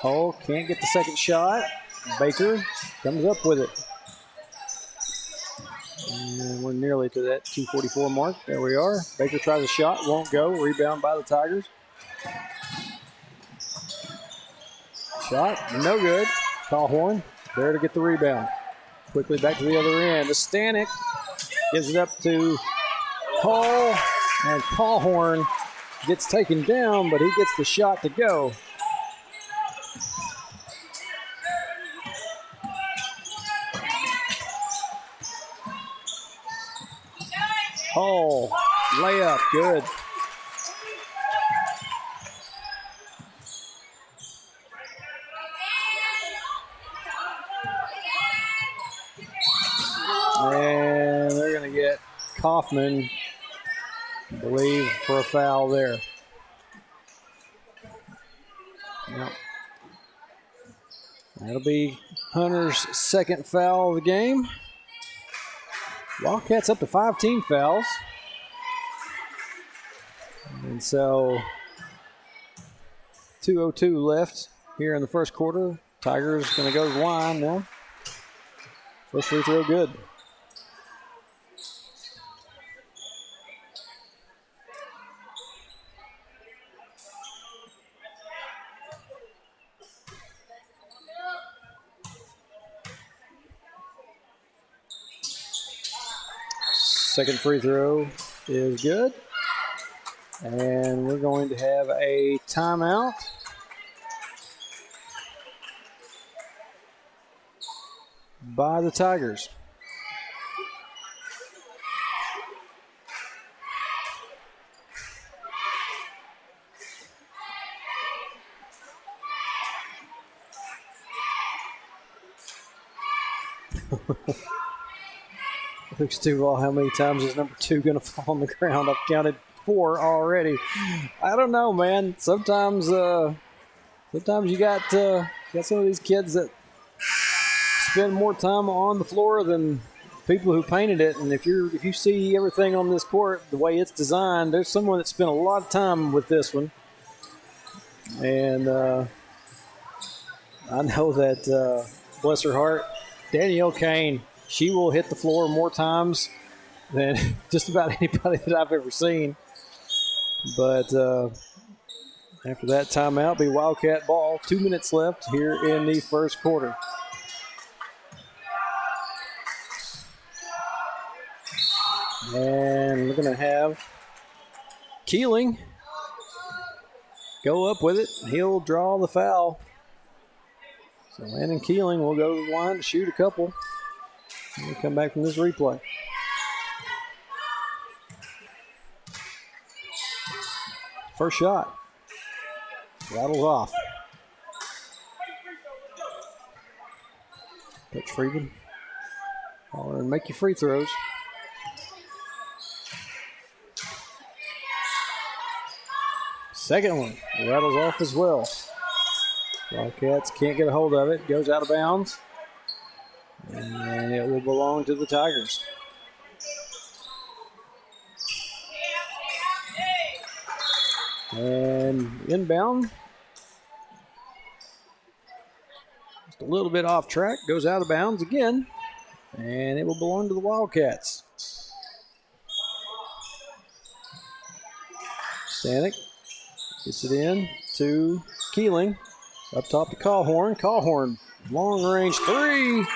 Hull can't get the second shot. Baker comes up with it. And we're nearly to that 2:44 mark. There we are. Baker tries a shot, won't go. Rebound by the Tigers. Shot, no good. Cawhorn there to get the rebound. Quickly back to the other end. The Stanek gives it up to Hull, and Cawhorn gets taken down, but he gets the shot to go. Hull, layup, good. And they're going to get Kaufman, I believe, for a foul there. Yep. That'll be Hunter's second foul of the game. Wildcats up to 5 team fouls. And so 2:02 left here in the first quarter. Tigers going to go to the line now. First free throw good. Second free throw is good. And we're going to have a timeout. by the Tigers. Looks to how many times is number 2 going to fall on the ground? I've counted 4 already. I don't know, man. Sometimes you got some of these kids that spend more time on the floor than people who painted it. And if you see everything on this court the way it's designed, there's someone that spent a lot of time with this one. And I know that, bless her heart, Danielle Kane, she will hit the floor more times than just about anybody that I've ever seen. But after that timeout, be Wildcat ball. 2 minutes left here in the first quarter. And we're going to have Keeling go up with it. He'll draw the foul. So Landon Keeling will go to the line to shoot a couple. And we'll come back from this replay. First shot. Rattles off. Coach Freeman. Holler and make your free throws. Second one. Rattles off as well. Wildcats can't get a hold of it. Goes out of bounds. And it will belong to the Tigers. And inbound. Just a little bit off track. Goes out of bounds again. And it will belong to the Wildcats. Stanek gets it in to Keeling. Up top to Callhorn. Callhorn, long range 3.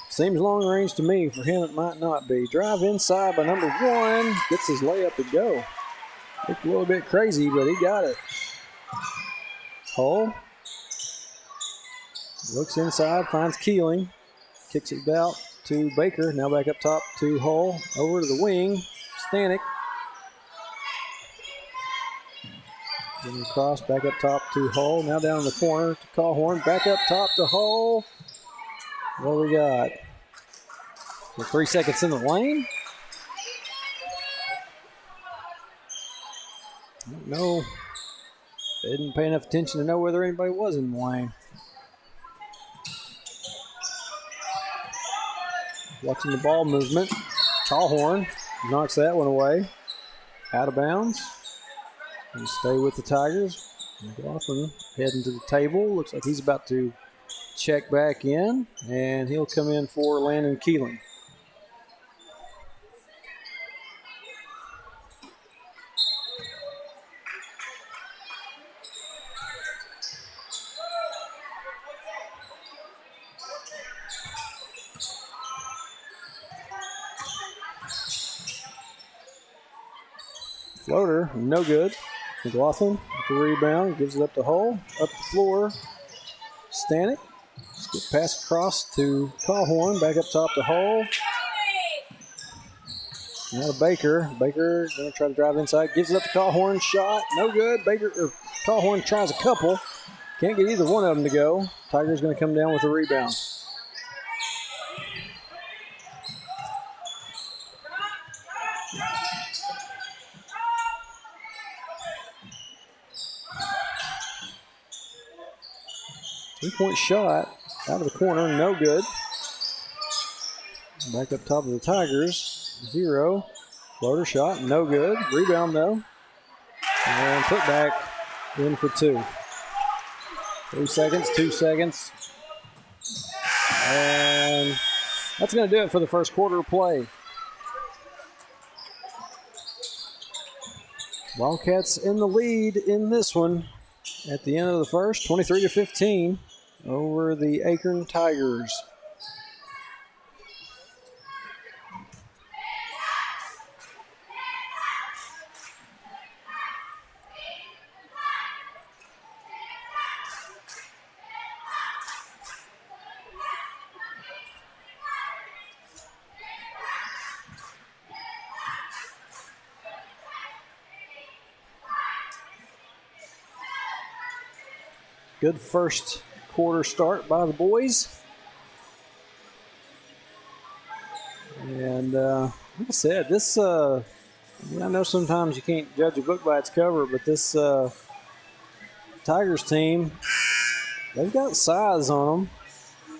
Seems long range to me. For him, it might not be. Drive inside by number 1. Gets his layup to go. Looked a little bit crazy, but he got it. Hull looks inside, finds Keeling. Kicks it out to Baker. Now back up top to Hull. Over to the wing. Stanek. Then across, back up top to Hull. Now down in the corner to Callhorn. Back up top to Hull. What do we got? With 3 seconds in the lane. I don't know. They didn't pay enough attention to know whether anybody was in the lane. Watching the ball movement. Callhorn knocks that one away. Out of bounds. And stay with the Tigers. McLaughlin heading to the table. Looks like he's about to check back in. And he'll come in for Landon Keeling. Floater, no good. McLaughlin with the rebound, gives it up to Hull. Up the floor, Stanek. Skip pass across to Callhorn, back up top to Hull. Now to Baker. Baker going to try to drive inside, gives it up to Callhorn. Shot, no good. Callhorn tries a couple. Can't get either one of them to go. Tiger's going to come down with a rebound. Three-point shot out of the corner, no good. Back up top of the Tigers, 0. Floater shot, no good. Rebound though. And put back in for 2. 3 seconds, 2 seconds. And that's going to do it for the first quarter of play. Wildcats in the lead in this one at the end of the first, 23-15 over the Acorn Tigers. Good first quarter start by the boys. And like I said, this, I know sometimes you can't judge a book by its cover, but this Tigers team, they've got size on them.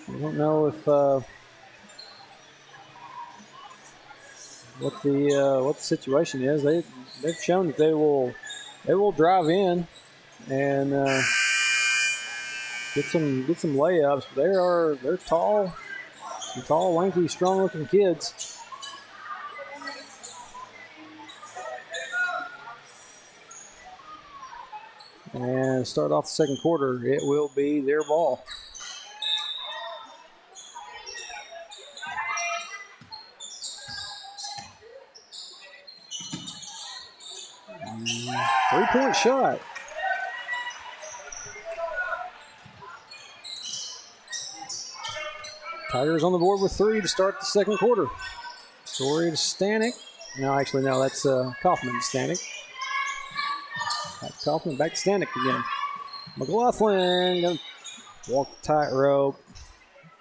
I don't know if what the situation is. They've shown that they will drive in and get some layups. They're tall, some tall, lanky, strong-looking kids. And start off the second quarter, it will be their ball. Three-point shot. Tigers on the board with 3 to start the second quarter. Story to Stanek. No, actually, no, that's Kaufman to Stanek. Back to Kaufman, back to Stanek again. McLaughlin going to walk the tightrope.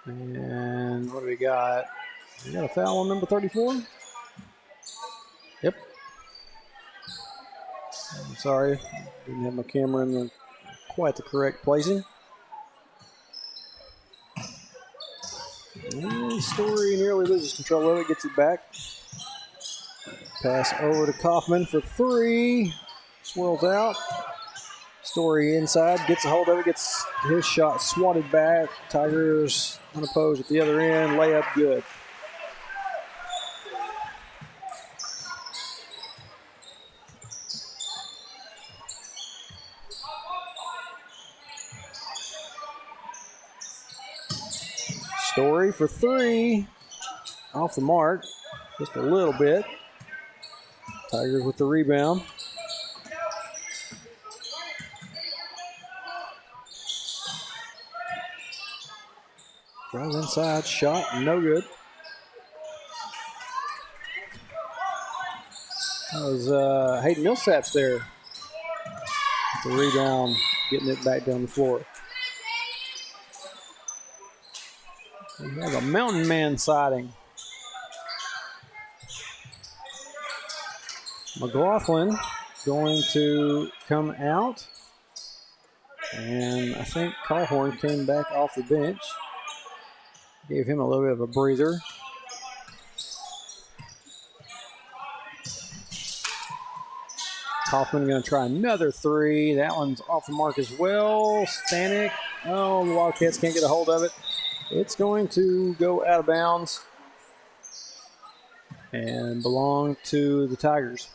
And what do we got? We got a foul on number 34? Yep. I'm sorry, didn't have my camera in quite the correct placing. And Story nearly loses control of it, gets it back. Pass over to Kaufman for 3. Swirls out. Story inside, gets a hold of it, gets his shot swatted back. Tigers unopposed at the other end, layup good. Story for 3. Off the mark, just a little bit. Tigers with the rebound. Drive inside, shot, no good. That was Hayden Millsaps there. With the rebound, getting it back down the floor. We have a Mountain Man sighting. McLaughlin going to come out. And I think Calhorn came back off the bench. Gave him a little bit of a breather. Kaufman going to try another 3. That one's off the mark as well. Stanek. Oh, the Wildcats can't get a hold of it. It's going to go out of bounds and belong to the Tigers.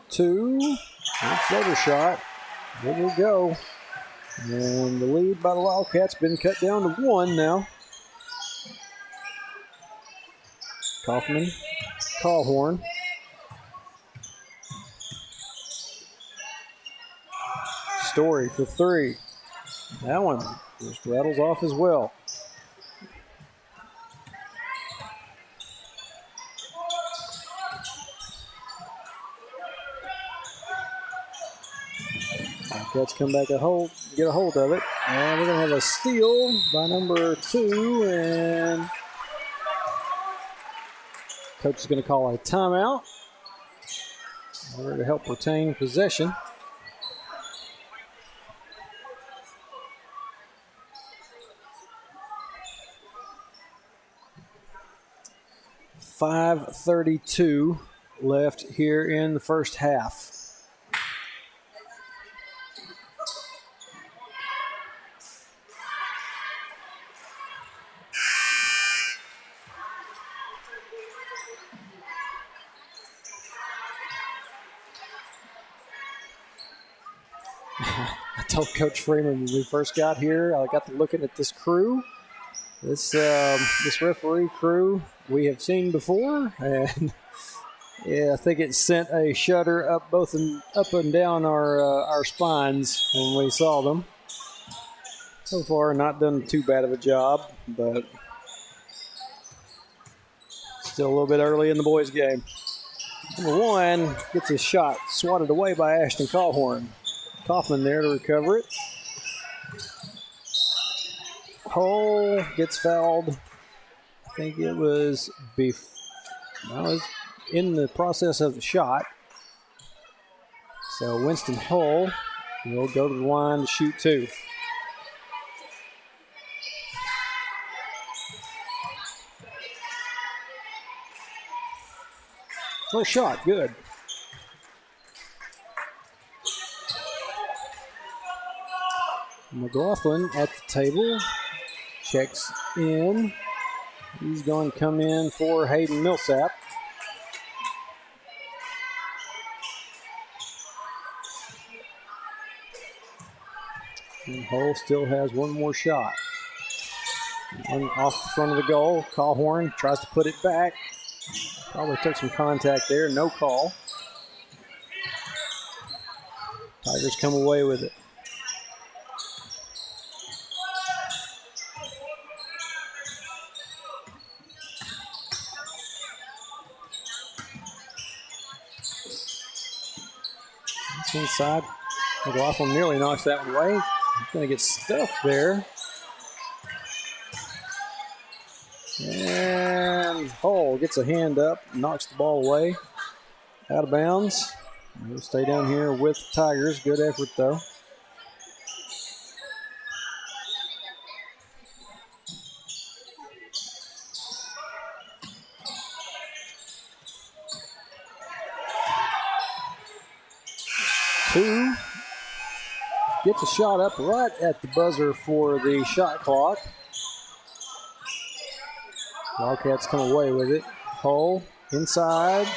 Two, and floater shot. There we go. And the lead by the Wildcats been cut down to 1 now. Kaufman, Calhorn. Story for 3. That one just rattles off as well. Wildcats come back get a hold of it. And we're going to have a steal by number 2. And coach is going to call a timeout in order to help retain possession. .5:32 left here in the first half. I told Coach Freeman when we first got here, I got to looking at this crew. This referee crew we have seen before, and yeah, I think it sent a shudder up and down our spines when we saw them. So far, not done too bad of a job, but still a little bit early in the boys' game. Number 1 gets his shot swatted away by Ashton Callhorn. Kaufman there to recover it. Hull gets fouled. I think it was in the process of the shot. So Winston Hull will go to the line to shoot 2. First shot, good. McLaughlin at the table, checks in. He's going to come in for Hayden Millsap. And Hull still has one more shot. Off the front of the goal, Callhorn tries to put it back. Probably took some contact there, no call. Tigers come away with it. It's inside. McLaughlin nearly knocks that one away. He's going to get stuffed there. And Hull gets a hand up, knocks the ball away. Out of bounds. We'll stay down here with the Tigers. Good effort, though. Two gets a shot up right at the buzzer for the shot clock. Wildcats come away with it. Hull inside.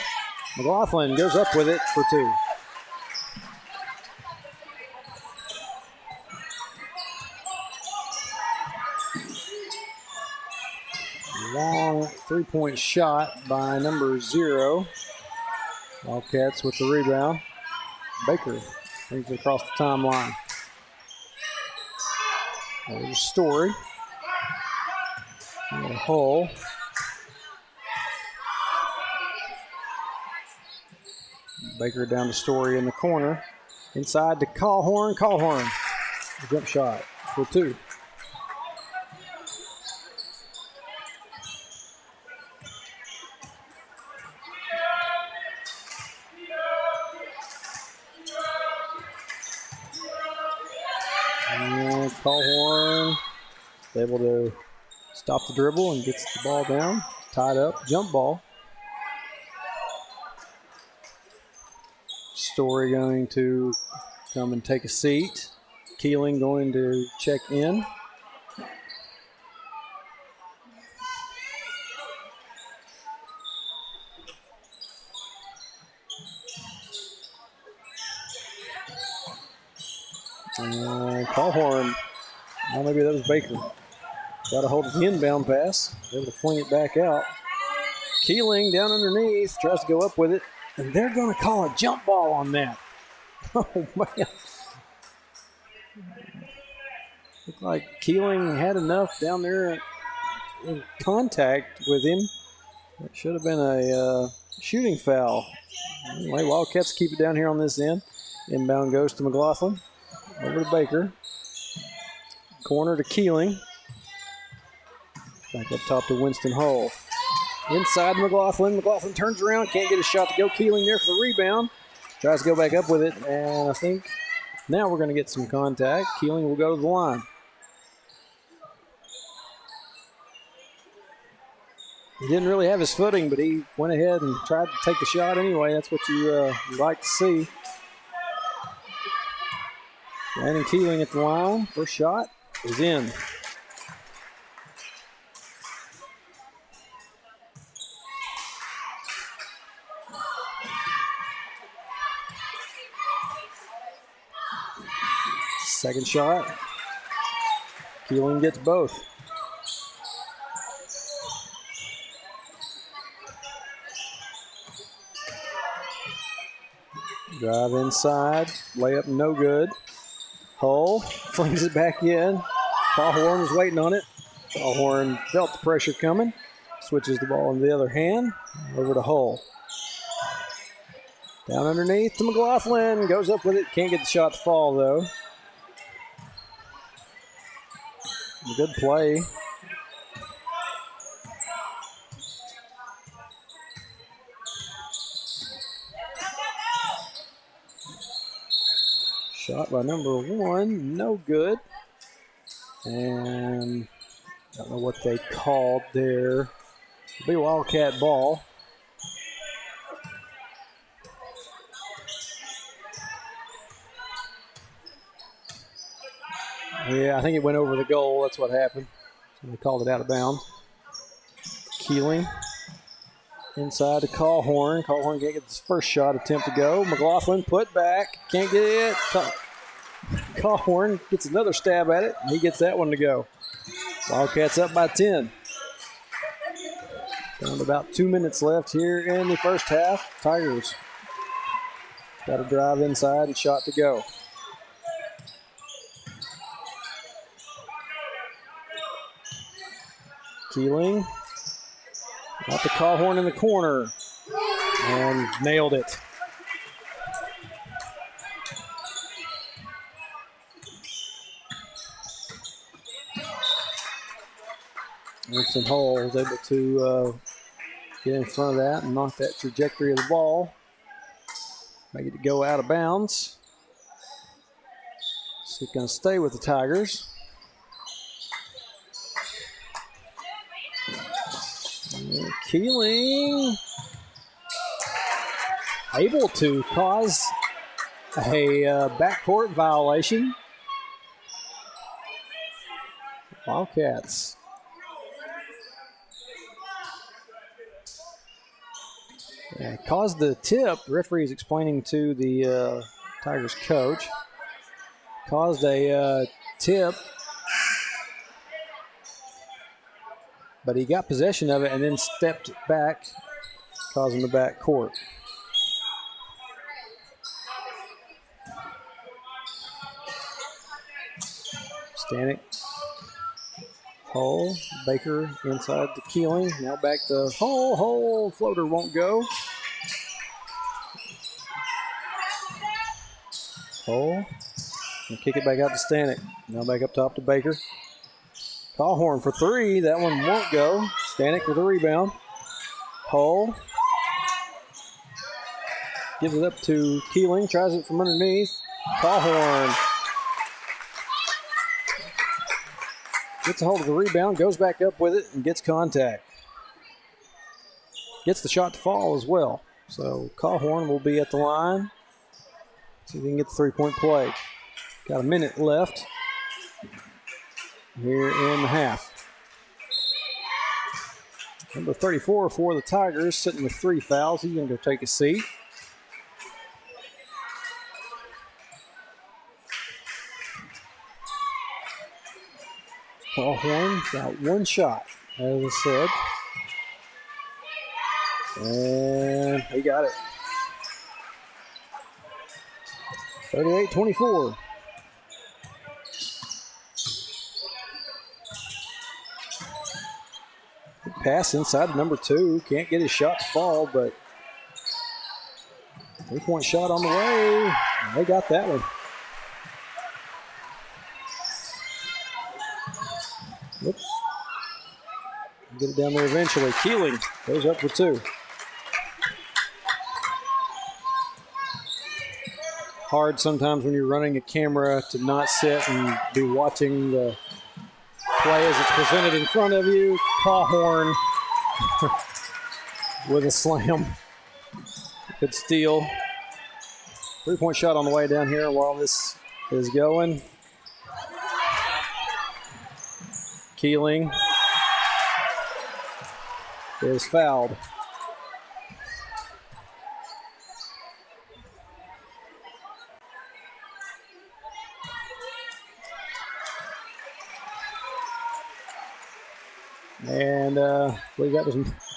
McLaughlin goes up with it for 2. Long 3-point shot by number 0. Wildcats with the rebound. Baker brings it across the timeline. There's Story. Hull. Baker down to Story in the corner. Inside to Callhorn. Callhorn. Jump shot for 2. And Callhorn is able to stop the dribble and gets the ball down. Tied up. Jump ball. Story going to come and take a seat. Keeling going to check in. Callhorn. Well, maybe that was Baker. Got a hold of the inbound pass. Able to fling it back out. Keeling down underneath. Tries to go up with it. And they're going to call a jump ball on that. Oh, man. Looked like Keeling had enough down there in contact with him. It should have been a shooting foul. Anyway, Wildcats keep it down here on this end. Inbound goes to McLaughlin. Over to Baker. Corner to Keeling. Back up top to Winston Hull. Inside McLaughlin. McLaughlin turns around. Can't get a shot to go. Keeling there for the rebound. Tries to go back up with it. And I think now we're going to get some contact. Keeling will go to the line. He didn't really have his footing, but he went ahead and tried to take the shot anyway. That's what you like to see. Landon Keeling at the line. First shot is in. Second shot. Keeling gets both. Drive inside. Layup no good. Hull flings it back in. Cawhorn was waiting on it. Cawhorn felt the pressure coming. Switches the ball in the other hand. Over to Hull. Down underneath to McLaughlin. Goes up with it. Can't get the shot to fall, though. A good play. Shot by number 1. No good. And I don't know what they called there. It'll be Wildcat ball. Yeah, I think it went over the goal. That's what happened. So they called it out of bounds. Keeling inside to Cawhorn. Cawhorn can't get his first shot attempt to go. McLaughlin put back. Can't get it. Cawhorn gets another stab at it. And he gets that one to go. Wildcats up by 10. Down to about 2 minutes left here in the first half. Tigers got a drive inside and shot to go. Keeling. Got the Cawhorn in the corner. And nailed it. Winston Hull was able to get in front of that and knock that trajectory of the ball. Make it go out of bounds. So it's going to stay with the Tigers. Keeling able to cause a backcourt violation. Wildcats. Yeah, caused the tip. The referee is explaining to the Tigers coach. Caused a tip. But he got possession of it and then stepped back, causing the back court. Stanek. Hull. Baker inside to Keeling. Now back to Hull. Hull. Floater won't go. Hull. And kick it back out to Stanek. Now back up top to Baker. Cawhorn for 3. That one won't go. Stanek with a rebound. Hull. Gives it up to Keeling. Tries it from underneath. Cawhorn. Gets a hold of the rebound. Goes back up with it and gets contact. Gets the shot to fall as well. So Cawhorn will be at the line. See if he can get the three-point play. Got a minute left here in the half. Number 34 for the Tigers, sitting with 3 fouls. He's going to go take a seat. Cawhorn got 1 shot, as I said. And he got it. 38-24. Pass inside to number 2. Can't get his shot to fall, but 3-point shot on the way. They got that one. Whoops. Get it down there eventually. Keeling goes up for 2. Hard sometimes when you're running a camera to not sit and be watching the play as it's presented in front of you. Cawhorn with a slam. Good steal. 3-point shot on the way down here while this is going. Keeling is fouled. And I believe that was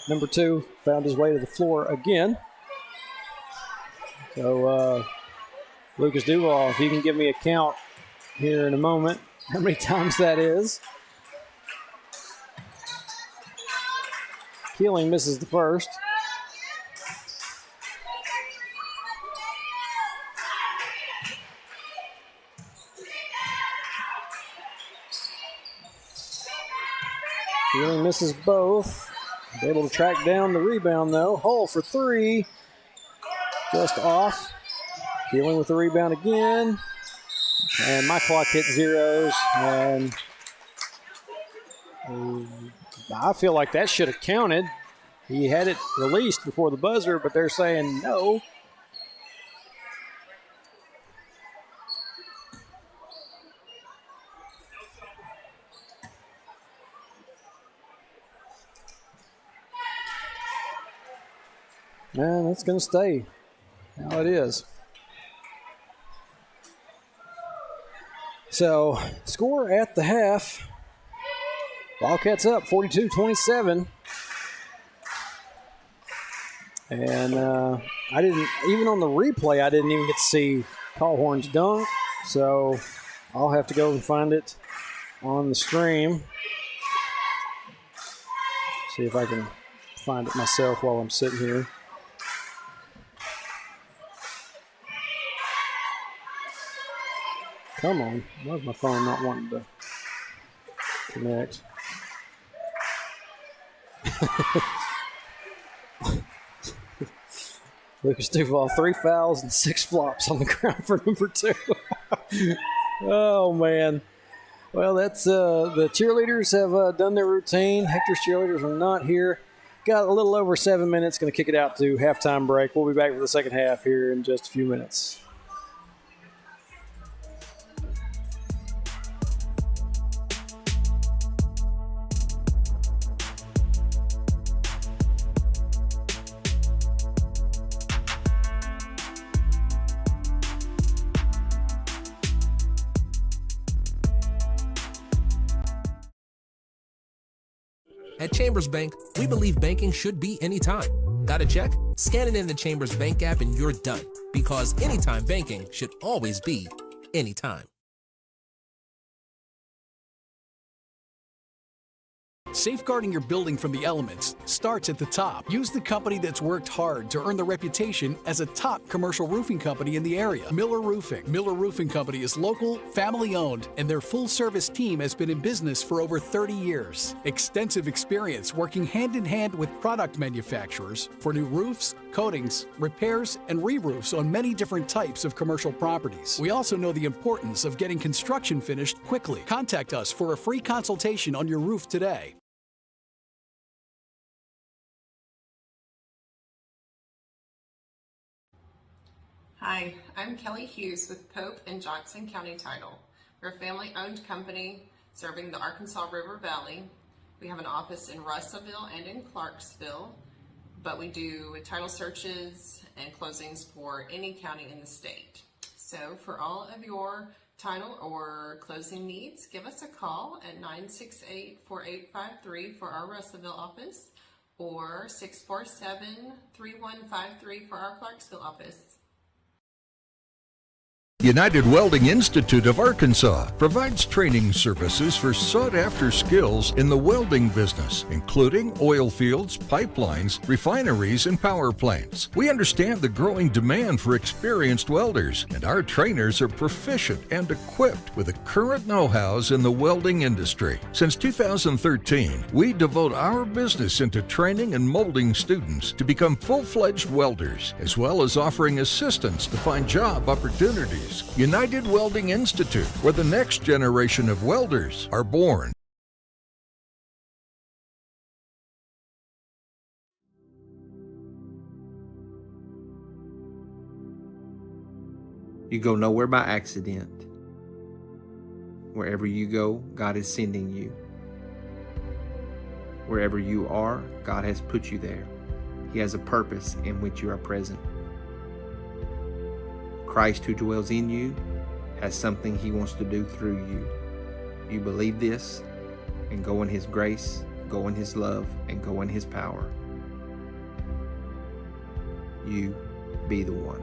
number 2. Found his way to the floor again. So Lucas Duval, if you can give me a count here in a moment. how many times that is. Keeling misses the first. Keeling misses both. He's able to track down the rebound, though. Hull for three. Just off. Keeling with the rebound again. And my clock hit zeros. And I feel like that should have counted. He had it released before the buzzer, but they're saying no. And it's going to stay how it is. So, score at the half. Wildcats up 42-27. And I didn't, even on the replay, I didn't even get to see Callhorn's dunk. So, I'll have to go and find it on the stream. See if I can find it myself while I'm sitting here. Come on. Why is my phone not wanting to connect? Lucas Duval, 3 fouls and 6 flops on the ground for number 2. Oh, man. Well, that's the cheerleaders have done their routine. Hector's cheerleaders are not here. Got a little over 7 minutes. Going to kick it out to halftime break. We'll be back for the second half here in just a few minutes. At Chambers Bank, we believe banking should be anytime. Got a check? Scan it in the Chambers Bank app and you're done. Because anytime banking should always be anytime. Safeguarding your building from the elements starts at the top. Use the company that's worked hard to earn the reputation as a top commercial roofing company in the area, Miller Roofing. Miller Roofing Company is local, family-owned, and their full-service team has been in business for over 30 years. Extensive experience working hand-in-hand with product manufacturers for new roofs, coatings, repairs, and re-roofs on many different types of commercial properties. We also know the importance of getting construction finished quickly. Contact us for a free consultation on your roof today. Hi, I'm Kelly Hughes with Pope and Johnson County Title. We're a family-owned company serving the Arkansas River Valley. We have an office in Russellville and in Clarksville, but we do title searches and closings for any county in the state. So for all of your title or closing needs, give us a call at 968-4853 for our Russellville office or 647-3153 for our Clarksville office. United Welding Institute of Arkansas provides training services for sought-after skills in the welding business, including oil fields, pipelines, refineries, and power plants. We understand the growing demand for experienced welders, and our trainers are proficient and equipped with the current know-hows in the welding industry. Since 2013, we devote our business into training and molding students to become full-fledged welders, as well as offering assistance to find job opportunities. United Welding Institute, where the next generation of welders are born. You go nowhere by accident. Wherever you go, God is sending you. Wherever you are, God has put you there. He has a purpose in which you are present. Christ who dwells in you has something He wants to do through you. You believe this, and go in His grace, go in His love, and go in His power. You be the one.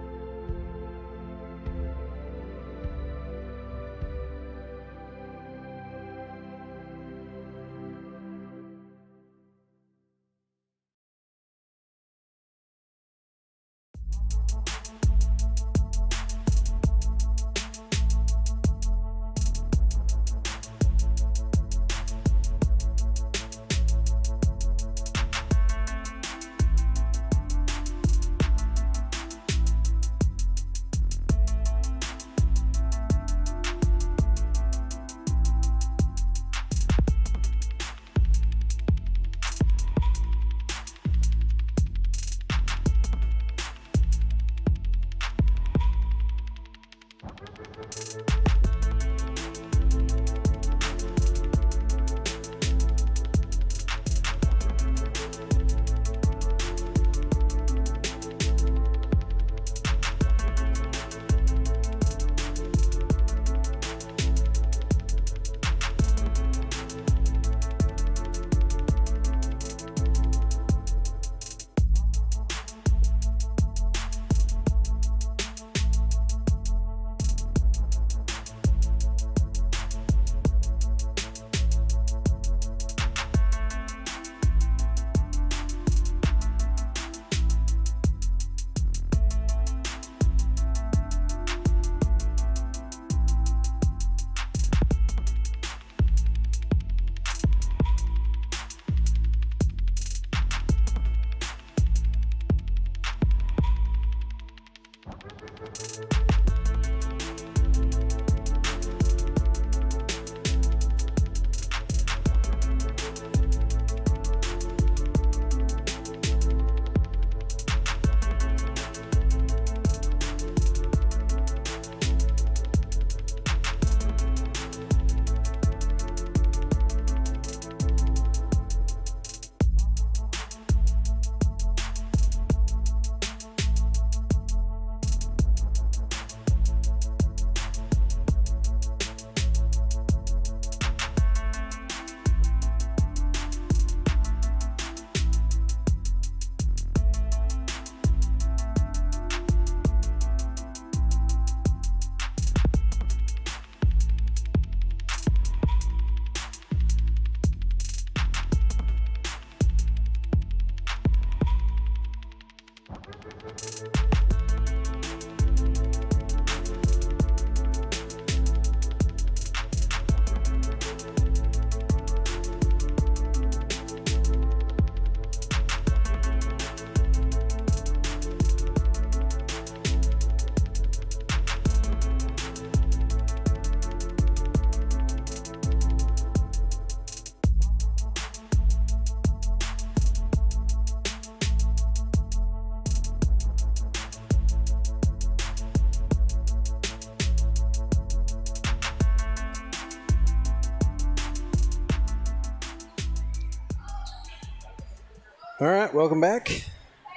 All right, welcome back.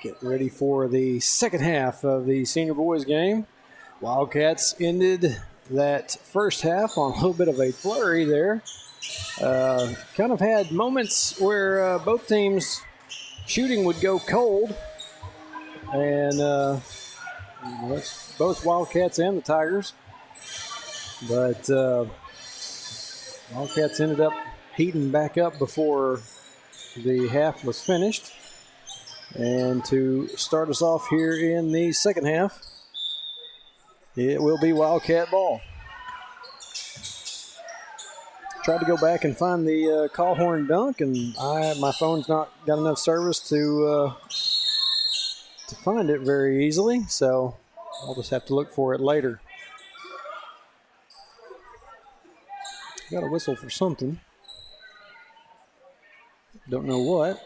Getting ready for the second half of the senior boys game. Wildcats ended that first half on a little bit of a flurry there. Kind of had moments where both teams' shooting would go cold. And both Wildcats and the Tigers. But Wildcats ended up heating back up before the half was finished. And to start us off here in the second half, it will be Wildcat ball. Tried to go back and find the Callhorn dunk, and my phone's not got enough service to find it very easily, so I'll just have to look for it later. Got a whistle for something. Don't know what.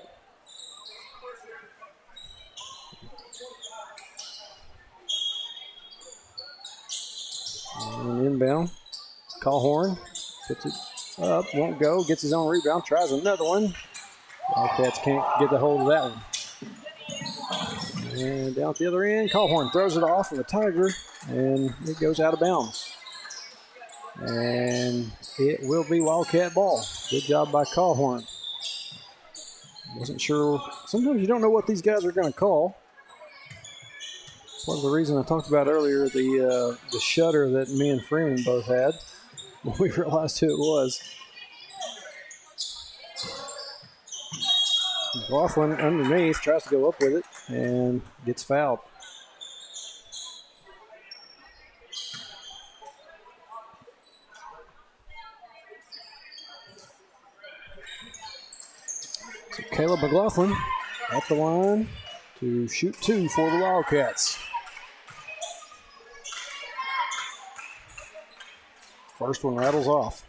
And inbound. Callhorn puts it up, won't go, gets his own rebound, tries another one. Wildcats can't get the hold of that one. And down at the other end, Callhorn throws it off of the Tiger, and it goes out of bounds. And it will be Wildcat ball. Good job by Callhorn. Wasn't sure. Sometimes you don't know what these guys are going to call. Part of the reason I talked about earlier, the shutter that me and Freeman both had, when we realized who it was. McLaughlin underneath, tries to go up with it, and gets fouled. So Caleb McLaughlin at the line to shoot two for the Wildcats. First one rattles off.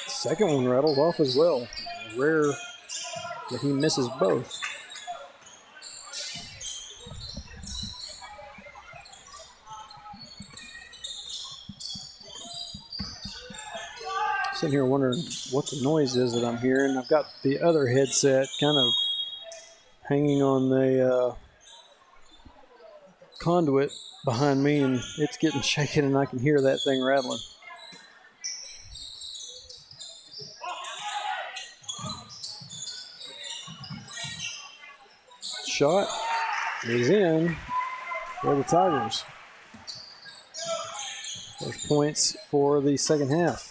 Second one rattles off as well. Rare that he misses both. Sitting here wondering what the noise is that I'm hearing. I've got the other headset kind of hanging on the conduit behind me, and it's getting shaken, and I can hear that thing rattling. Shot is in for the Tigers. First points for the second half.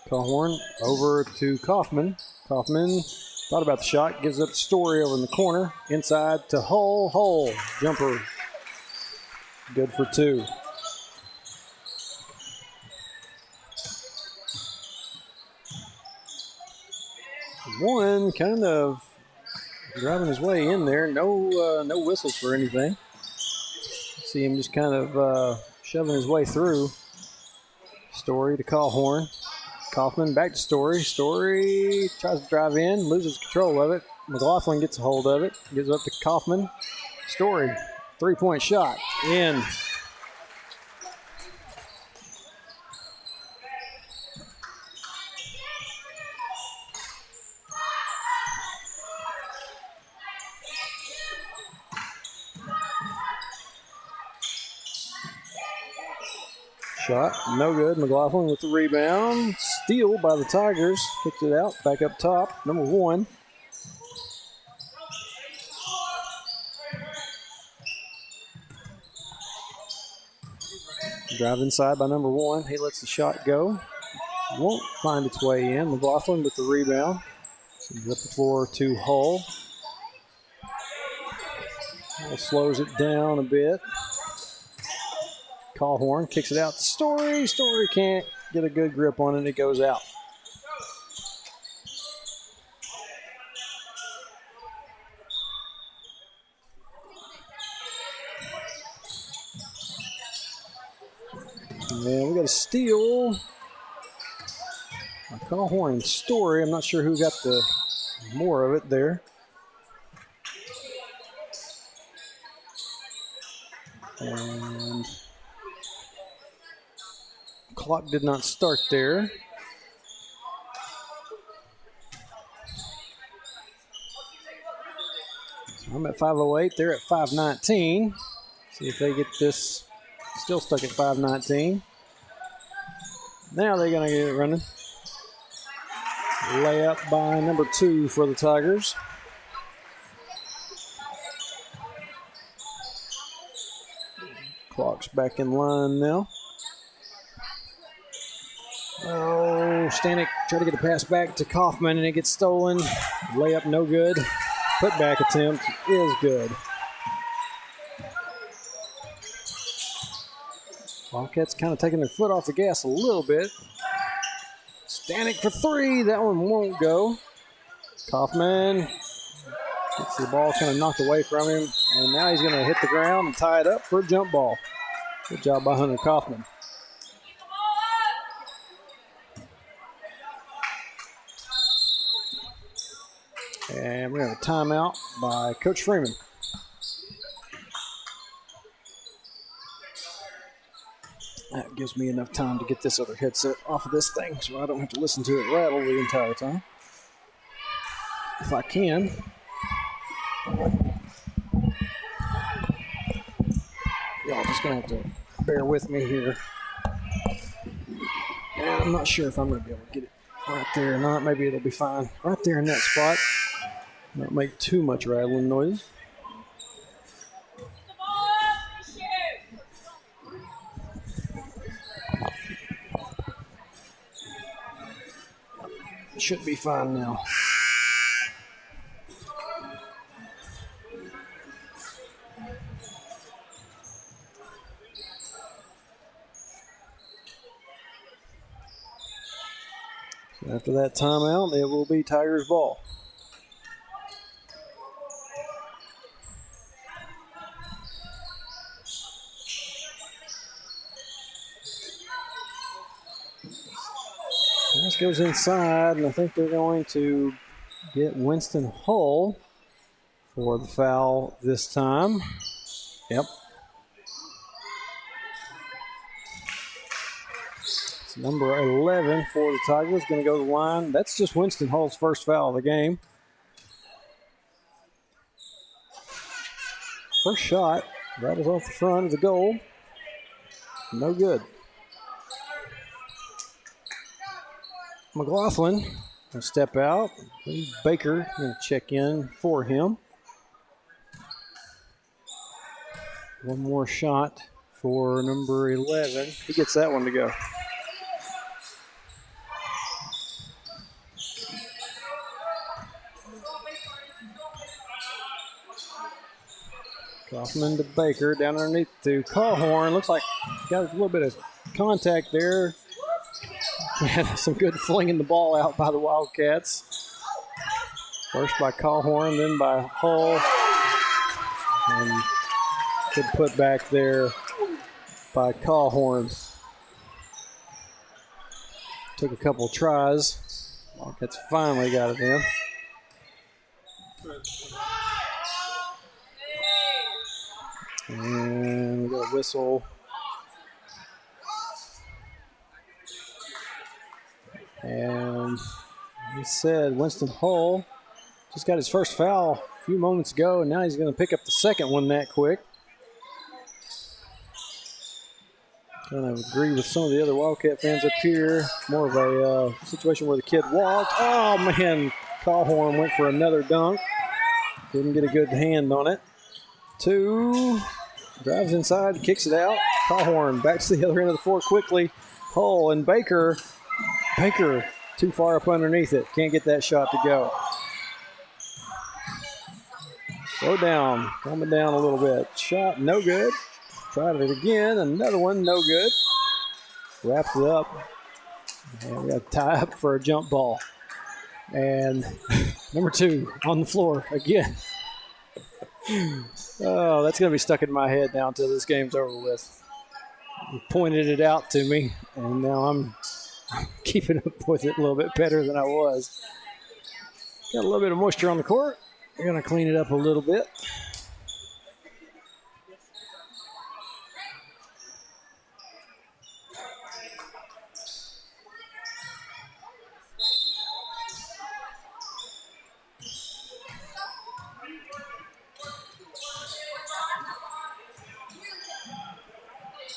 Callhorn over to Kaufman. Kaufman Thought about the shot, gives up the Story over in the corner. Inside to Hull. Jumper. Good for 2. One kind of driving his way in there. No whistles for anything. See him just kind of shoving his way through. Story to Callhorn. Kaufman back to Story. Story tries to drive in, loses control of it. McLaughlin gets a hold of it, gives up to Kaufman. Story, 3-point shot, in. Shot, no good. McLaughlin with the rebound. Steal by the Tigers. Kicks it out, back up top. Number 1. Drive inside by number 1. He lets the shot go. Won't find its way in. McLaughlin with the rebound. Sends up the floor to Hull. Hull slows it down a bit. Callhorn kicks it out to Story. Story can't get a good grip on it. It goes out. And we got a steal. Callhorn and Story. I'm not sure who got the more of it there. And clock did not start there. So I'm at 5:08. They're at 5:19. See if they get this. Still stuck at 5:19. Now they're going to get it running. Layup by number 2 for the Tigers. Clock's back in line now. Oh, Stanek tried to get a pass back to Kaufman, and it gets stolen. Layup no good. Putback attempt is good. Wildcats kind of taking their foot off the gas a little bit. Stanek for 3. That one won't go. Kaufman gets the ball kind of knocked away from him, and now he's going to hit the ground and tie it up for a jump ball. Good job by Hunter Kaufman. And we're going to have a timeout by Coach Freeman. That gives me enough time to get this other headset off of this thing so I don't have to listen to it rattle the entire time. If I can. Y'all just going to have to bear with me here. And I'm not sure if I'm going to be able to get it right there or not. Maybe it'll be fine. Right there in that spot. Not make too much rattling noise. It should be fine now. So after that timeout, it will be Tigers ball. This goes inside, and I think they're going to get Winston Hull for the foul this time. Yep. It's number 11 for the Tigers. Going to go to the line. That's just Winston Hull's first foul of the game. First shot, rattles off the front of the goal. No good. McLaughlin will step out. Baker going to check in for him. One more shot for number 11. He gets that one to go. Kaufman to Baker, down underneath to Callhorn. Looks like got a little bit of contact there. Some good flinging the ball out by the Wildcats. First by Callhorn, then by Hull. And good put back there by Callhorn. Took a couple tries. Wildcats finally got it in. And we got a whistle. And he said Winston Hull just got his first foul a few moments ago, and now he's going to pick up the second one that quick. Kind of agree with some of the other Wildcat fans up here. More of a situation where the kid walked. Oh, man. Callhorn went for another dunk. Didn't get a good hand on it. 2. Drives inside, kicks it out. Callhorn back to the other end of the floor quickly. Hull and Baker. Baker too far up underneath it. Can't get that shot to go. Slow down. Calming down a little bit. Shot no good. Tried it again. Another one no good. Wrapped it up. And we got to tie up for a jump ball. And number 2 on the floor again. Oh, that's going to be stuck in my head now until this game's over with. You pointed it out to me, and now I'm keeping up with it a little bit better than I was. Got a little bit of moisture on the court. We're going to clean it up a little bit.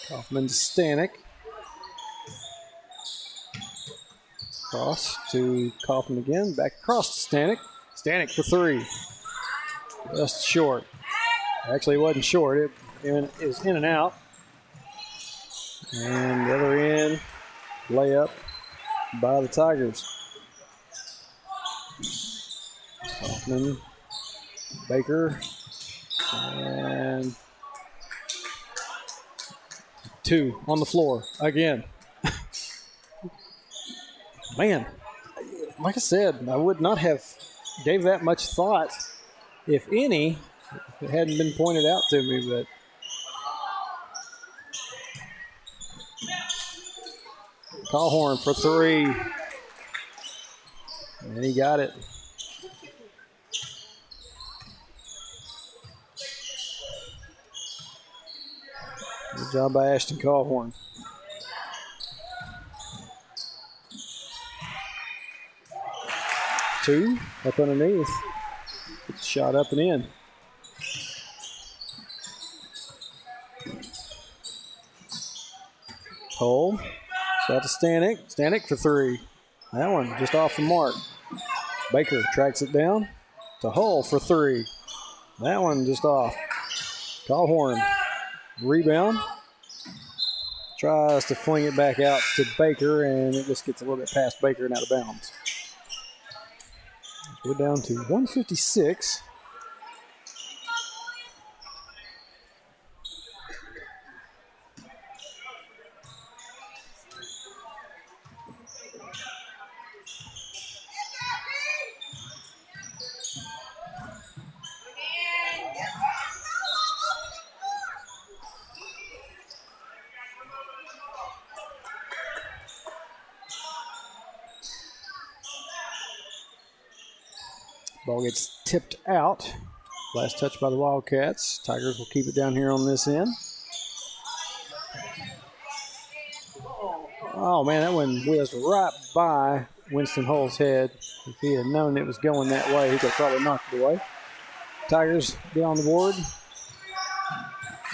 Kaufman to Stanek. Cross to Kaufman again. Back across to Stanek. Stanek for 3. Just short. Actually, it wasn't short. It was in and out. And the other end, layup by the Tigers. Kaufman, Baker, and 2 on the floor again. Man, like I said, I would not have gave that much thought, if any, if it hadn't been pointed out to me. But Callhorn for 3, and he got it. Good job by Ashton Callhorn. Two up underneath. Gets shot up and in. Hole. Shot to Stanek. Stanek for 3. That one just off the mark. Baker tracks it down to Hull for 3. That one just off. Callhorn. Rebound. Tries to fling it back out to Baker, and it just gets a little bit past Baker and out of bounds. We're down to 156. Ball gets tipped out. Last touch by the Wildcats. Tigers will keep it down here on this end. Oh, man, that one whizzed right by Winston Hull's head. If he had known it was going that way, he could have probably knocked it away. Tigers get on the board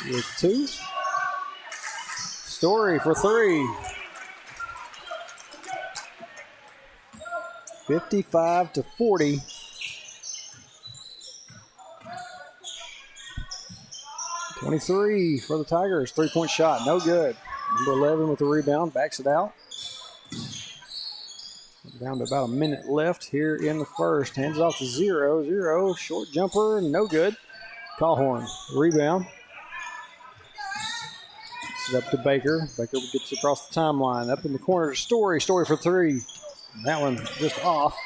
with 2. Story for 3. 55-40. 23 for the Tigers. 3-point shot. No good. Number 11 with the rebound. Backs it out. Down to about a minute left here in the first. Hands off to 0. Short jumper, no good. Callhorn, rebound. It's up to Baker. Baker gets across the timeline. Up in the corner to Story. Story for 3. That one just off.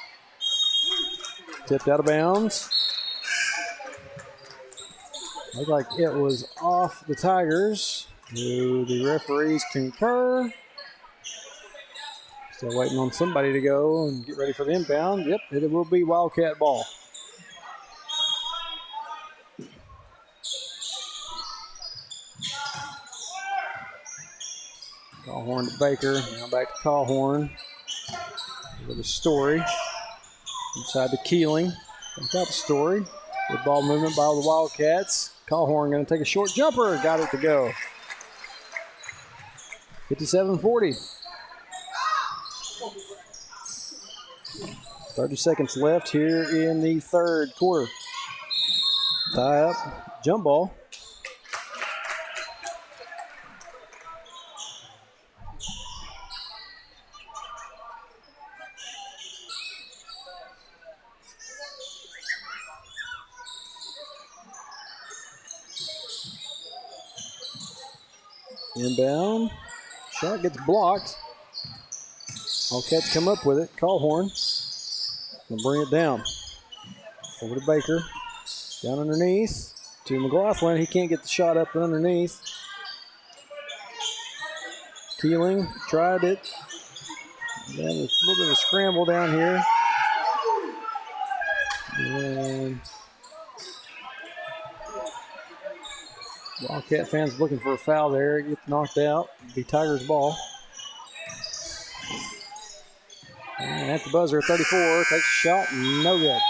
Tipped out of bounds. Looked like it was off the Tigers. Do the referees concur? Still waiting on somebody to go and get ready for the inbound. Yep, it will be Wildcat ball. Callhorn to Baker. Now back to Callhorn. With a Story. Inside to Keeling. Without the Story. Good ball movement by the Wildcats. Callhorn going to take a short jumper. Got it to go. 57-40. 30 seconds left here in the third quarter. Tie up, jump ball. Inbound. Shot gets blocked. Wildcats come up with it. Callhorn. Gonna bring it down. Over to Baker. Down underneath. To McLaughlin. He can't get the shot up underneath. Keeling tried it. Then a little bit of a scramble down here. And Wildcat fans looking for a foul there. Gets knocked out. It'll be Tigers ball. And at the buzzer, 34, takes a shot, no good.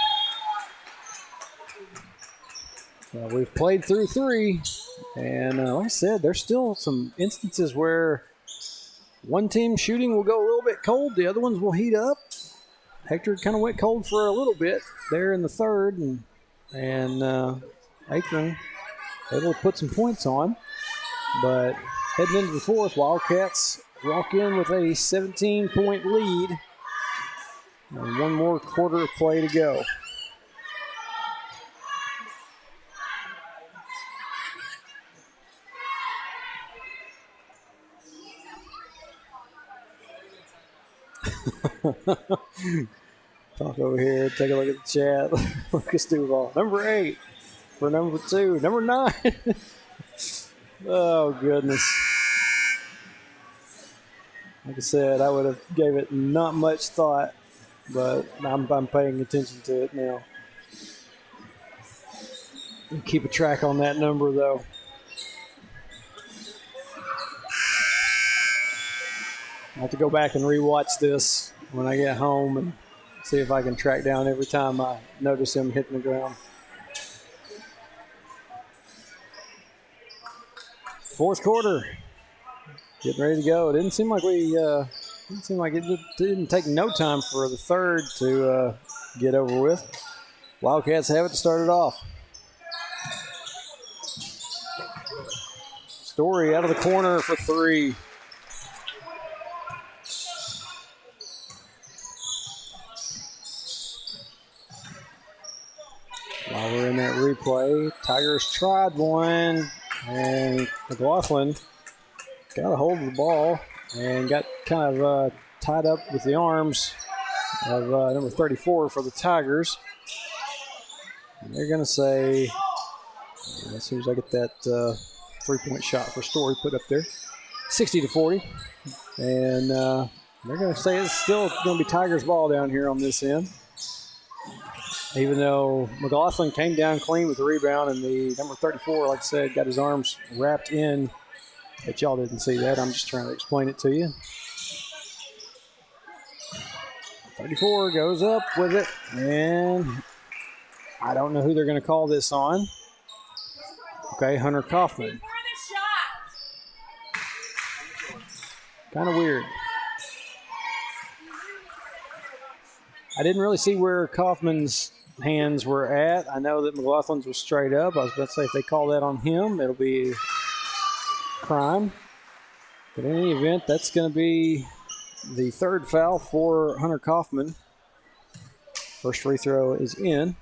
Well, we've played through 3, and like I said, there's still some instances where one team shooting will go a little bit cold, the other ones will heat up. Hector kind of went cold for a little bit there in the third, and Acorn able to put some points on. But heading into the fourth, Wildcats walk in with a 17-point lead. And one more quarter of play to go. Talk over here, take a look at the chat. Look at Duval. Number 8 for number 2. Number 9. Oh, goodness. Like I said, I would have gave it not much thought. But I'm paying attention to it now. Keep a track on that number, though. I'll have to go back and rewatch this when I get home and see if I can track down every time I notice him hitting the ground. Fourth quarter. Getting ready to go. It didn't seem like it didn't take no time for the third to get over with. Wildcats have it to start it off. Story out of the corner for 3. While we're in that replay, Tigers tried one, and McLaughlin got a hold of the ball and got kind of tied up with the arms of number 34 for the Tigers. And they're going to say, as soon as I get that 3-point shot for Story put up there, 60-40. And they're going to say it's still going to be Tigers ball down here on this end. Even though McLaughlin came down clean with the rebound, and the number 34, like I said, got his arms wrapped in. But y'all didn't see that. I'm just trying to explain it to you. 34 goes up with it, and I don't know who they're going to call this on. Okay, Hunter Kaufman. Kind of weird. I didn't really see where Kaufman's hands were at. I know that McLaughlin's was straight up. I was about to say if they call that on him, it'll be crime. But in any event, that's going to be the third foul for Hunter Kaufman. First free throw is in.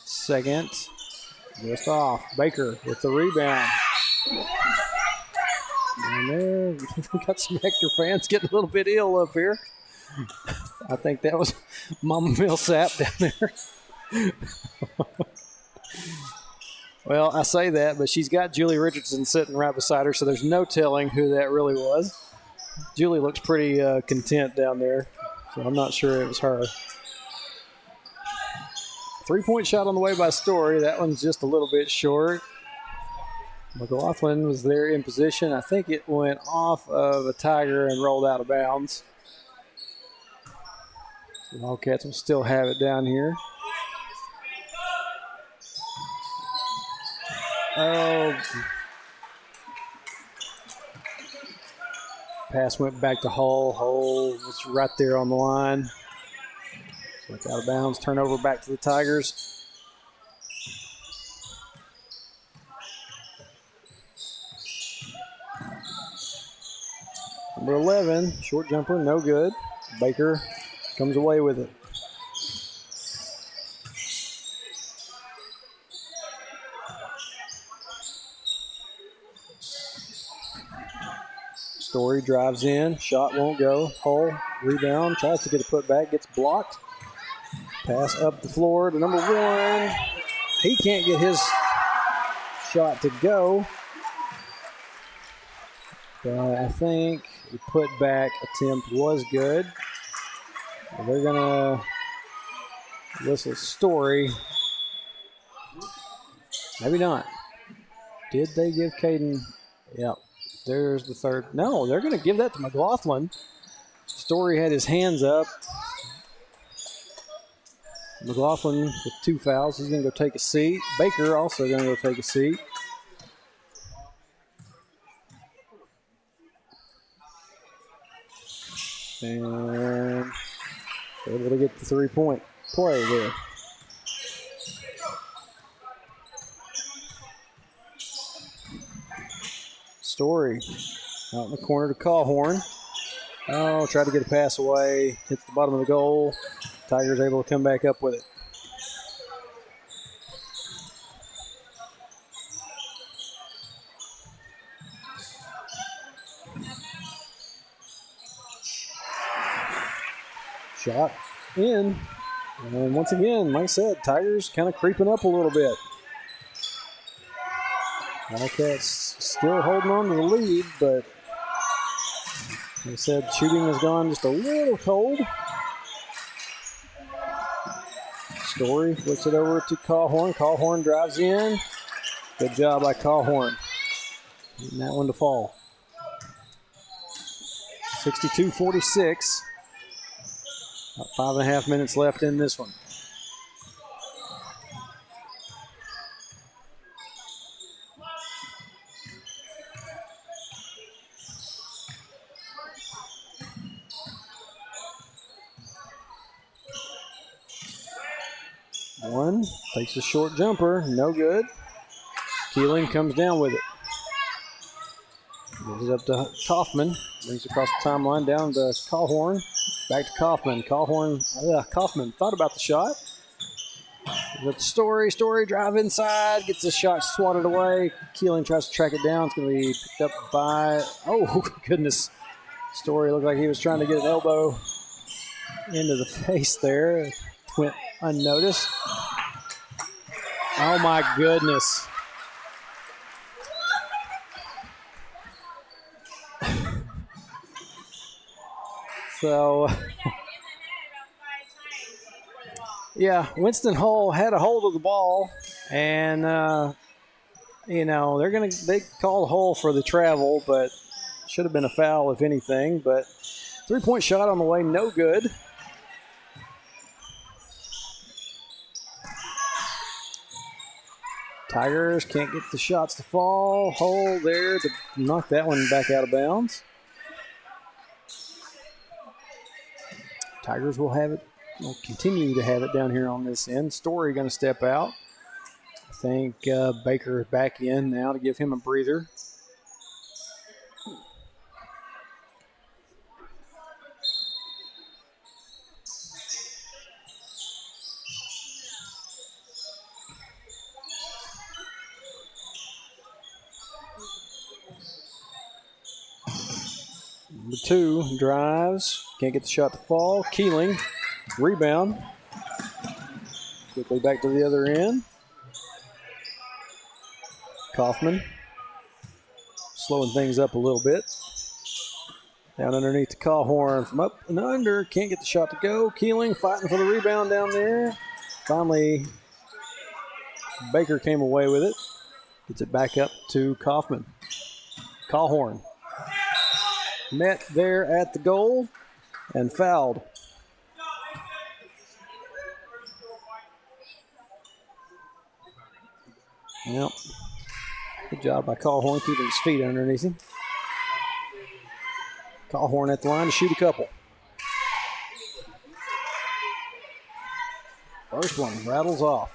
Second, just off. Baker with the rebound. And there, we got some Hector fans getting a little bit ill up here. I think that was Mama Millsap down there. Well, I say that, but she's got Julie Richardson sitting right beside her, so there's no telling who that really was. Julie looks pretty content down there, so I'm not sure it was her. 3-point shot on the way by Story. That one's just a little bit short. McLaughlin was there in position. I think it went off of a Tiger and rolled out of bounds. The Wildcats will still have it down here. Oh. Pass went back to Hull. Hull was right there on the line. Went out of bounds. Turnover back to the Tigers. Number 11, short jumper, no good. Baker comes away with it. Story drives in, shot won't go. Hull, rebound, tries to get a putback, gets blocked. Pass up the floor to number 1. He can't get his shot to go. But I think the putback attempt was good. They're going to whistle Story. Maybe not. Did they give Caden? Yep. There's the third. No, they're going to give that to McLaughlin. Story had his hands up. McLaughlin with 2 fouls. He's going to go take a seat. Baker also going to go take a seat. And able to get the 3-point play there. Story out in the corner to Callhorn. Oh, tried to get a pass away. Hits the bottom of the goal. Tigers able to come back up with it. Shot in. And once again, like I said, Tigers kind of creeping up a little bit. Wildcats still holding on to the lead, but like I said, shooting has gone just a little cold. Story flicks it over to Callhorn. Callhorn drives in. Good job by Callhorn. Getting that one to fall. 62-46. About 5.5 minutes left in this one. One takes a short jumper, no good. Keeling comes down with it. Gives it up to Kaufman. Brings it across the timeline down to Callhorn. Back to Kaufman. Kaufman thought about the shot. With Story drive inside, gets the shot swatted away. Keeling tries to track it down. It's going to be picked up by, oh goodness. Story looked like he was trying to get an elbow into the face there. Went unnoticed. Oh my goodness. So, yeah, Winston Hull had a hold of the ball, and they called Hull for the travel, but should have been a foul if anything. But 3-point shot on the way, no good. Tigers can't get the shots to fall. Hull there to knock that one back out of bounds. Tigers will continue to have it down here on this end. Story going to step out. I think Baker is back in now to give him a breather. Number 2 drives. Can't get the shot to fall. Keeling. Rebound. Quickly back to the other end. Kaufman. Slowing things up a little bit. Down underneath the Callhorn from up and under. Can't get the shot to go. Keeling fighting for the rebound down there. Finally, Baker came away with it. Gets it back up to Kaufman. Callhorn. Met there at the goal and fouled. Yep. Good job by Callhorn keeping his feet underneath him. Callhorn at the line to shoot a couple. First one rattles off.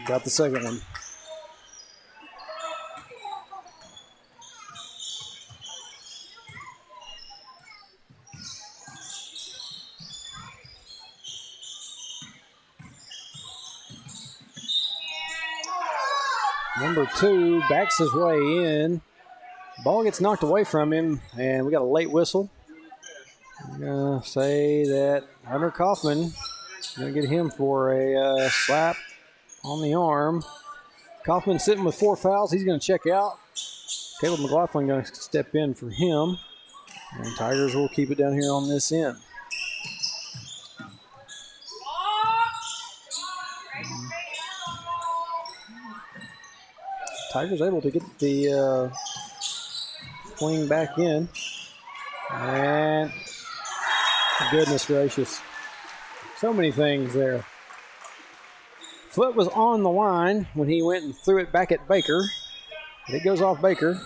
Got the second one. Number 2 backs his way in. Ball gets knocked away from him, and we got a late whistle. I'm going to say that Hunter Kaufman going to get him for a slap on the arm. Kaufman sitting with 4 fouls. He's going to check out. Caleb McLaughlin going to step in for him. And Tigers will keep it down here on this end. Tigers able to get the fling back in. And goodness gracious. So many things there. Foot was on the line when he went and threw it back at Baker. It goes off Baker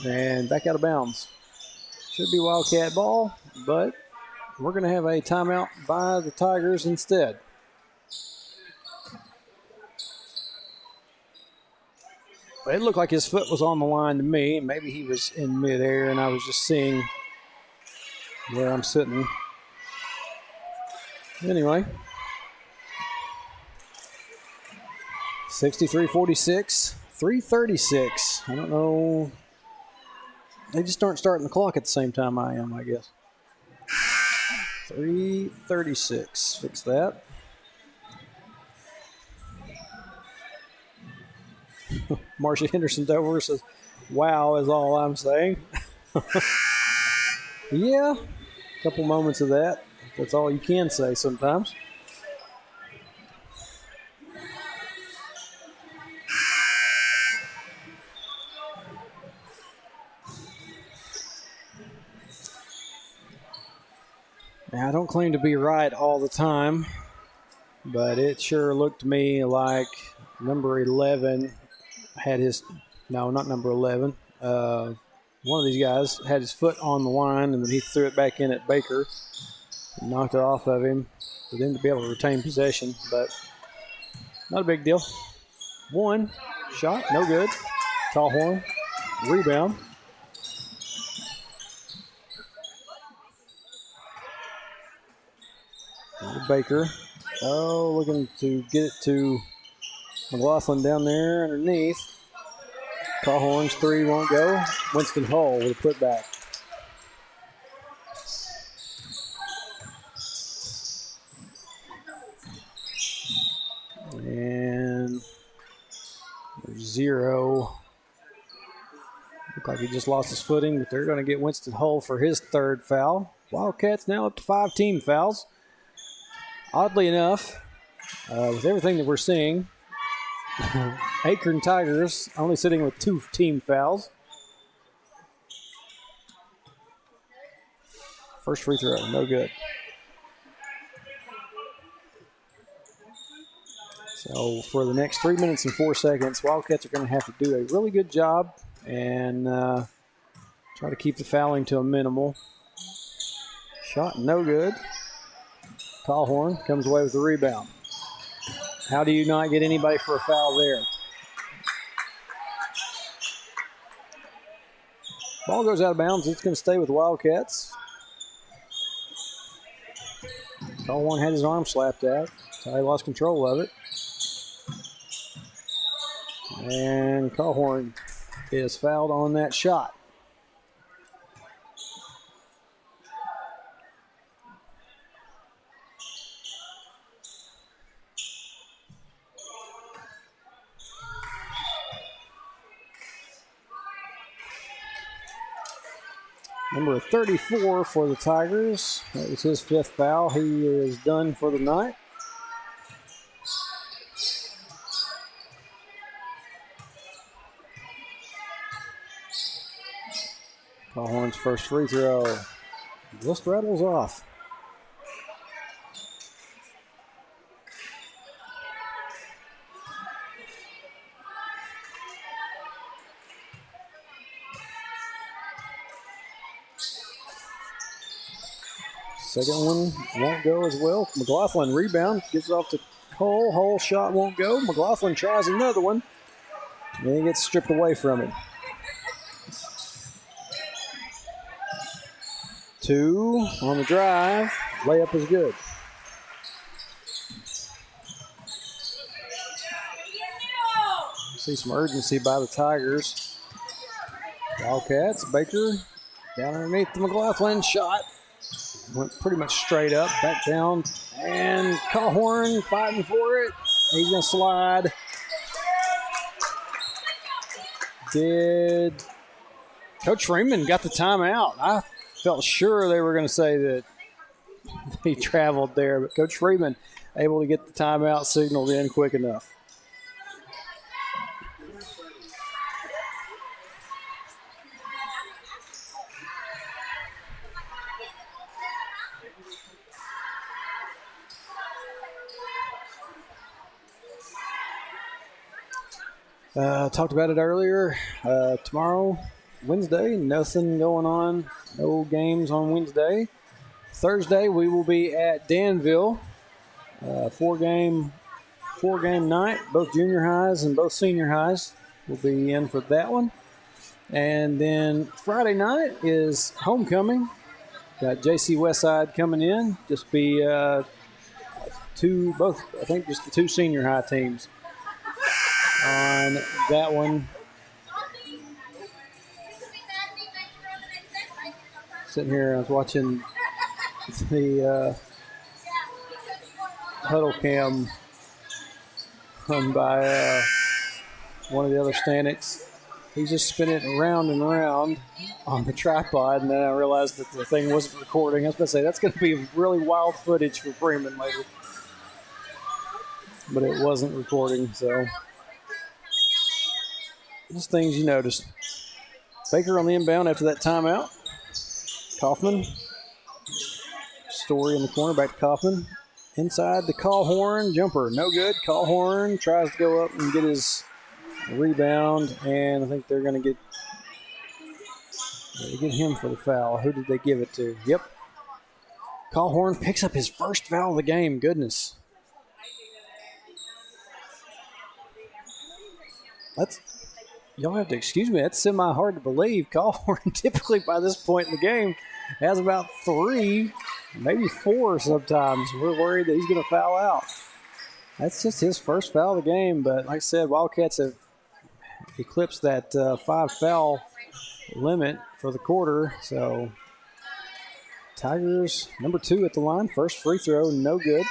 and back out of bounds. Should be Wildcat ball, but we're going to have a timeout by the Tigers instead. It looked like his foot was on the line to me. Maybe he was in midair and I was just seeing where I'm sitting. Anyway, 63-46, 3:36. I don't know. They just aren't starting the clock at the same time I am, I guess. 3:36. Fix that. Marcia Henderson Dover says, wow is all I'm saying. Yeah, a couple moments of that. That's all you can say sometimes. Now, I don't claim to be right all the time, but it sure looked to me like number 11 had his, no, not number 11. One of these guys had his foot on the line, and then he threw it back in at Baker and knocked it off of him for them to be able to retain possession, but not a big deal. One shot, no good. Callhorn, rebound. Baker, looking to get it to McLaughlin down there underneath. Callhorn's three won't go. Winston Hull with a putback. And there's 0. Looked like he just lost his footing, but they're going to get Winston Hull for his third foul. Wildcats now up to 5 team fouls. Oddly enough, with everything that we're seeing, Acorn Tigers only sitting with 2 team fouls. First free throw, no good. So for the next 3 minutes and 4 seconds, Wildcats are going to have to do a really good job and try to keep the fouling to a minimal. Shot no good. Callhorn comes away with the rebound. How do you not get anybody for a foul there? Ball goes out of bounds. It's going to stay with Wildcats. Callhorn had his arm slapped out, so he lost control of it. And Callhorn is fouled on that shot. Number 34 for the Tigers. That was his 5th foul. He is done for the night. Callhorn's first free throw just rattles off. Second one won't go as well. McLaughlin rebound, gives it off to Cole. Whole shot won't go. McLaughlin tries another one, and he gets stripped away from it. 2 on the drive. Layup is good. See some urgency by the Tigers. Wildcats, Baker down underneath the McLaughlin shot. Went pretty much straight up, back down, and Callhorn fighting for it. He's going to slide. Did Coach Freeman got the timeout? I felt sure they were going to say that he traveled there, but Coach Freeman able to get the timeout signaled in quick enough. Talked about it earlier. Tomorrow, Wednesday, nothing going on. No games on Wednesday. Thursday, we will be at Danville. Four-game night. Both junior highs and both senior highs will be in for that one. And then Friday night is homecoming. Got JC Westside coming in. Just be I think just the 2 senior high teams on that one. Sitting here, I was watching the huddle cam run by one of the other Stanics. He's just spinning it around and around on the tripod, and then I realized that the thing wasn't recording. I was going to say, that's going to be really wild footage for Freeman later. But it wasn't recording, so just things you noticed. Baker on the inbound after that timeout. Kaufman. Story in the corner, back to Kaufman. Inside the Callhorn jumper. No good. Callhorn tries to go up and get his rebound, and I think they're going to get him for the foul. Who did they give it to? Yep. Callhorn picks up his first foul of the game. Goodness. Y'all have to excuse me. That's semi-hard to believe. Callhorn typically by this point in the game has about 3, maybe 4 sometimes. We're worried that he's going to foul out. That's just his first foul of the game. But like I said, Wildcats have eclipsed that 5-foul limit for the quarter. So Tigers, number 2 at the line. First free throw, no good.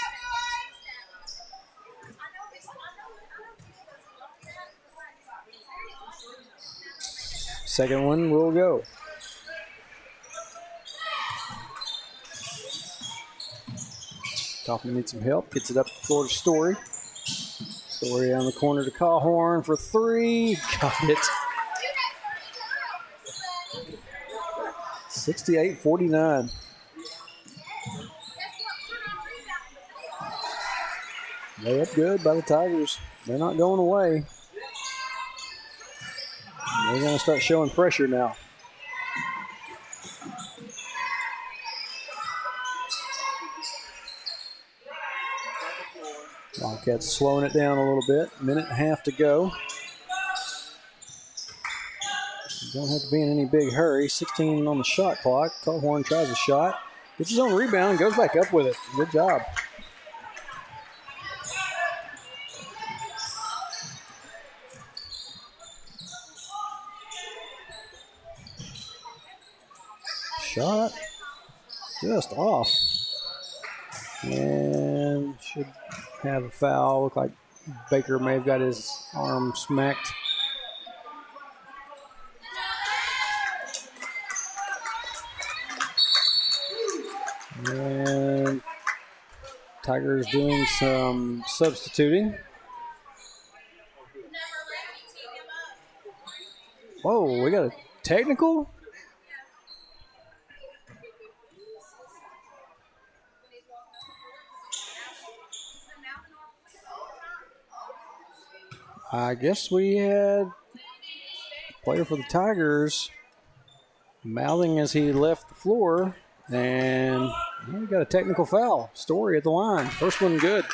Second one will go. Kaufman needs some help. Gets it up the floor to Story. Story on the corner to Callhorn for 3. Got it. 68-49. Layup good by the Tigers. They're not going away. They're going to start showing pressure now. Wildcats slowing it down a little bit. Minute and a half to go. Don't have to be in any big hurry. 16 on the shot clock. Cohorn tries a shot. Gets his own rebound and goes back up with it. Good job. Shot just off. And should have a foul. Look like Baker may have got his arm smacked. And Tigers doing some substituting. Whoa, we got a technical? I guess we had a player for the Tigers mouthing as he left the floor, and we got a technical foul. Story at the line. First one good.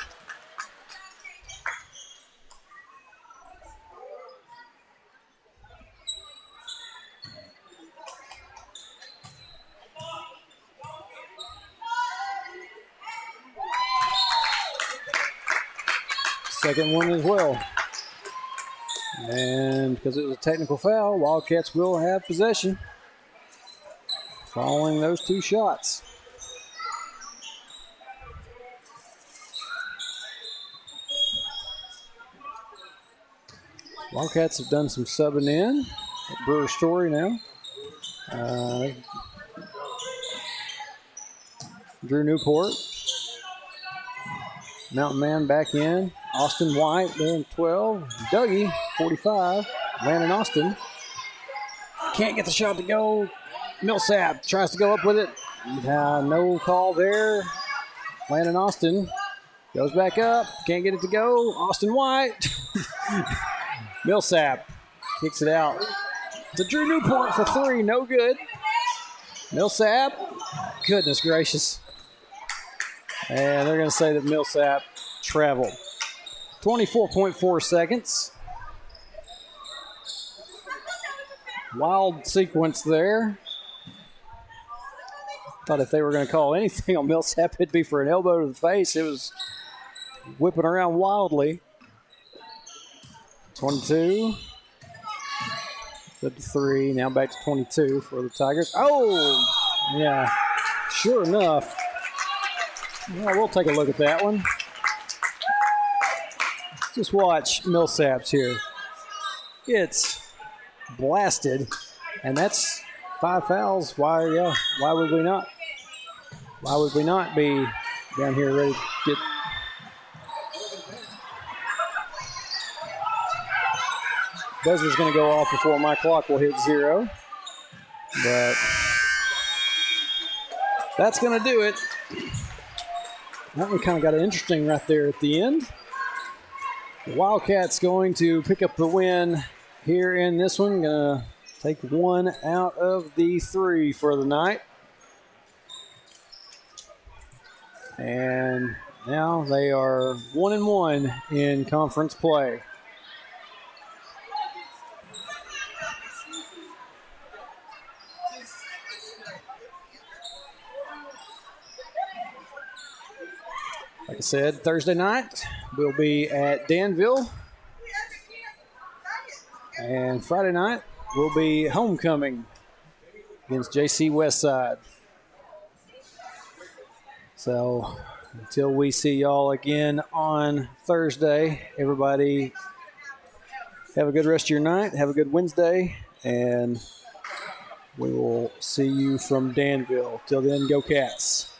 Second one as well. And because it was a technical foul, Wildcats will have possession following those two shots. Wildcats have done some subbing in. Brewer Story now. Drew Newport. Mountain Man back in. Austin White, then 12. Dougie, 45. Landon Austin. Can't get the shot to go. Millsap tries to go up with it. No call there. Landon Austin goes back up. Can't get it to go. Austin White. Millsap kicks it out to Drew Newport for three. No good. Millsap. Goodness gracious. And they're going to say that Millsap traveled. 24.4 seconds. Wild sequence there. Thought if they were going to call anything on Millsap, it'd be for an elbow to the face. It was whipping around wildly. 22. 53. Now back to 22 for the Tigers. Oh, yeah. Sure enough. Well, we'll take a look at that one. Just watch Millsap's here. It's blasted, and that's 5 fouls. Why would we not? Why would we not be down here ready to get? Buzzer's going to go off before my clock will hit 0, but that's going to do it. That one kind of got interesting right there at the end. The Wildcats going to pick up the win here in this one. Going to take one out of the 3 for the night. And now they are 1-1 in conference play. Like I said, Thursday night we'll be at Danville. And Friday night will be homecoming against JC Westside. So until we see y'all again on Thursday, everybody have a good rest of your night. Have a good Wednesday. And we will see you from Danville. Till then, go Cats.